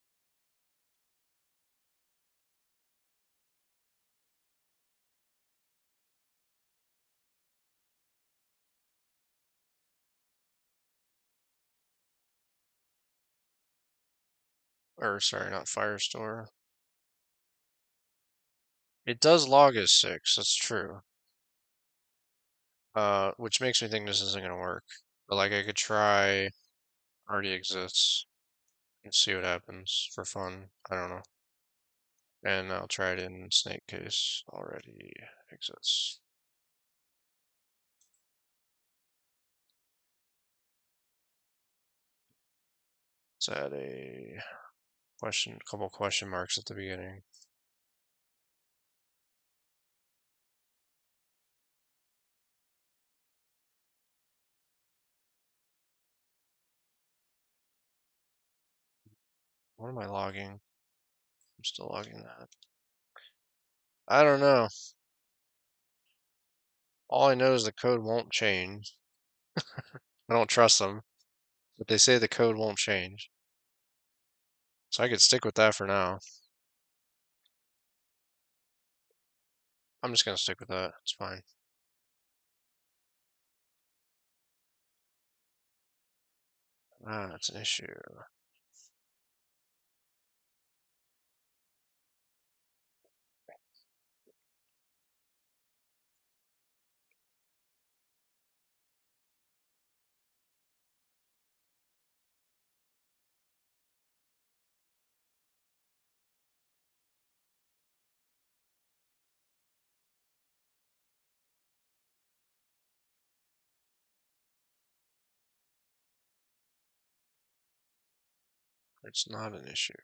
Or, sorry, not Firestore. It does log as 6, that's true. Which makes me think this isn't going to work. But, like, I could try already exists and see what happens for fun. I don't know. And I'll try it in snake case already exists. Let's add a couple question marks at the beginning. What am I logging? I'm still logging that. I don't know. All I know is the code won't change. I don't trust them, but they say the code won't change. So I could stick with that for now. I'm just gonna stick with that. It's fine. Ah, that's an issue. It's not an issue.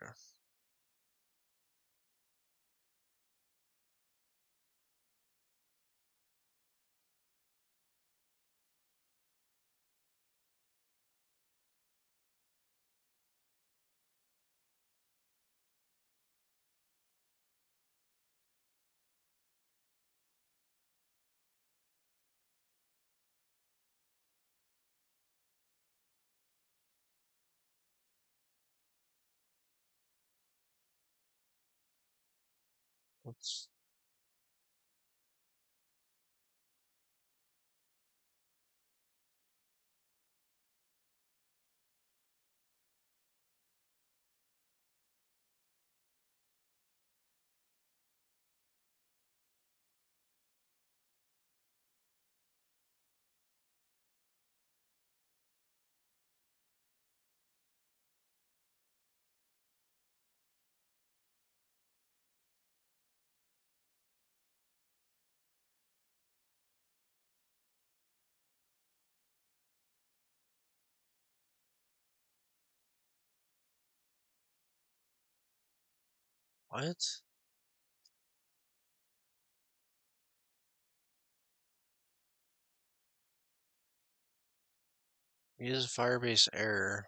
Let's, what? Use Firebase error.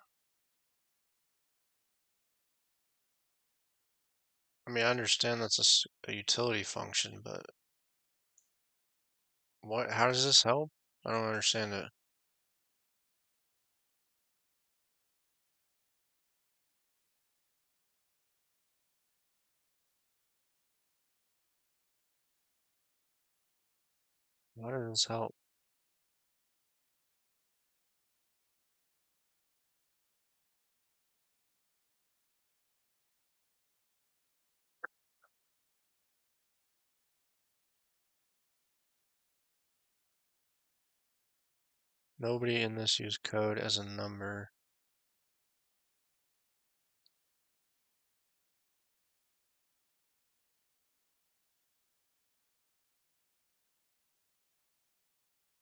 I mean, I understand that's a utility function, but what? How does this help? I don't understand it. How does this help? Nobody in this use code as a number.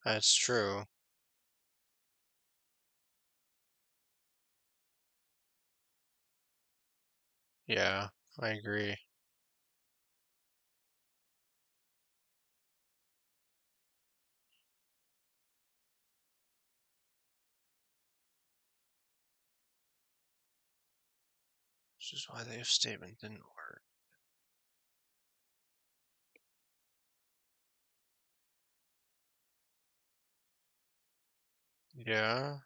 That's true. Yeah, I agree. Which is why the if statement didn't work. Yeah.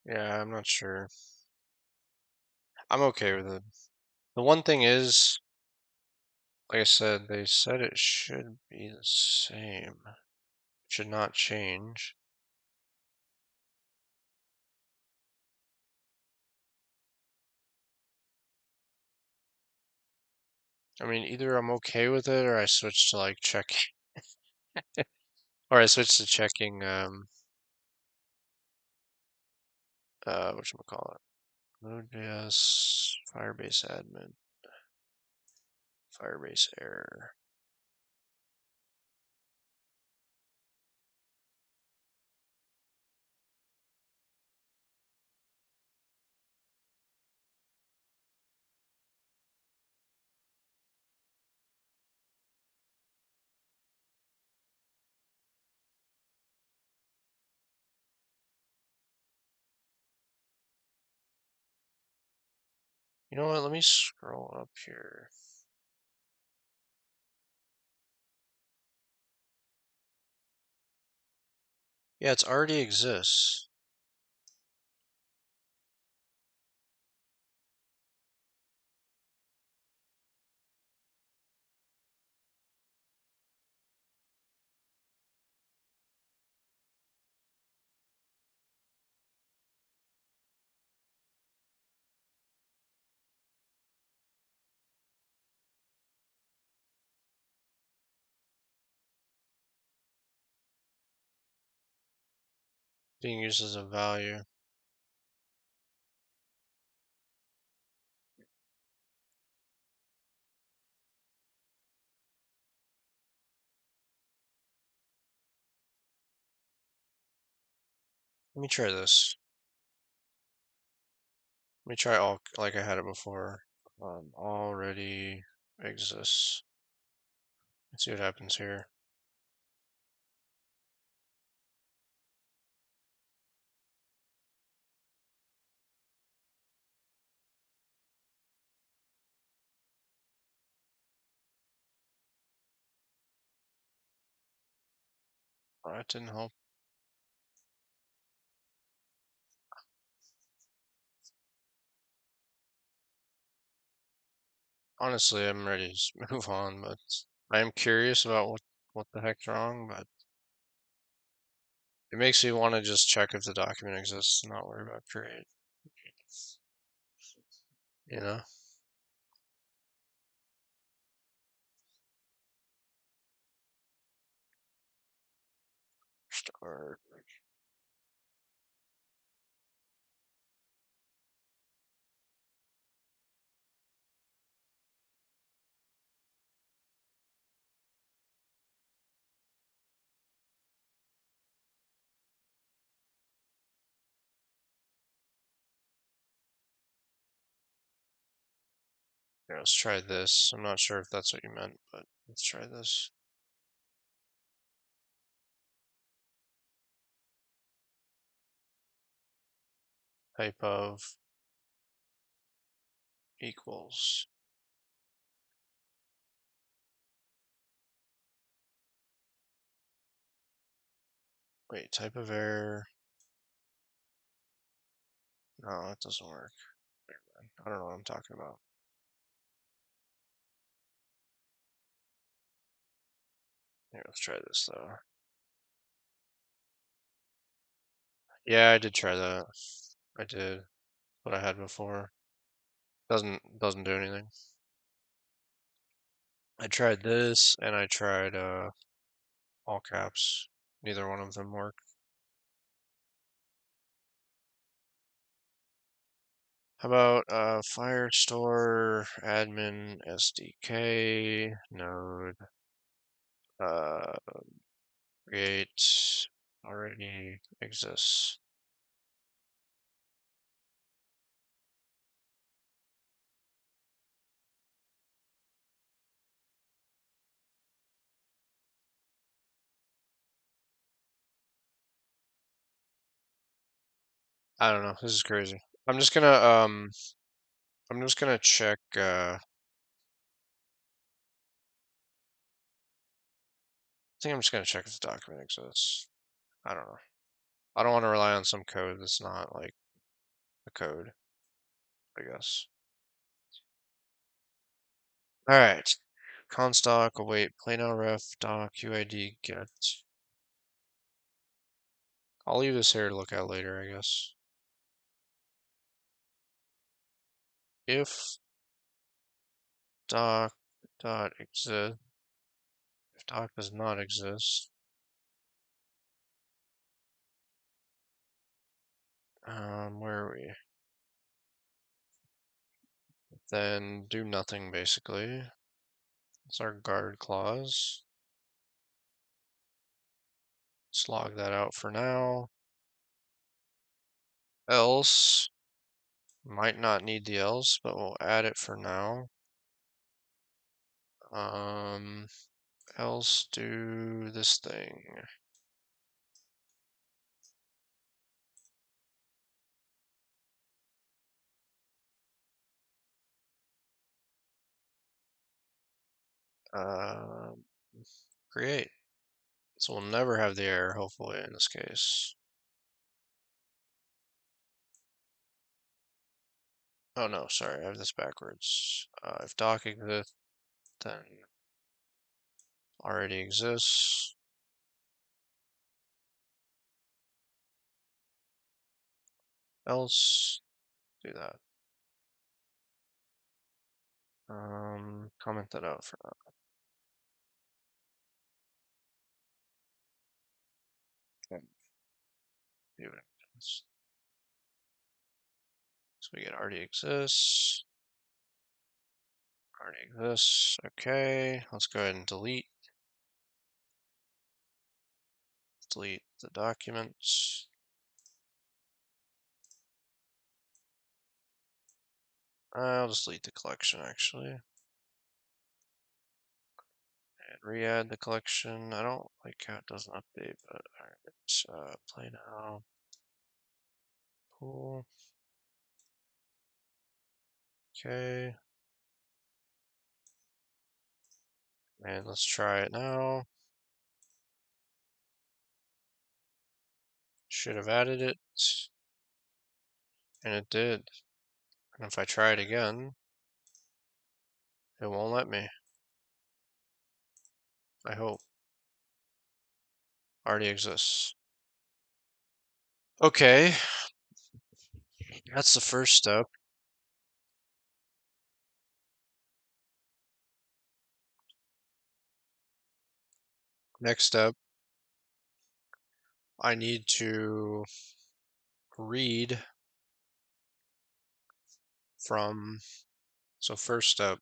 Yeah, I'm not sure. I'm okay with it. The one thing is, like I said, they said it should be the same. It should not change. I mean, either I'm okay with it or I switch to like checking, or I switch to checking, whatchamacallit? Node.js, Firebase admin, Firebase error. You know what? Let me scroll up here. Yeah, it's already exists. being used as a value. Let me try this. Let me try all like I had it before. Already exists. Let's see what happens here. That didn't help. Honestly, I'm ready to just move on, but I am curious about what the heck's wrong, but it makes me want to just check if the document exists and not worry about create. You know? Start. Yeah, let's try this. I'm not sure if that's what you meant, but let's try this. Type of equals. Wait, type of error. No, it doesn't work. I don't know what I'm talking about. Here, let's try this though. Yeah, I did try that. I did what I had before. Doesn't do anything. I tried this and I tried all caps. Neither one of them work. How about Firestore admin SDK node uh create already exists. I don't know. This is crazy. I'm just gonna check I think I'm just gonna check if the document exists. I don't know. I don't want to rely on some code that's not like a code, I guess. All right. Constock await Plano ref doc UID get. I'll leave this here to look at later, I guess. If doc dot exist, if doc does not exist, where are we? Then do nothing basically. It's our guard clause. Let's log that out for now. Else, might not need the else, but we'll add it for now. Else do this thing. Um, create. So we'll never have the error, hopefully, in this case. Oh no, sorry, I have this backwards. If doc exists, then already exists. Else, do that. Comment that out for now. Okay. So we get already exists. Already exists. Okay, let's go ahead and delete the documents. I'll just delete the collection actually. And re-add the collection. I don't like how it doesn't update, but alright, play now. Cool. Okay. And let's try it now. Should have added it. And it did. And if I try it again, it won't let me. I hope. Already exists. Okay. That's the first step. Next step, I need to read from, so first step,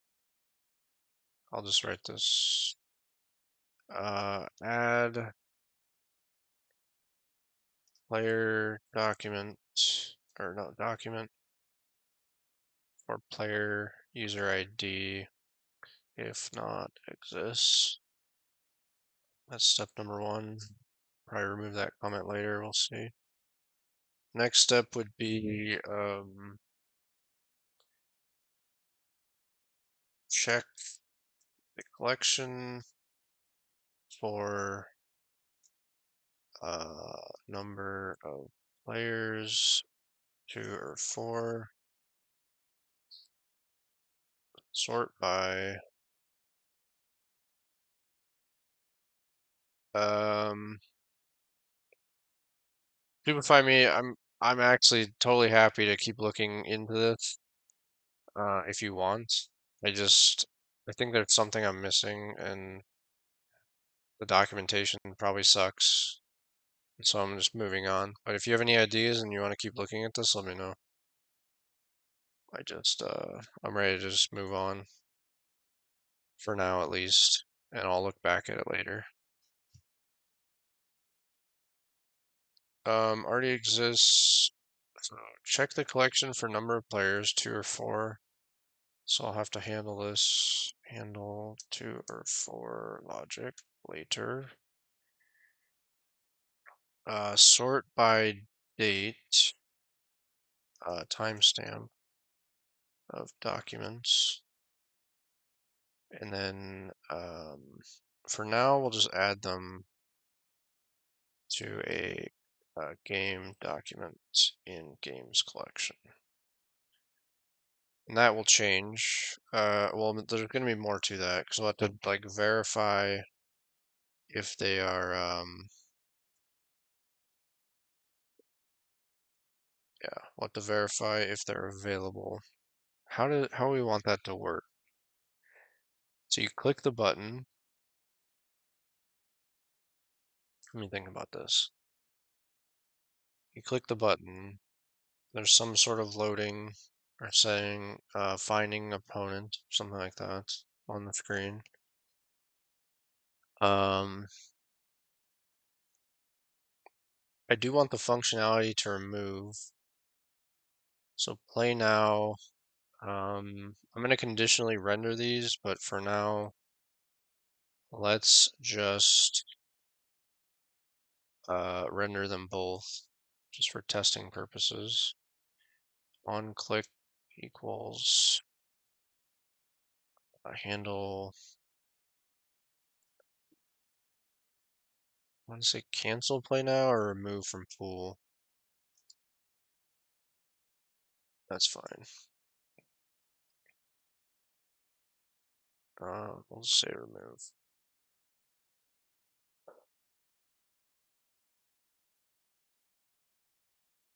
I'll just write this, add player document, or no, document for player user ID if not exists. That's step number one. Probably remove that comment later, we'll see. Next step would be check the collection for number of players, 2 or 4. Sort by Stupefy me. I'm actually totally happy to keep looking into this if you want. I think there's something I'm missing and the documentation probably sucks. So I'm just moving on. But if you have any ideas and you want to keep looking at this, let me know. I'm ready to just move on for now at least, and I'll look back at it later. Already exists. So check the collection for number of players, 2 or 4. So I'll have to handle this, handle 2 or 4 logic later. Sort by date, timestamp of documents. And then for now, we'll just add them to a game document in games collection. And that will change. Well, there's going to be more to that because we'll have to like verify if they are, yeah, we'll have to verify if they're available. How do we want that to work? So you click the button. Let me think about this. You click the button. There's some sort of loading or saying finding opponent, something like that on the screen. I do want the functionality to remove. So play now. I'm going to conditionally render these, but for now, let's just render them both, just for testing purposes. On click equals handle. I want to say cancel play now or remove from pool. That's fine. We'll just say remove.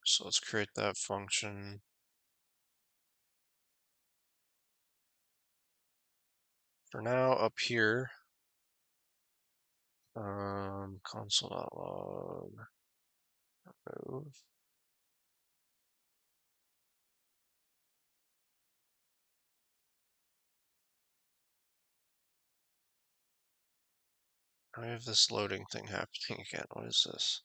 So let's create that function. For now, up here, console.log Remove. I have this loading thing happening again. What is this?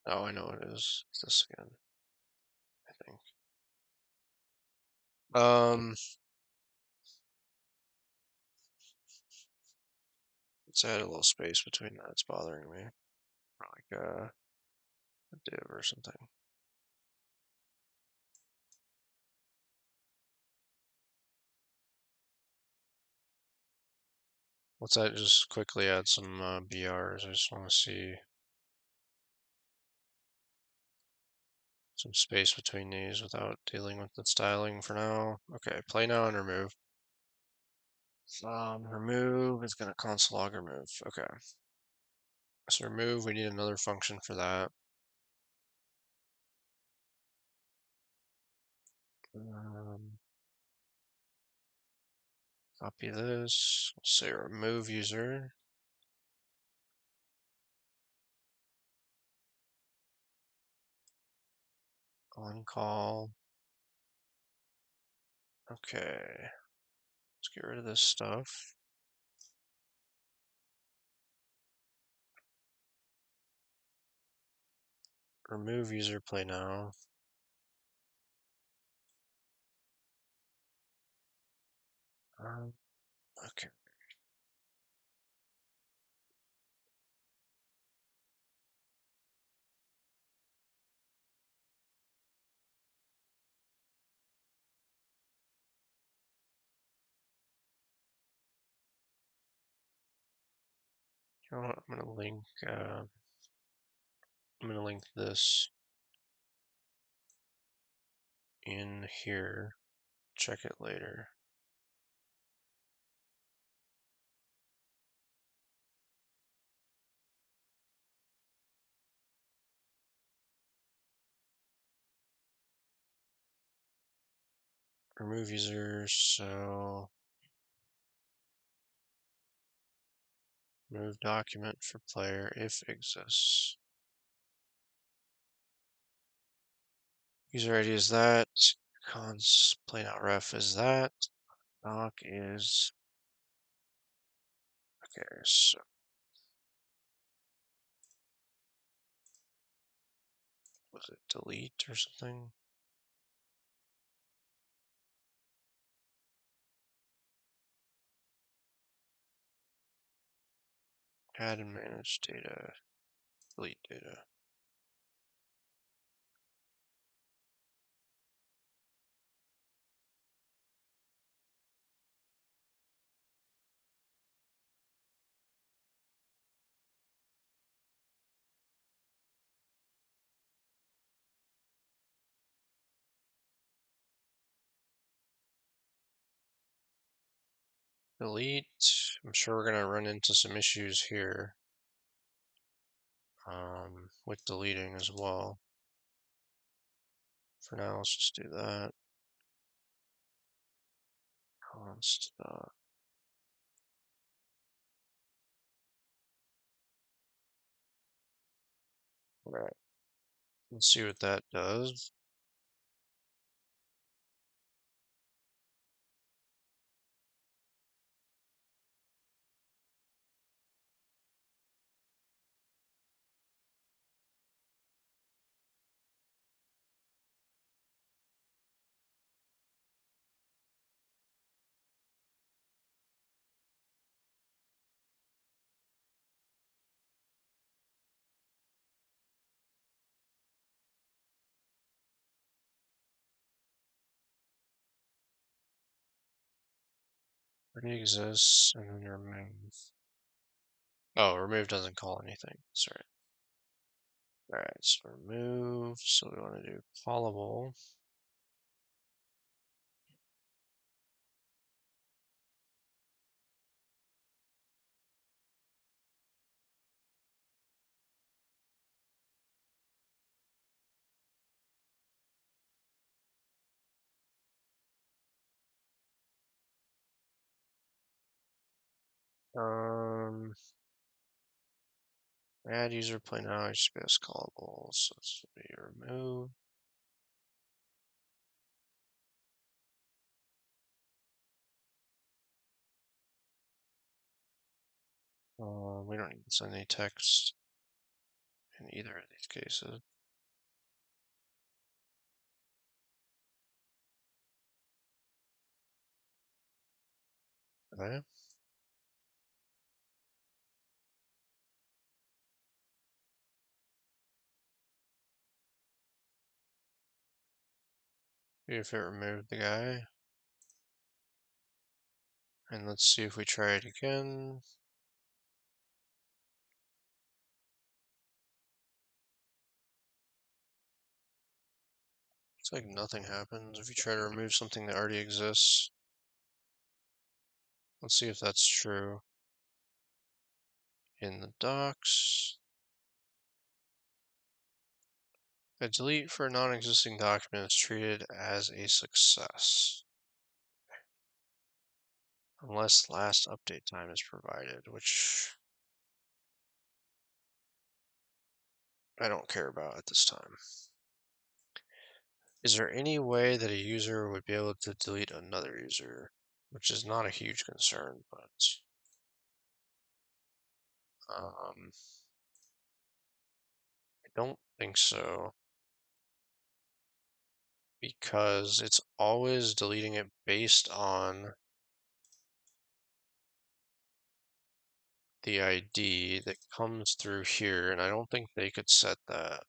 Oh, I know what it is. It's this again, I think. Let's add a little space between that. It's bothering me. Like a div or something. Let's just quickly add some BRs. I just want to see some space between these without dealing with the styling for now. Okay, play now and remove. Remove is gonna console log remove. Okay. So remove, we need another function for that. Copy this. We'll say remove user. On call. Okay. Let's get rid of this stuff. Remove user play now. Okay. You know what? I'm gonna link this in here. Check it later. Remove user, so remove document for player if exists. User ID is that. Cons play now ref is that. Doc is okay, so was it delete or something? Add and manage data. Delete data. Delete. I'm sure we're gonna run into some issues here. With deleting as well. For now, let's just do that. Const. Right. Let's see what that does. Already exists, and then remove. Oh, remove doesn't call anything. Sorry. Alright, so remove. So we want to do callable. Um, add user play now, HTTPS callable, so this will be removed. We don't need to send any text in either of these cases. Okay. See if it removed the guy. And let's see if we try it again. It's like nothing happens if you try to remove something that already exists. Let's see if that's true. In the docs, a delete for a non-existing document is treated as a success. Unless last update time is provided, which I don't care about at this time. Is there any way that a user would be able to delete another user? Which is not a huge concern, but I don't think so. Because it's always deleting it based on the ID that comes through here, and I don't think they could set that.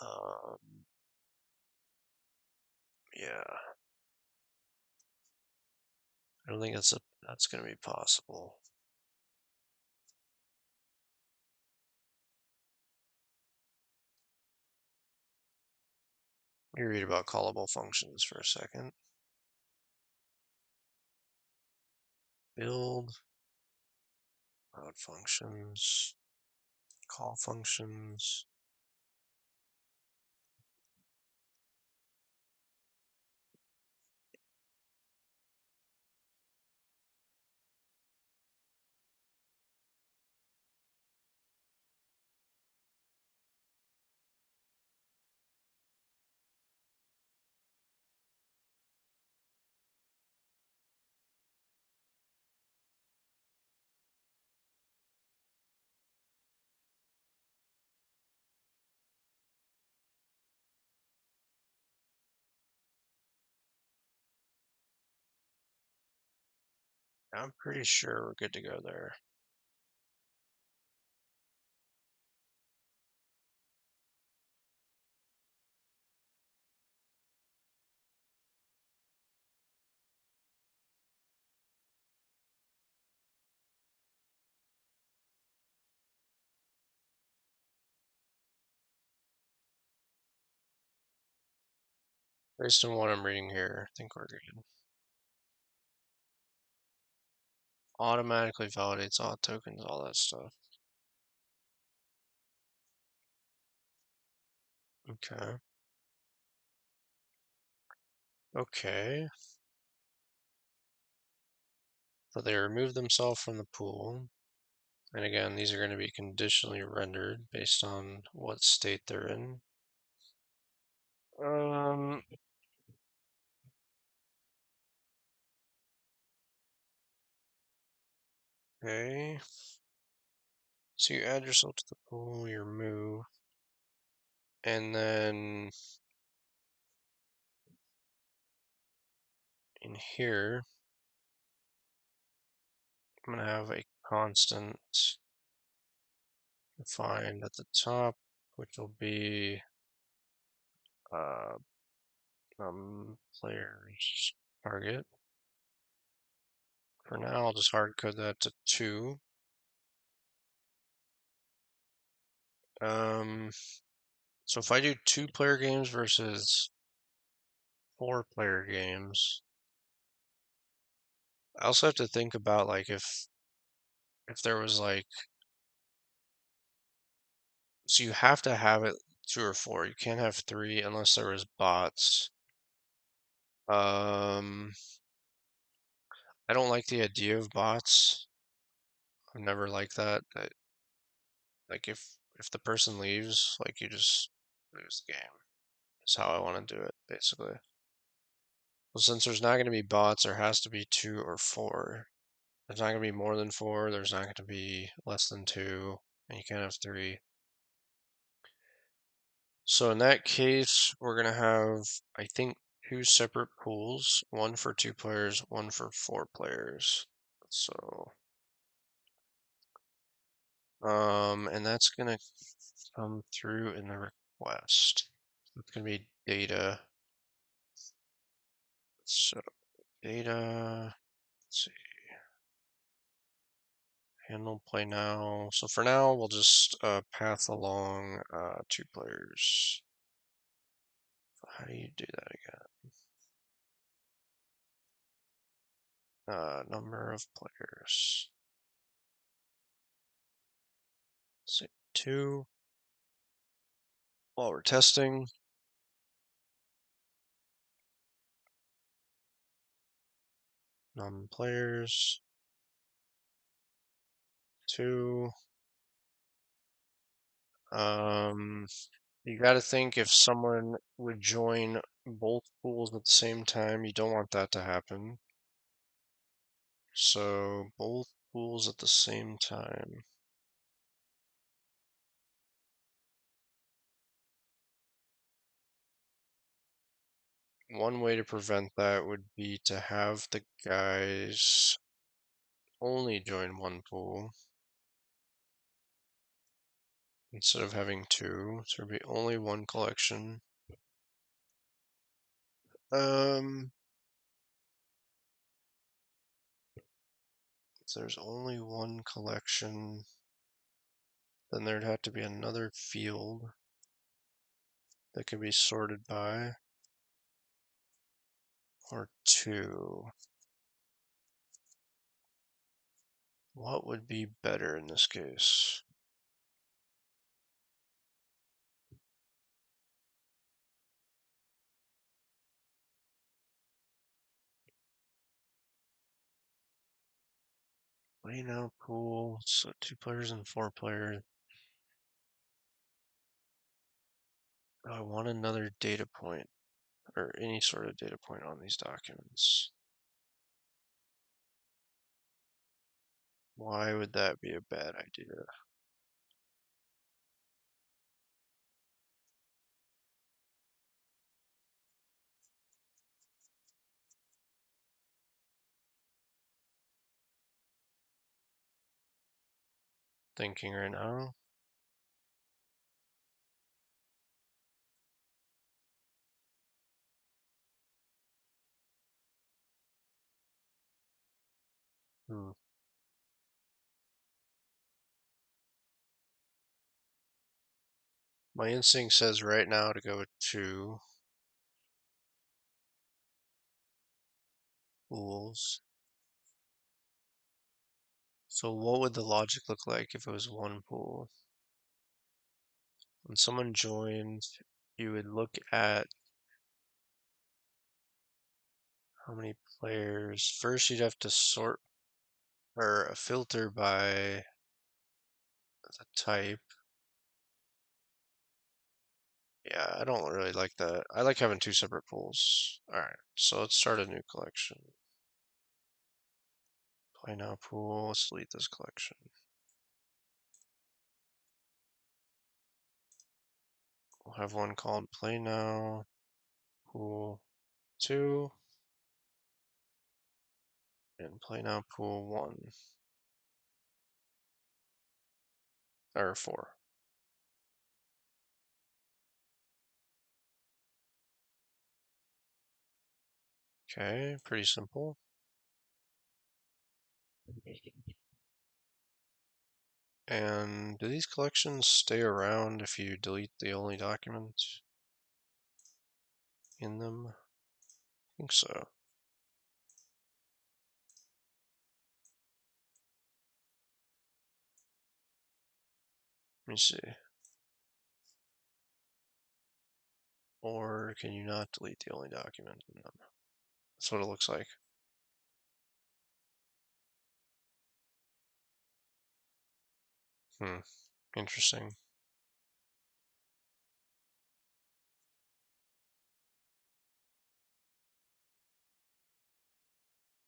Um, yeah, I don't think that's gonna be possible. Let me read about callable functions for a second. Build, load functions, call functions. I'm pretty sure we're good to go there. Based on what I'm reading here, I think we're good. Automatically validates auth tokens, all that stuff. Okay. Okay. So they remove themselves from the pool. And again, these are going to be conditionally rendered based on what state they're in. Um, okay. So you add yourself to the pool, you remove, and then in here, I'm going to have a constant defined at the top, which will be uh, player's target. For now, I'll just hard code that to 2. So if I do 2-player games versus 4-player games, I also have to think about like if there was like, so you have to have it 2 or 4. You can't have 3 unless there was bots. Um, I don't like the idea of bots. I've never liked that. Like if the person leaves, like you just lose the game. Is how I want to do it, basically. Well, since there's not going to be bots, there has to be 2 or 4. There's not going to be more than 4. There's not going to be less than 2, and you can't have 3. So in that case, we're going to have, I think, 2 separate pools, one for 2 players, one for 4 players. So, and that's going to come through in the request. It's going to be data. So data, let's see, handle play now. So for now, we'll just path along 2 players. How do you do that again? Number of players. Say 2. While we're testing, players 2. You got to think if someone would join both pools at the same time, you don't want that to happen. So both pools at the same time. One way to prevent that would be to have the guys only join one pool instead of having 2. So there'd be only one collection. If there's only one collection, then there'd have to be another field that could be sorted by, or 2. What would be better in this case? Play now pool, so 2 players and 4 players. I want another data point, or any sort of data point on these documents. Why would that be a bad idea? Thinking right now. Hmm. My instinct says right now to go with 2 pools. So what would the logic look like if it was 1 pool? When someone joined, you would look at how many players. First, you'd have to sort or filter by the type. Yeah, I don't really like that. I like having 2 separate pools. Alright, so let's start a new collection. Play now pool, let's delete this collection. We'll have one called play now pool 2 and play now pool 1 or 4. Okay, pretty simple. And do these collections stay around if you delete the only document in them? I think so. Let me see. Or can you not delete the only document in them? That's what it looks like. Interesting.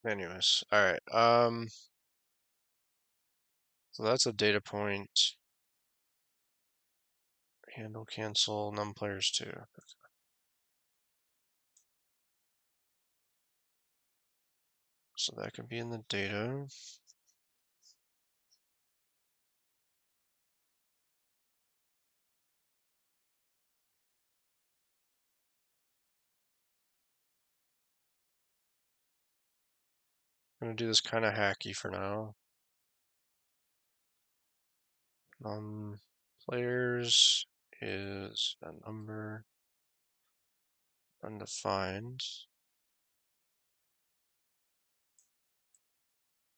Anyways, all right. So that's a data point. Handle cancel num players too. So that could be in the data. I'm gonna do this kind of hacky for now. Players is a number undefined,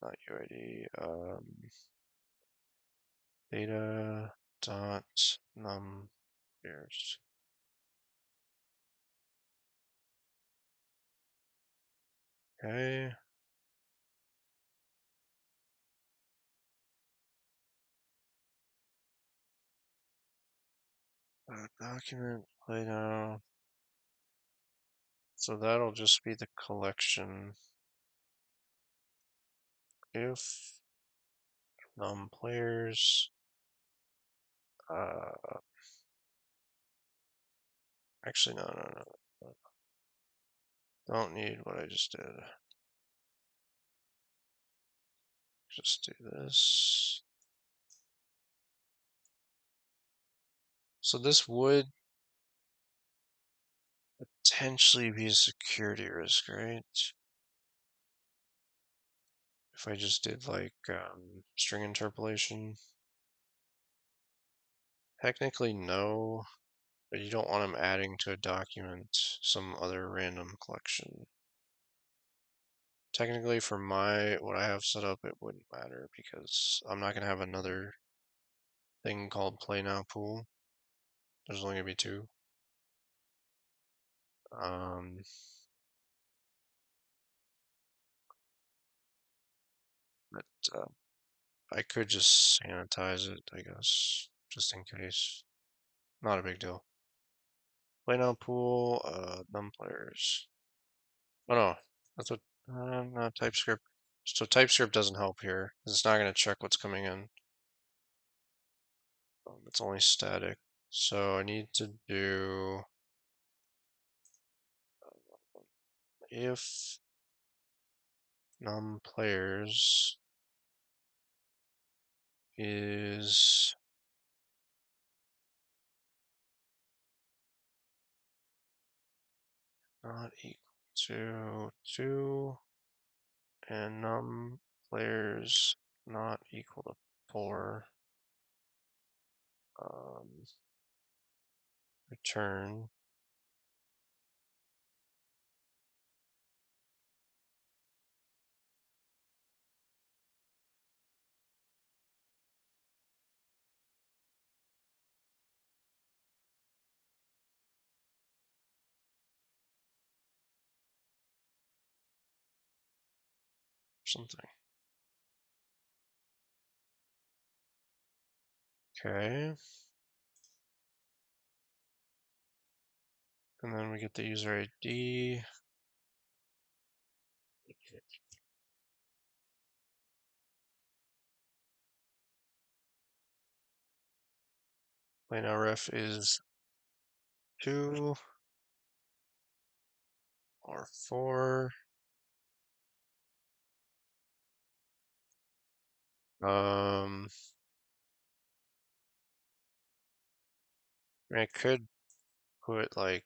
not UID. Data dot num players. Okay. Document play now. So that'll just be the collection. If num players, actually no. Don't need what I just did. Just do this. So this would potentially be a security risk, right? If I just did like string interpolation. Technically no, but you don't want them adding to a document some other random collection. Technically for what I have set up, it wouldn't matter because I'm not gonna have another thing called play now pool. There's only gonna be two. But I could just sanitize it, I guess, just in case. Not a big deal. Play now pool, num players. Oh no, that's what, no, TypeScript. So TypeScript doesn't help here, 'cause it's not going to check what's coming in. It's only static. So I need to do if num players is not equal to 2 and num players not equal to 4, return something. Okay. And then we get the user ID. Play now ref is 2 or 4. I could put like,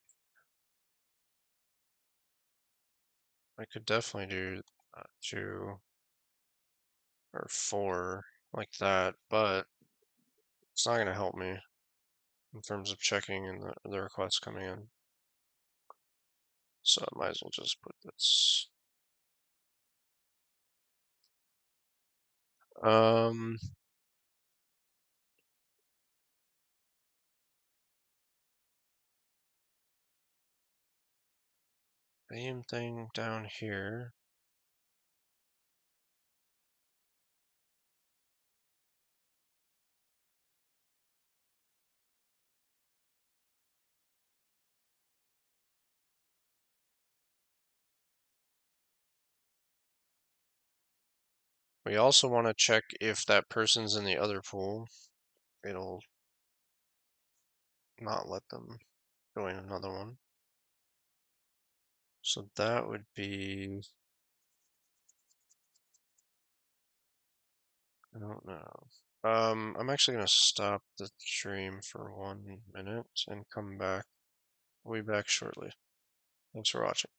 I could definitely do 2 or 4 like that, but it's not going to help me in terms of checking and the requests coming in. So I might as well just put this. Same thing down here. We also want to check if that person's in the other pool. It'll not let them join another one. So that would be, I don't know. I'm actually going to stop the stream for 1 minute and come back. We'll be back shortly. Thanks for watching.